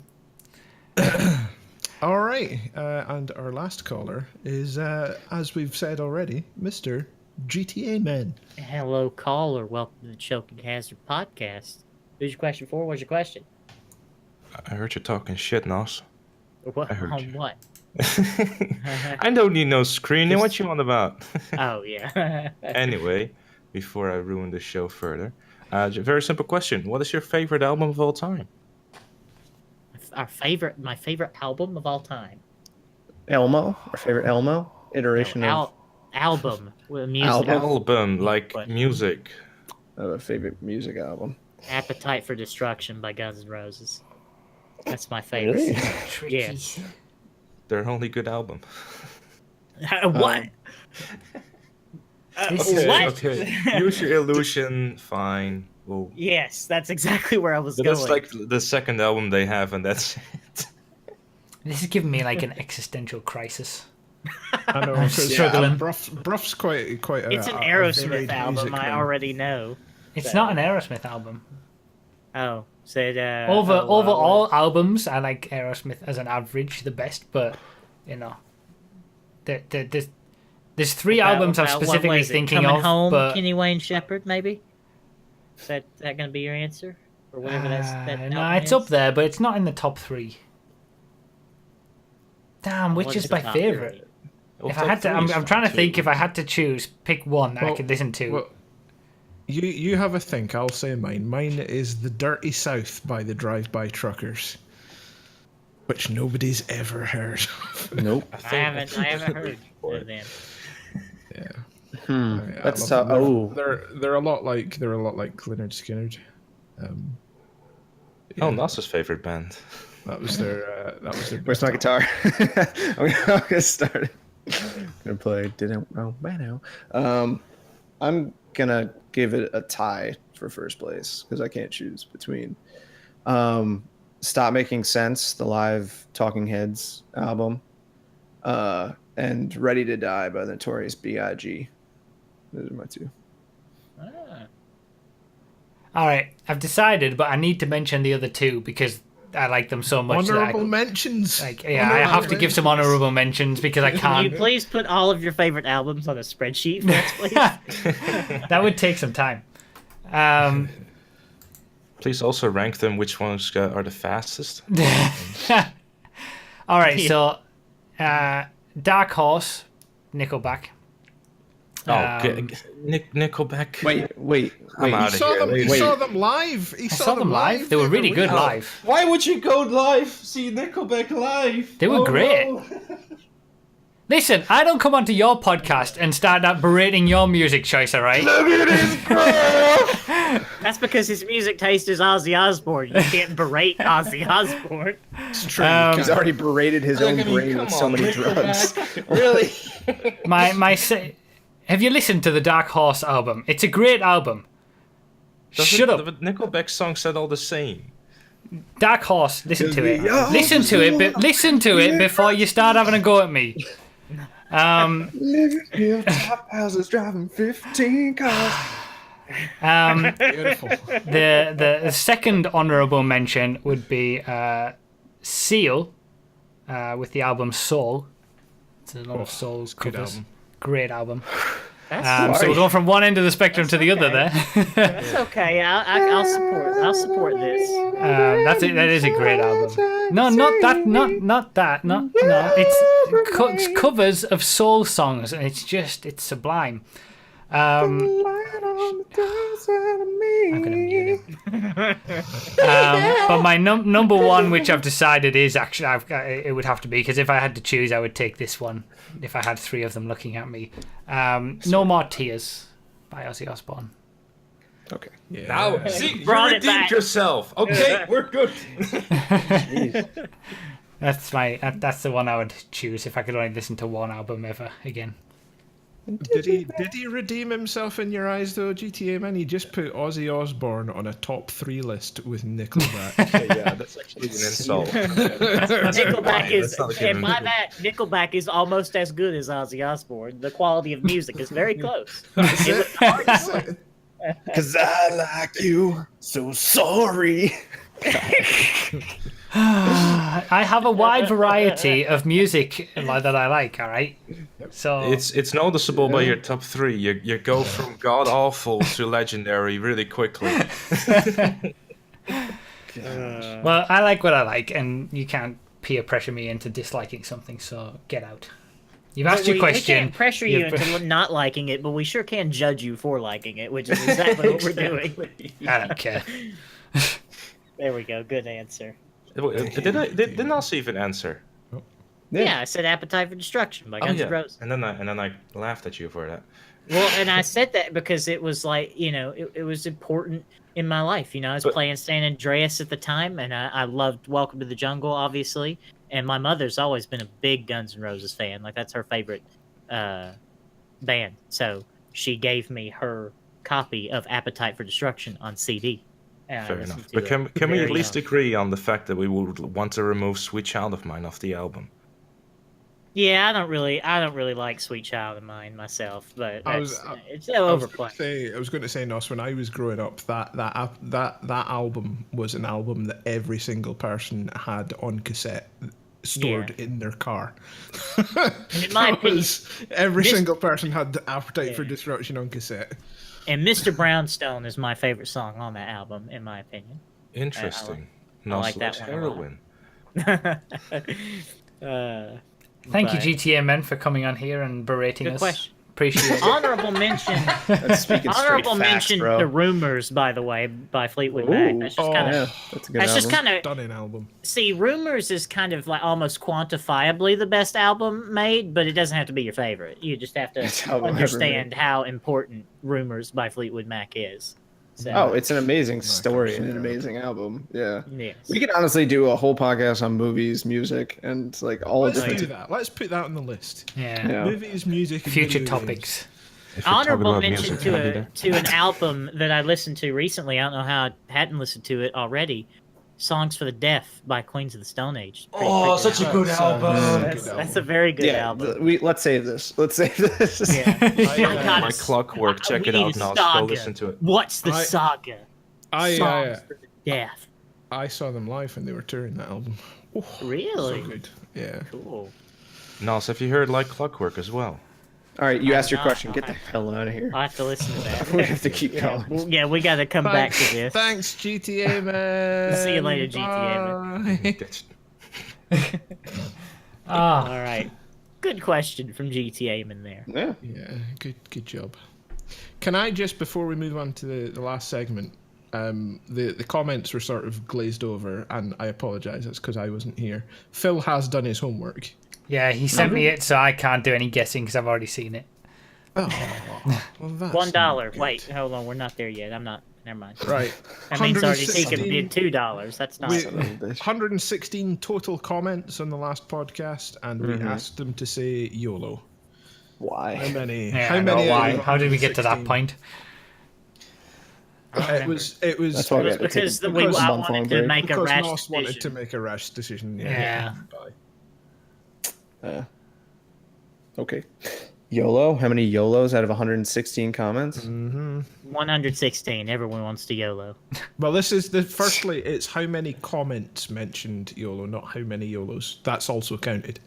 S4: All right, and our last caller is, as we've said already, Mr. GTA Man.
S2: Hello, caller. Welcome to the Choking Hazard podcast. Who's your question for? What's your question?
S8: I heard you talking shit, Nos.
S2: What
S8: I heard
S2: on
S8: you.
S2: what?
S8: I don't need no screening. What you on about?
S2: Oh yeah.
S8: Anyway, before I ruin the show further, very simple question: what is your favorite album of all time?
S2: My favorite album of all time.
S3: Elmo, our favorite Elmo iteration
S2: No, album with music.
S3: Album?
S8: Album, like
S2: What?
S8: music.
S3: of a favorite music album.
S2: Appetite for Destruction by Guns N' Roses. That's my favorite.
S3: Really?
S1: Tricky.
S2: Yes.
S8: Their only good album.
S2: What?
S1: This
S8: Okay,
S2: what?
S8: okay. Use Your Illusion, fine. Well,
S2: Yes, that's exactly where I was
S8: but
S2: going.
S8: that's like the second album they have, and that's it.
S1: This is giving me like an existential crisis.
S4: I know.
S1: I'm
S4: 'cause,
S1: struggling.
S4: Bruff's quite.
S2: It's an
S4: a
S2: Aerosmith
S4: varied
S2: album.
S4: music
S2: I
S4: man.
S2: already know.
S1: It's
S2: So-
S1: not an Aerosmith album.
S2: Oh, said
S1: Over all albums, I like Aerosmith as an average the best, but you know, there's three albums I'm specifically thinking
S2: Coming
S1: of,
S2: Home,
S1: but
S2: Kenny Wayne Shepherd, maybe. Is that going to be your answer, or whatever that
S1: no,
S2: album
S1: it's
S2: is?
S1: up there, but it's not in the top three. Damn, which
S2: What
S1: is
S2: the
S1: my
S2: top
S1: favorite?
S2: three?
S8: Well,
S1: If I
S8: top
S1: had to,
S8: three
S1: I'm
S8: is
S1: trying to
S8: two.
S1: think. If I had to choose, pick one that I
S4: Well-
S1: could listen to.
S4: Well, you have a think. I'll say mine. Mine is "The Dirty South" by the Drive-By Truckers, which nobody's ever heard of.
S3: Nope.
S2: I haven't heard of them.
S4: Yeah.
S3: Hmm. That's
S4: love
S3: tough.
S4: them.
S3: Oh,
S4: They're a lot like Lynyrd Skynyrd.
S8: Oh, Nas's favorite band.
S4: That was their
S3: where's my guitar? I'm gonna start. Gonna play. Didn't know. I'm gonna give it a tie for first place because I can't choose between. Stop Making Sense, the live Talking Heads album, and Ready to Die by the Notorious B.I.G. Those are my two.
S2: Ah.
S1: All right, I've decided, but I need to mention the other two because I like them so much.
S4: honorable
S1: that
S4: mentions.
S1: I have to give some honorable mentions because I
S2: Can you
S1: can't.
S2: please put all of your favorite albums on a spreadsheet for us, please?
S1: That would take some time.
S8: Please also rank them. Which ones are the fastest?
S1: All right, so Dark Horse, Nickelback.
S8: Nickelback.
S3: Wait.
S8: I'm out
S4: He
S8: of
S4: saw
S8: here.
S4: them. He
S3: Wait.
S4: saw them live. He
S1: I saw them live. They were really good
S4: Oh.
S1: live.
S8: Why would you go live? See Nickelback live?
S1: They were great. Listen, I don't come onto your podcast and start out berating your music choice, all right?
S8: Look at this girl.
S2: That's because his music taste is Ozzy Osbourne. You can't berate Ozzy Osbourne.
S4: It's true.
S3: He's already berated his own brain with so many drugs.
S8: Really?
S1: Have you listened to the Dark Horse album? It's a great album. Shut up.
S8: The Nickelback songs said all the same.
S1: Dark Horse, listen to it. Listen to it before you start having a go at me.
S3: Living in top houses, driving 15 cars.
S4: Beautiful.
S1: The second honourable mention would be Seal with the album Soul. It's a lot of Soul's
S4: good
S1: covers.
S4: album.
S1: Great album.
S2: That's,
S1: So we're going from one end of the spectrum to the other there.
S2: that's okay. I'll support this.
S1: That is a great album. No, not that. No. It's covers of soul songs, and it's sublime. I'm gonna mute him. But my number one, which I've decided is actually it would have to be, because if I had to choose, I would take this one. If I had three of them looking at me, No More Tears by Ozzy Osbourne.
S3: Okay.
S4: Yeah.
S8: Now, see, you
S2: Brought it
S8: redeemed
S2: back.
S8: yourself. Okay, we're good.
S1: That's the one I would choose if I could only listen to one album ever again.
S4: Did he redeem himself in your eyes though, GTA man? He just put Ozzy Osbourne on a top 3 list with Nickelback.
S8: Yeah, that's actually an insult.
S2: Nickelback is,
S8: That's not a
S2: in
S8: good
S2: my
S8: movie.
S2: back, Nickelback is almost as good as Ozzy Osbourne. The quality of music is very close.
S3: Cause I like you, so sorry.
S1: I have a wide variety of music that I like. All right, so
S8: It's noticeable by your top 3. You go from god awful to legendary really quickly.
S1: Well, I like what I like, and you can't peer pressure me into disliking something. So get out. You've asked your
S2: We
S1: question.
S2: can't pressure you
S1: You've-
S2: into not liking it, but we sure can judge you for liking it, which is exactly what we're doing.
S1: I don't care.
S2: There we go. Good answer.
S8: Did Nas even answer?
S2: Yeah, I said Appetite for Destruction by Guns N' Roses.
S8: And then I laughed at you for that.
S2: Well, and I said that because it was like, it was important in my life. I was playing San Andreas at the time, and I loved Welcome to the Jungle, obviously. And my mother's always been a big Guns N' Roses fan. Like, that's her favorite band. So she gave me her copy of Appetite for Destruction on CD.
S8: Fair enough. But can we at least agree on the fact that we would want to remove Sweet Child of Mine off the album?
S2: Yeah, I don't really like Sweet Child of Mine myself, but it's overplayed.
S4: I was going to say, Nos, when I was growing up, that album was an album that every single person had on cassette stored in their car.
S2: In my opinion,
S4: every single person had the Appetite for Destruction on cassette.
S2: And Mr. Brownstone is my favorite song on that album, in my opinion.
S8: Interesting.
S2: I like that
S8: one.
S1: Thank you, GTA Men, for coming on here and berating us.
S2: Question.
S1: Appreciate it.
S2: Honorable mention. Honorable mention to Rumors, by the way, by Fleetwood Mac. That's just kind of.
S3: That's a good
S2: That's just kind of
S4: stunning album.
S2: See, Rumors is kind of like almost quantifiably the best album made, but it doesn't have to be your favorite. You just have to understand how important Rumors by Fleetwood Mac is. So,
S3: it's an amazing story and an amazing album. Yeah.
S2: Yes.
S3: We could honestly do a whole podcast on movies, music, and like all
S4: Let's
S3: different.
S4: do that. Let's put that on the list.
S1: Yeah.
S4: Movies, music, and
S1: Future
S4: video
S1: topics.
S2: Honorable mention to an album that I listened to recently. I don't know how I hadn't listened to it already. Songs for the Deaf by Queens of the Stone Age.
S7: Such a good album.
S2: That's a very good album.
S3: Let's save this. Let's save this.
S2: Yeah.
S8: My Clockwork. Check it out now. Go listen to it.
S2: What's the saga? Songs for the Deaf.
S4: I saw them live and they were touring that album. Oh,
S2: really?
S4: So good. Yeah.
S2: Cool.
S8: Nas, have you heard Like Clockwork as well?
S3: All right, you asked your question. Get the hell out of here.
S2: I have to listen to that.
S3: We have to keep going.
S2: Yeah, we got to come back to this.
S4: Thanks, GTA Man.
S2: See you later, GTA Man. All right. Good question from GTA Man there.
S3: Yeah.
S4: Good job. Can I just, before we move on to the last segment, the comments were sort of glazed over, and I apologise, it's because I wasn't here. Phil has done his homework.
S1: Yeah, he sent me it, so I can't do any guessing because I've already seen it.
S4: Oh, well, that's
S2: $1. Wait, hold on, we're not there yet. I'm not. Never mind.
S4: Right.
S2: That means RDT could bid $2. That's not.
S4: 116 total comments on the last podcast, and we asked them to say YOLO.
S3: Why?
S4: How many?
S1: Yeah,
S4: how many?
S1: why? How did we get to that point?
S4: It was
S2: because I wanted to make a rash
S4: Nos
S2: decision.
S4: wanted to make a rash decision.
S1: Yeah.
S3: Okay. YOLO? How many YOLOs out of 116 comments?
S2: 116. Everyone wants to YOLO.
S4: Well, firstly, it's how many comments mentioned YOLO, not how many YOLOs. That's also counted.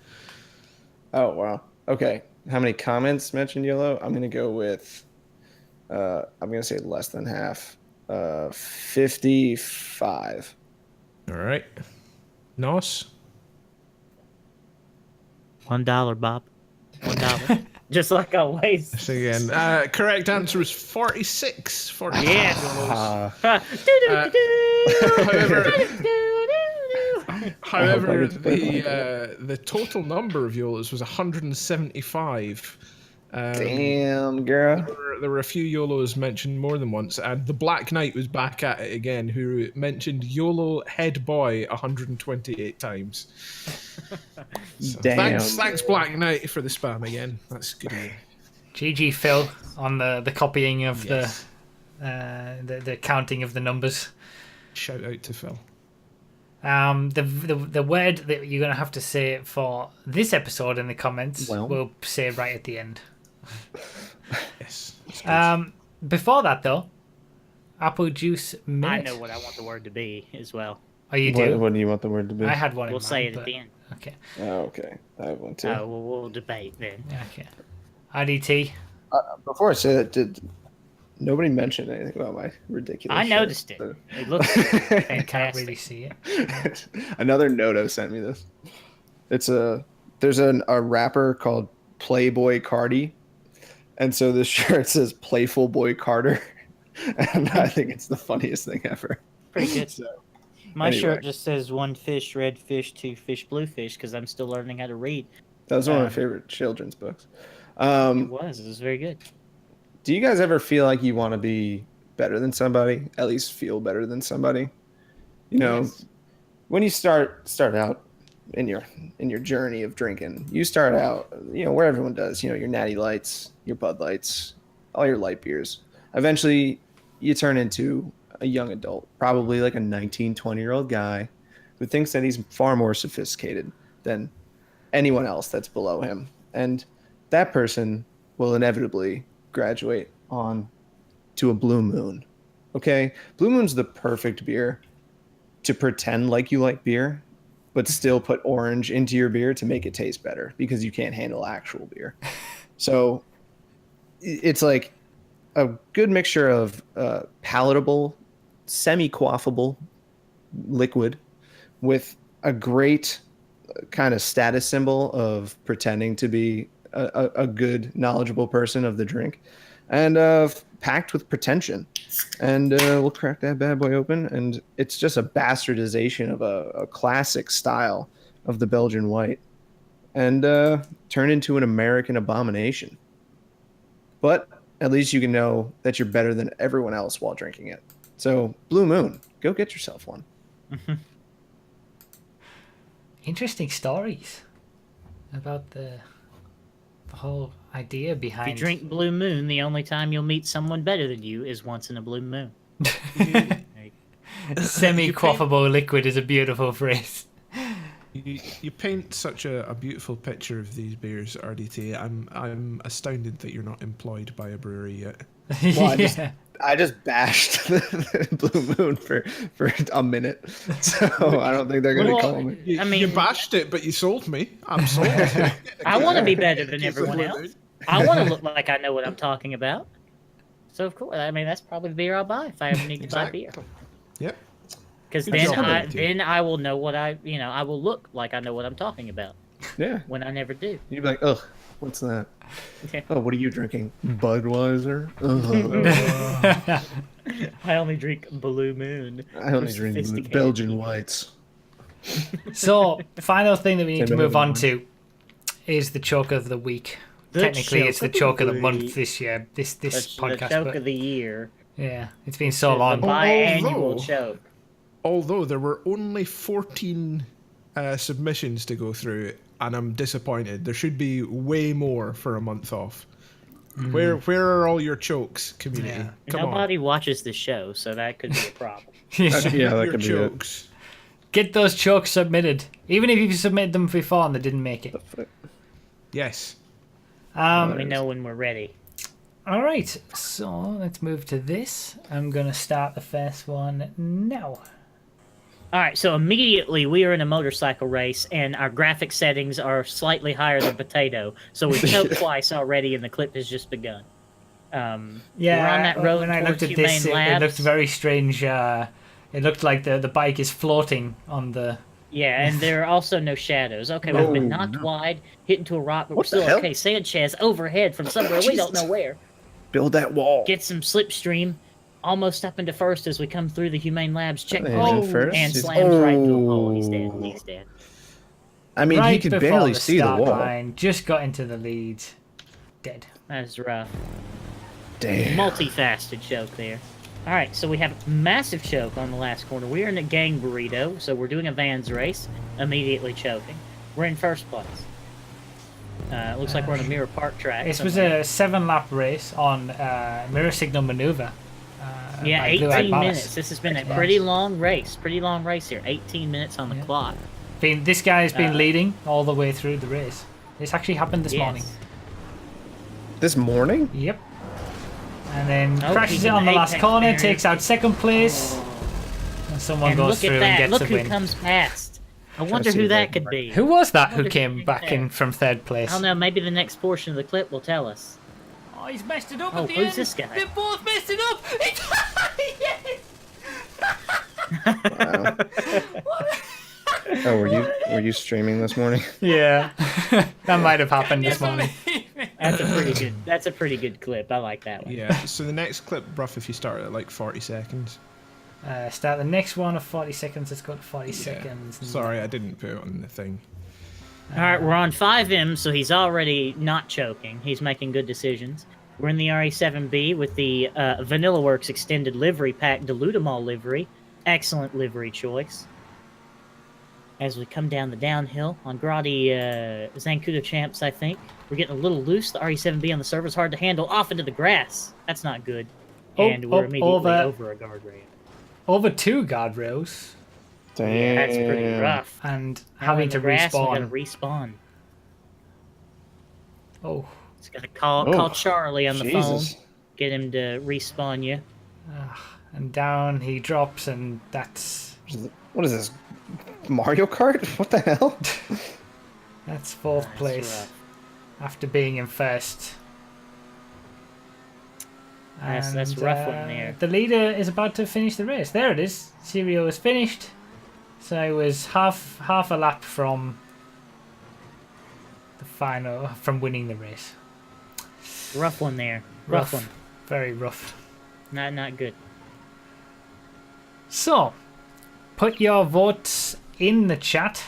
S3: Oh, wow. Okay. How many comments mentioned YOLO? I'm going to go with, I'm going to say less than half. 55.
S4: All right. Nos?
S2: $1, Bob. $1. Just like always.
S4: So again, correct answer is 46. 46
S2: Yes.
S4: However, the total number of YOLOs was 175.
S3: Damn, girl.
S4: There were a few YOLOs mentioned more than once, and the Black Knight was back at it again, who mentioned YOLO head boy 128 times. So
S3: Damn.
S4: thanks, Black Knight, for the spam again. That's good.
S1: GG Phil on the copying of the counting of the numbers.
S4: Shout out to Phil.
S1: The word that you're gonna have to say for this episode in the comments,
S3: Well.
S1: we'll say right at the end.
S4: Yes.
S1: Before that though, apple juice minute.
S2: I know what I want the word to be as well.
S1: Oh, you do?
S3: What do you want the word to be?
S1: I had one.
S2: We'll
S1: in
S2: say
S1: mind,
S2: it at the end.
S1: Okay.
S3: Oh, okay. I have one too.
S2: We'll debate then.
S1: Okay. IDT.
S3: Before I say that, Nobody mentioned anything about my ridiculous.
S2: I
S3: shirt,
S2: noticed it.
S3: so-
S2: It looks
S1: I
S2: fantastic.
S1: can't really see it.
S3: Another Noto sent me this. There's a rapper called Playboy Cardi, and so this shirt says "Playful Boy Carter," and I think it's the funniest thing ever.
S2: Pretty good.
S3: So,
S2: My
S3: anyway.
S2: shirt just says 1 fish, red fish, 2 fish, blue fish, because I'm still learning how to read.
S3: that was one of my
S2: Um,
S3: favorite children's books.
S2: It was very good.
S3: Do you guys ever feel like you want to be better than somebody? At least feel better than somebody? You know,
S2: Yes.
S3: when you start out in your journey of drinking, you start out, where everyone does, your Natty Lights, your Bud Lights, all your light beers. Eventually, you turn into a young adult, probably like a 19, 20-year-old guy who thinks that he's far more sophisticated than anyone else that's below him. And that person will inevitably graduate on to a Blue Moon. Okay? Blue Moon's the perfect beer to pretend like you like beer, but still put orange into your beer to make it taste better because you can't handle actual beer. So it's like a good mixture of palatable, semi-quaffable liquid with a great kind of status symbol of pretending to be a good, knowledgeable person of the drink, and packed with pretension. And we'll crack that bad boy open, and it's just a bastardization of a classic style of the Belgian white, and turn into an American abomination. But at least you can know that you're better than everyone else while drinking it. So, Blue Moon, go get yourself one.
S1: Interesting stories about the whole idea
S2: If
S1: behind.
S2: you drink Blue Moon, the only time you'll meet someone better than you is once in a Blue Moon.
S1: Semi-quaffable liquid is a beautiful phrase.
S4: You paint such a beautiful picture of these beers, RDT. I'm astounded that you're not employed by a brewery yet.
S3: Well,
S1: Yeah.
S3: I just bashed the Blue Moon for a minute, so I don't think they're gonna
S2: Well,
S3: call me.
S4: You,
S2: I mean-
S4: you bashed it, but you sold me. I'm sold.
S2: I want to be better than
S4: It's a
S2: everyone
S4: Blue
S2: else.
S4: Moon.
S2: I want to look like I know what I'm talking about. So of course, I mean that's probably the beer I'll buy if I ever need to buy beer.
S4: Yep.
S2: Because
S4: Good
S2: then
S4: job.
S2: I will know what I will look like I know what I'm talking about
S3: Yeah,
S2: when I never do.
S3: you'd be like, ugh, what's that?
S2: Yeah.
S3: Oh, what are you drinking? Budweiser? Ugh.
S2: I only drink Blue Moon.
S3: I only
S2: For
S3: drink
S2: sophisticated
S3: Belgian
S2: people.
S3: whites.
S1: So, final thing that we need to
S3: Same
S1: move on
S3: everyone.
S1: to is the choke of the week.
S2: The
S1: Technically, it's the choke of the month
S2: week.
S1: this year. This
S2: The
S1: podcast.
S2: choke
S1: but
S2: of the year.
S1: yeah, it's been so
S2: The
S1: long.
S2: biannual
S4: Although-
S2: choke.
S4: Although there were only 14 submissions to go through, and I'm disappointed. There should be way more for a month off. Where are all your chokes, community?
S1: Yeah.
S4: Come
S2: Nobody watches the show, so that could be a problem.
S1: Yeah.
S3: Yeah, that
S4: your
S3: could be it.
S4: chokes.
S1: Get those chokes submitted, even if you've submitted them before and they didn't make it.
S4: Yes.
S2: Let me know when we're ready.
S1: All right, so let's move to this. I'm gonna start the first one now.
S2: All right, so immediately we are in a motorcycle race, and our graphic settings are slightly higher than potato. So we choked twice already, and the clip has just begun.
S1: Yeah,
S2: we're on that road
S1: when I
S2: towards
S1: looked at this,
S2: Humane
S1: it looked
S2: Labs.
S1: very strange. It looked like the bike is floating on the.
S2: Yeah, and there are also no shadows. Okay, we've been knocked wide, hit into a rock, but we're
S3: What the
S2: still
S3: hell?
S2: okay. Sanchez overhead from somewhere we don't know where.
S3: Build that wall.
S2: Get some slipstream, almost up into first as we come through the Humane Labs checkpoint,
S3: Engine first.
S2: and
S3: He's-
S2: slams right into him. Oh, he's dead. He's dead.
S3: I mean,
S1: right
S3: he could
S1: before
S3: barely
S1: the
S3: see the
S1: start
S3: wall.
S1: line, just got into the lead. Dead.
S2: That's rough.
S3: Damn.
S2: Multifaceted choke there. All right, so we have a massive choke on the last corner. We're in a gang burrito, so we're doing a Vans race, immediately choking. We're in first place. Looks like we're on a Mirror Park track.
S1: This was
S2: somewhere.
S1: a 7-lap race on mirror signal maneuver.
S2: Yeah,
S1: by Blue Eyed
S2: 18
S1: Mouse.
S2: minutes. This has been a pretty long race. Pretty long race here. 18 minutes on the
S1: Yeah.
S2: clock.
S1: This guy has been
S2: Uh,
S1: leading all the way through the race. This actually happened this morning.
S3: This morning?
S1: Yep. And then
S2: Oh,
S1: crashes
S2: he's
S1: it
S2: in
S1: on the
S2: the
S1: last
S2: apex
S1: corner,
S2: area.
S1: takes out second place, and someone
S2: And
S1: goes
S2: look
S1: through
S2: at
S1: and
S2: that.
S1: gets
S2: Look
S1: the
S2: who
S1: win.
S2: comes past. I
S3: to
S2: wonder
S3: see
S2: who
S3: if I
S2: that
S3: can
S2: could be.
S1: Who was that who
S2: wonder
S1: came
S2: who's
S1: back in
S2: there.
S1: from third place?
S2: I don't know. Maybe the next portion of the clip will tell us.
S1: Oh, he's messed it up
S2: Oh,
S1: at the
S2: who's
S1: end.
S2: this guy?
S1: They both messed it up. Yes!
S3: Wow. Oh, were you streaming this morning?
S1: Yeah, that might have happened this morning.
S2: That's a pretty good clip. I like that one.
S4: Yeah. So the next clip, Bruff, if you start at like 40 seconds.
S1: Start the next one of 40 seconds. Let's go to 40
S4: Yeah.
S1: seconds.
S4: Sorry, I didn't put it on the thing.
S2: All right, we're on 5M, so he's already not choking. He's making good decisions. We're in the RE7B with the Vanilla Works Extended Livery Pack Dilutamol livery. Excellent livery choice. As we come down the downhill on Grotti Zancudo Champs, I think. We're getting a little loose. The RE7B on the surface hard to handle. Off into the grass. That's not good. And we're immediately over a guardrail.
S1: Over 2 guardrails.
S3: Damn.
S2: Yeah, that's pretty rough.
S1: And
S2: Now
S1: having
S2: in
S1: to
S2: the grass, we gotta
S1: respawn.
S2: respawn.
S1: Oh.
S2: Just gotta call Charlie on the
S3: Jesus.
S2: phone. Get him to respawn you.
S1: And down he drops, and that's...
S3: What is this? Mario Kart? What the hell?
S1: That's 4th place.
S2: rough.
S1: After being in 1st.
S2: That's rough one there.
S1: The leader is about to finish the race. There it is. Sirio is finished. So it was half a lap from the final, from winning the race.
S2: Rough one there. Rough one.
S1: Very rough.
S2: Not good.
S1: So, put your votes in the chat.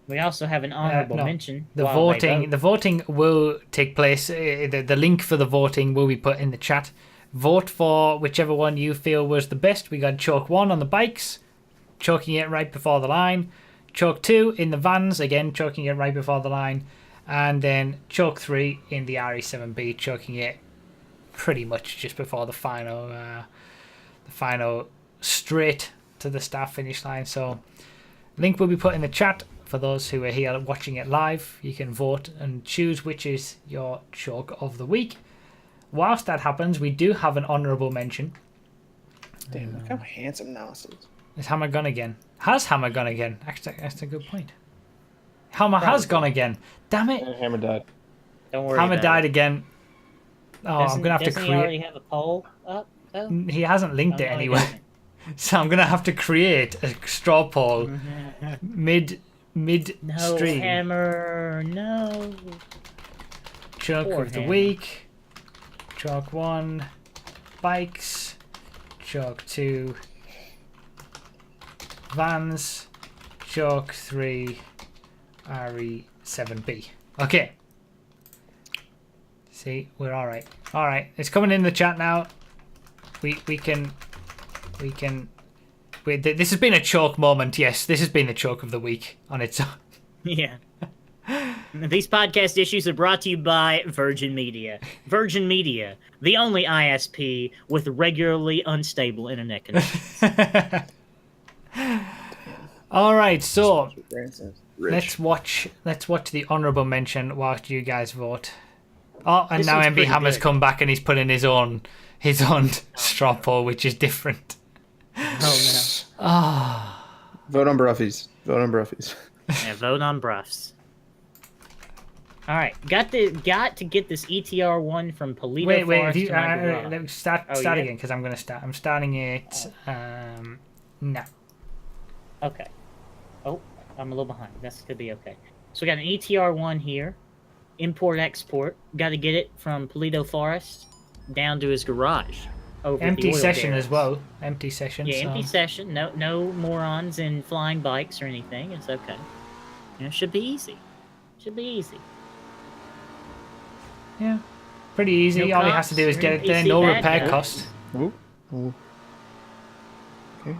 S2: We also have an honorable mention.
S1: The
S2: while they
S1: voting,
S2: vote.
S1: the voting will take place. The link for the voting will be put in the chat. Vote for whichever one you feel was the best. We got choke 1 on the bikes, choking it right before the line. Choke 2 in the vans, again choking it right before the line, and then choke 3 in the RE7B, choking it pretty much just before the final straight to the start finish line. So, link will be put in the chat. For those who are here watching it live, you can vote and choose which is your choke of the week. Whilst that happens, we do have an honourable mention.
S3: Damn, look how handsome Nas is.
S1: Is Hammer gone again? Has Hammer gone again? Actually, that's a good point. Hammer has gone again. Damn it!
S3: And Hammer died.
S2: Don't worry.
S1: Hammer
S2: about
S1: died
S2: it.
S1: again. Oh, I'm gonna have to
S2: Doesn't he already
S1: create.
S2: have a poll up though?
S1: He hasn't linked
S2: Oh,
S1: it
S2: no, he
S1: anywhere,
S2: doesn't.
S1: so I'm gonna have to create a straw poll mid
S2: No,
S1: stream.
S2: Hammer, no.
S1: Choke
S2: Poor
S1: of the
S2: Hammer.
S1: week. Choke 1, bikes. Choke 2, vans. Choke 3, RE7B. Okay. See, we're all right. All right, it's coming in the chat now. We can. This has been a choke moment. Yes, this has been the choke of the week on its own.
S2: Yeah. These podcast issues are brought to you by Virgin Media. Virgin Media, the only ISP with regularly unstable internet connection.
S1: All right, so
S3: Rich.
S1: let's watch the honourable mention whilst you guys vote. Oh, and
S2: This
S1: now
S2: one's
S1: MB
S2: pretty
S1: Hammer's
S2: good.
S1: come back and he's put in his own straw poll, which is different.
S2: Oh
S3: Vote on Bruffies. Vote on Bruffies.
S2: no. Yeah, vote on Bruffs. Alright, got to get this ETR one from Polito
S1: Wait,
S2: Forest
S1: you,
S2: to my garage.
S1: let me start
S2: Oh, yeah?
S1: again because I'm gonna start. I'm starting it now.
S2: Okay. Oh, I'm a little behind. That's could be okay. So we got an ETR one here. Import export. Got to get it from Polito Forest down to his garage. Over at the
S1: Empty
S2: oil
S1: session
S2: derricks.
S1: as well. Empty session.
S2: Yeah,
S1: so.
S2: empty session. No morons in flying bikes or anything. It's okay. You know, should be easy. Should be easy.
S1: Yeah, pretty easy.
S2: No
S1: All he has to do is
S2: costs,
S1: get it there.
S2: PC
S1: No
S2: bad
S1: repair
S2: guys.
S1: cost.
S3: Ooh. Ooh. Okay.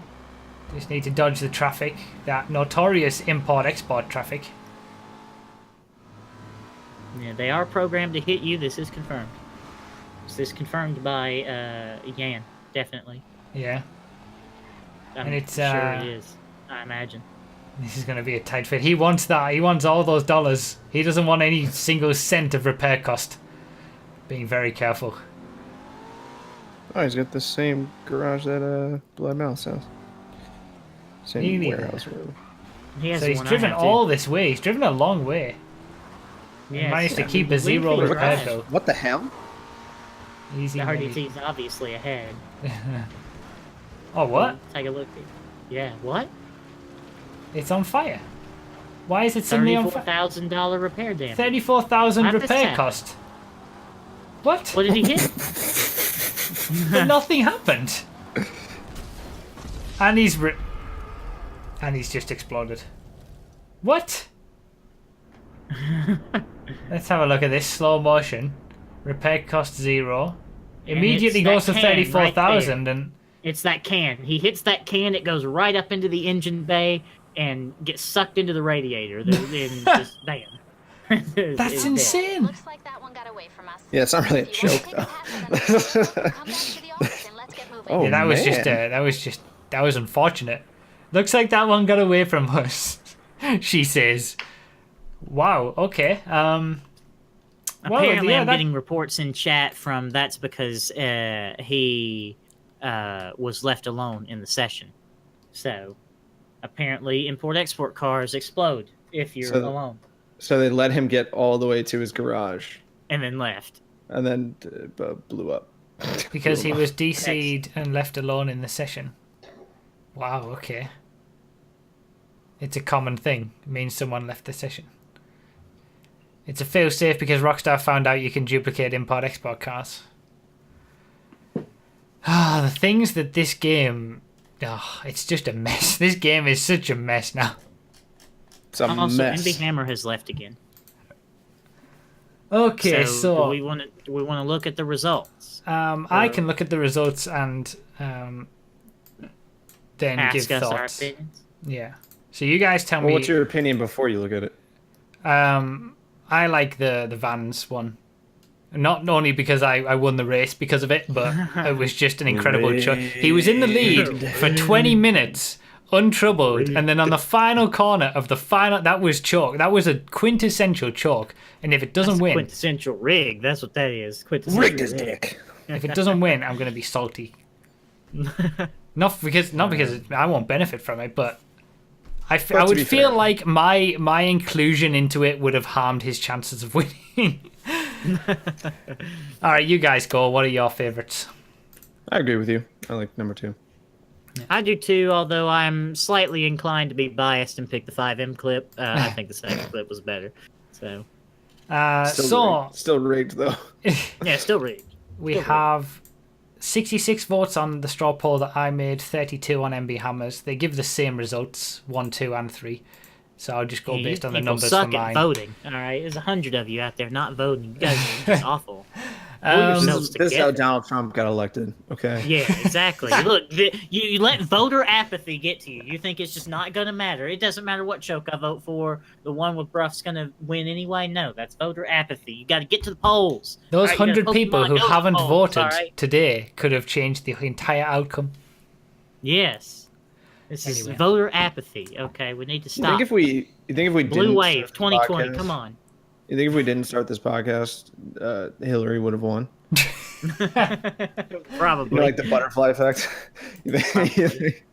S1: Just need to dodge the traffic. That notorious import-export traffic.
S2: Yeah, they are programmed to hit you. This is confirmed. This is confirmed by Yan, definitely.
S1: Yeah.
S2: I'm
S1: And it's,
S2: sure
S1: uh,
S2: it is. I imagine.
S1: This is going to be a tight fit. He wants that. He wants all those dollars. He doesn't want any single cent of repair cost. Being very careful.
S3: Oh, he's got the same garage that Blood Mouse has. Same
S1: Really?
S3: warehouse. Really.
S2: He has
S1: So
S2: the
S1: he's
S2: one I
S1: driven
S2: have, too.
S1: all this way. He's driven a long way. He
S2: Yes,
S1: managed to
S2: I
S1: keep
S2: mean,
S1: a zero
S2: Wingfield
S1: repair
S2: Drive.
S1: though.
S3: What the hell?
S1: Easy
S2: The
S1: money.
S2: RDT is obviously ahead.
S1: Oh, what?
S2: Take a look. Yeah, what?
S1: It's on fire. Why is it suddenly on fire?
S2: $34,000 repair damage.
S1: 34,000
S2: How did this
S1: repair
S2: happen?
S1: cost. What?
S2: What did he hit?
S1: But nothing happened. And he's just exploded. What? Let's have a look at this slow motion. Repair cost 0.
S2: And
S1: Immediately
S2: it's that
S1: goes to
S2: can
S1: 34,000
S2: right
S1: and
S2: It's that can. He hits that can, it goes right up into the engine bay and gets sucked into the radiator. And just bam.
S1: that's
S2: It's
S1: insane.
S9: Looks like that one got away from us.
S3: Yeah, it's not really a
S9: If you want
S3: joke
S9: to
S3: though.
S9: take a pass on that, come back to the office and let's get moving.
S3: Oh,
S1: Yeah, that was
S3: man.
S1: that was unfortunate. Looks like that one got away from us. She says. Wow, okay.
S2: Apparently,
S1: yeah,
S2: I'm
S1: that-
S2: getting reports in chat from that's because he was left alone in the session. So, apparently, import-export cars explode if you're
S3: So-
S2: alone.
S3: So they let him get all the way to his garage,
S2: And then left.
S3: and then blew up.
S1: Because he
S3: Blew him
S1: was DC'd and left alone in the session. Wow, okay. It's a common thing. It means someone left the session. It's a fail-safe because Rockstar found out you can duplicate import-export cars. Ah, the things that this game... Oh, it's just a mess. This game is such a mess now.
S3: It's a
S2: Also,
S3: mess.
S2: MB Hammer has left again.
S1: Okay,
S2: do
S1: so
S2: we want to look at the results?
S1: I can look at the results and then
S2: Ask
S1: give
S2: us our
S1: thoughts.
S2: opinions.
S1: Yeah. So you guys tell
S3: Well,
S1: me.
S3: what's your opinion before you look at it?
S1: I like the Vans one. Not only because I won the race because of it, but it was just an incredible choke. He was in the lead for 20 minutes, untroubled, and then on the final corner of the final, that was choke. That was a quintessential choke. And if it doesn't win,
S2: Quintessential rig. That's what that is. Quintessential
S3: Rigged his
S2: rig.
S3: dick.
S1: if it doesn't win, I'm going to be salty. Not because I won't benefit from it, but I
S3: to
S1: would
S3: be
S1: feel
S3: fair.
S1: like my inclusion into it would have harmed his chances of winning. All right, you guys go. What are your favorites?
S3: I agree with you. I like number 2.
S2: I do too, although I'm slightly inclined to be biased and pick the 5M clip. I think the second clip was better. So,
S3: Still rigged though.
S2: yeah, still rigged.
S1: We
S2: Still
S1: have 66 votes on the straw poll that I made, 32 on MB Hammers. They give the same results, 1, 2, and 3. So I'll just go
S2: Yeah,
S1: based
S2: you
S1: on the
S2: people
S1: numbers
S2: suck
S1: for
S2: at
S1: mine.
S2: voting. All right, there's 100 of you out there not voting. You guys are just awful. Pull yourselves
S3: This is how
S2: together.
S3: Donald Trump got elected. Okay.
S2: Yeah, exactly. Look, you let voter apathy get to you. You think it's just not going to matter. It doesn't matter what choke I vote for. The one with Bruff's going to win anyway. No, that's voter apathy. You got to get to the polls.
S1: Those
S2: All right, you gotta
S1: 100 people
S2: Pokemon
S1: who
S2: go to the
S1: haven't
S2: polls,
S1: voted
S2: all right?
S1: today could have changed the entire outcome.
S2: Yes. This is
S1: Anyway.
S2: voter apathy. Okay, we need to
S3: You
S2: stop.
S3: think if we
S2: Blue
S3: didn't
S2: Wave
S3: start this
S2: 2020,
S3: podcast-
S2: come on.
S3: You think if we didn't start this podcast, Hillary would have won?
S2: Probably.
S3: You know, like the butterfly effect. You think-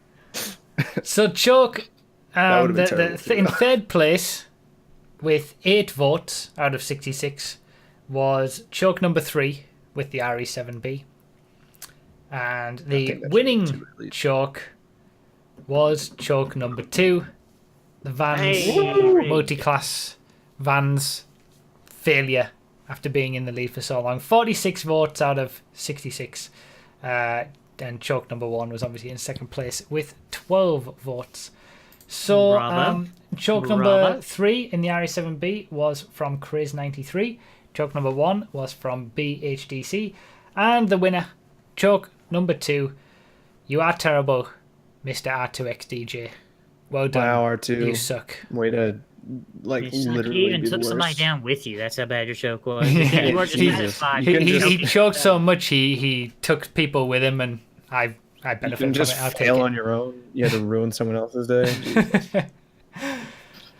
S1: So choke
S3: That would've been terrible, too.
S1: in third place with 8 votes out of 66 was choke number 3 with the RE7B. And
S3: think
S1: the
S3: that should be
S1: winning
S3: 2 at least.
S1: choke was choke number 2. The Vans
S2: Hey.
S1: multi-class Vans failure after being in the lead for so long. 46 votes out of 66. And choke number 1 was obviously in second place with 12 votes. So
S2: Bravo.
S1: choke
S2: Bravo.
S1: number 3 in the RE7B was from Craze93. Choke number 1 was from BHDC. And the winner, choke number 2, you are terrible, Mr. R2XDJ. Well done.
S3: Wow, R2.
S1: You suck.
S3: Way to, like,
S2: You suck.
S3: literally
S2: You even
S3: be the
S2: took somebody
S3: worst.
S2: down with you. That's how bad your choke was.
S1: Yeah,
S2: You were just
S3: Jesus.
S2: satisfied.
S3: You can
S1: He
S3: just-
S1: choked so much he took people with him, and I
S3: You
S1: benefit
S3: can
S1: from
S3: just
S1: it. I'll take
S3: fail
S1: it.
S3: on your own. You had to ruin someone else's day. Jesus.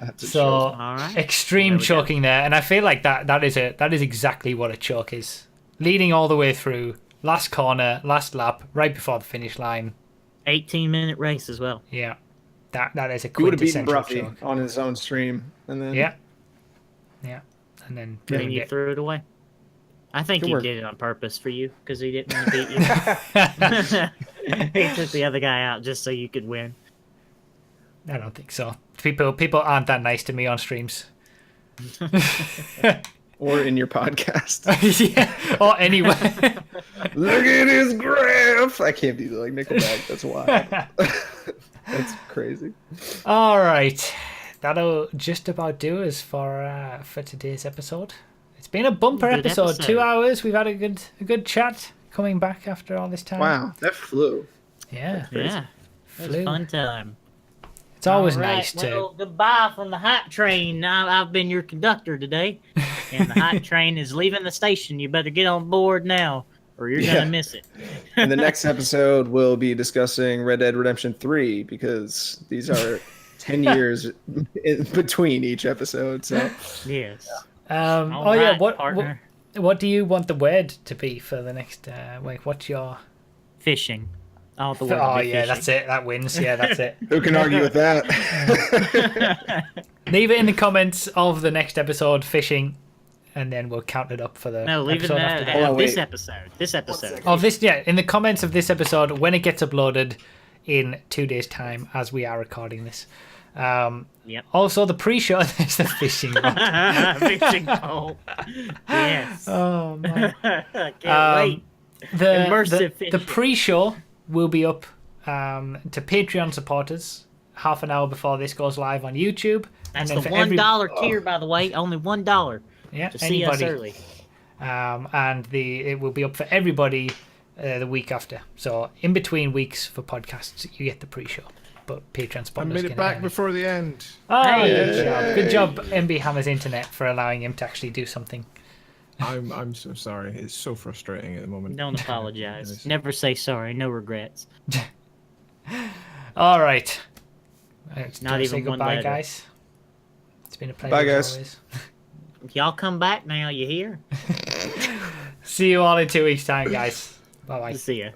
S3: That's a
S1: So
S3: joke.
S2: All right.
S1: extreme
S2: There we go.
S1: choking there, and I feel like that is exactly what a choke is. Leading all the way through, last corner, last lap, right before the finish line.
S2: 18-minute race as well.
S1: Yeah, that is a
S3: He would have beaten
S1: quintessential
S3: Bruffy
S1: choke.
S3: on his own stream, and then
S1: Yeah. and then
S2: And
S1: ruined
S2: you
S1: it.
S2: threw it away. I think
S3: Good
S2: he
S3: work.
S2: did it on purpose for you because he didn't want to beat you. He took the other guy out just so you could win.
S1: I don't think so. People aren't that nice to me on streams.
S3: Or in your podcast.
S1: Yeah, or anyway.
S3: Look at his graph. I can't be like Nickelback. That's why. That's crazy.
S1: All right, that'll just about do us for today's episode. It's been a bumper
S2: Good
S1: episode. 2
S2: episode.
S1: hours. We've had a good chat coming back after all this time.
S3: Wow, that flew.
S1: Yeah,
S2: Yeah. It was
S1: Flew.
S2: a fun time.
S1: it's always
S2: All right,
S1: nice to.
S2: well, goodbye from the hype train. I've been your conductor today, and the hype train is leaving the station. You better get on board now, or you're
S3: Yeah.
S2: gonna miss it.
S3: In the next episode, we'll be discussing Red Dead Redemption 3 because these are 10 years in between each episode. So
S2: Yes.
S1: Oh
S2: All
S1: yeah,
S2: right,
S1: what
S2: partner.
S1: what do you want the word to be for the next? Like, what's your?
S2: Fishing. Oh, the word
S1: Oh
S2: would be
S1: yeah, that's it. That wins. Yeah, that's it.
S3: who can argue with that?
S1: Leave it in the comments of the next episode, fishing, and then we'll count it up for the
S2: No, leave it
S1: episode
S2: in
S1: after that.
S3: Hold on,
S2: this
S3: wait.
S2: episode. This episode.
S1: Of this, yeah, in the comments of this episode when it gets uploaded in 2 days' time, as we are recording this.
S2: Yep.
S1: Also, the pre-show is the fishing rod.
S2: Fishing pole. Yes.
S1: Oh man.
S2: Can't wait.
S1: The
S2: Immersive
S1: the
S2: fishing.
S1: pre-show will be up to Patreon supporters half an hour before this goes live on YouTube.
S2: That's
S1: and
S2: the
S1: then for
S2: $1 tier, by the way. Only $1
S1: yeah,
S2: to see us
S1: anybody.
S2: early.
S1: And it will be up for everybody the week after. So in between weeks for podcasts, you get the pre-show. But Patreon
S4: I
S1: supporters
S4: made
S1: get
S4: it back
S1: early.
S4: before the end.
S1: Oh,
S2: Hey.
S1: good job, MB Hammer's internet, for allowing him to actually do something.
S4: I'm so sorry. It's so frustrating at the moment.
S2: Don't apologize.
S4: Yes.
S2: Never say sorry. No regrets.
S1: All right. It's
S2: Not
S1: time to say
S2: even one
S1: goodbye,
S2: letter.
S1: guys. It's been a pleasure
S3: Bye,
S1: as
S3: guys.
S1: always.
S2: Y'all come back now. You hear?
S1: See you all in 2 weeks' time, guys. Bye bye.
S2: See ya.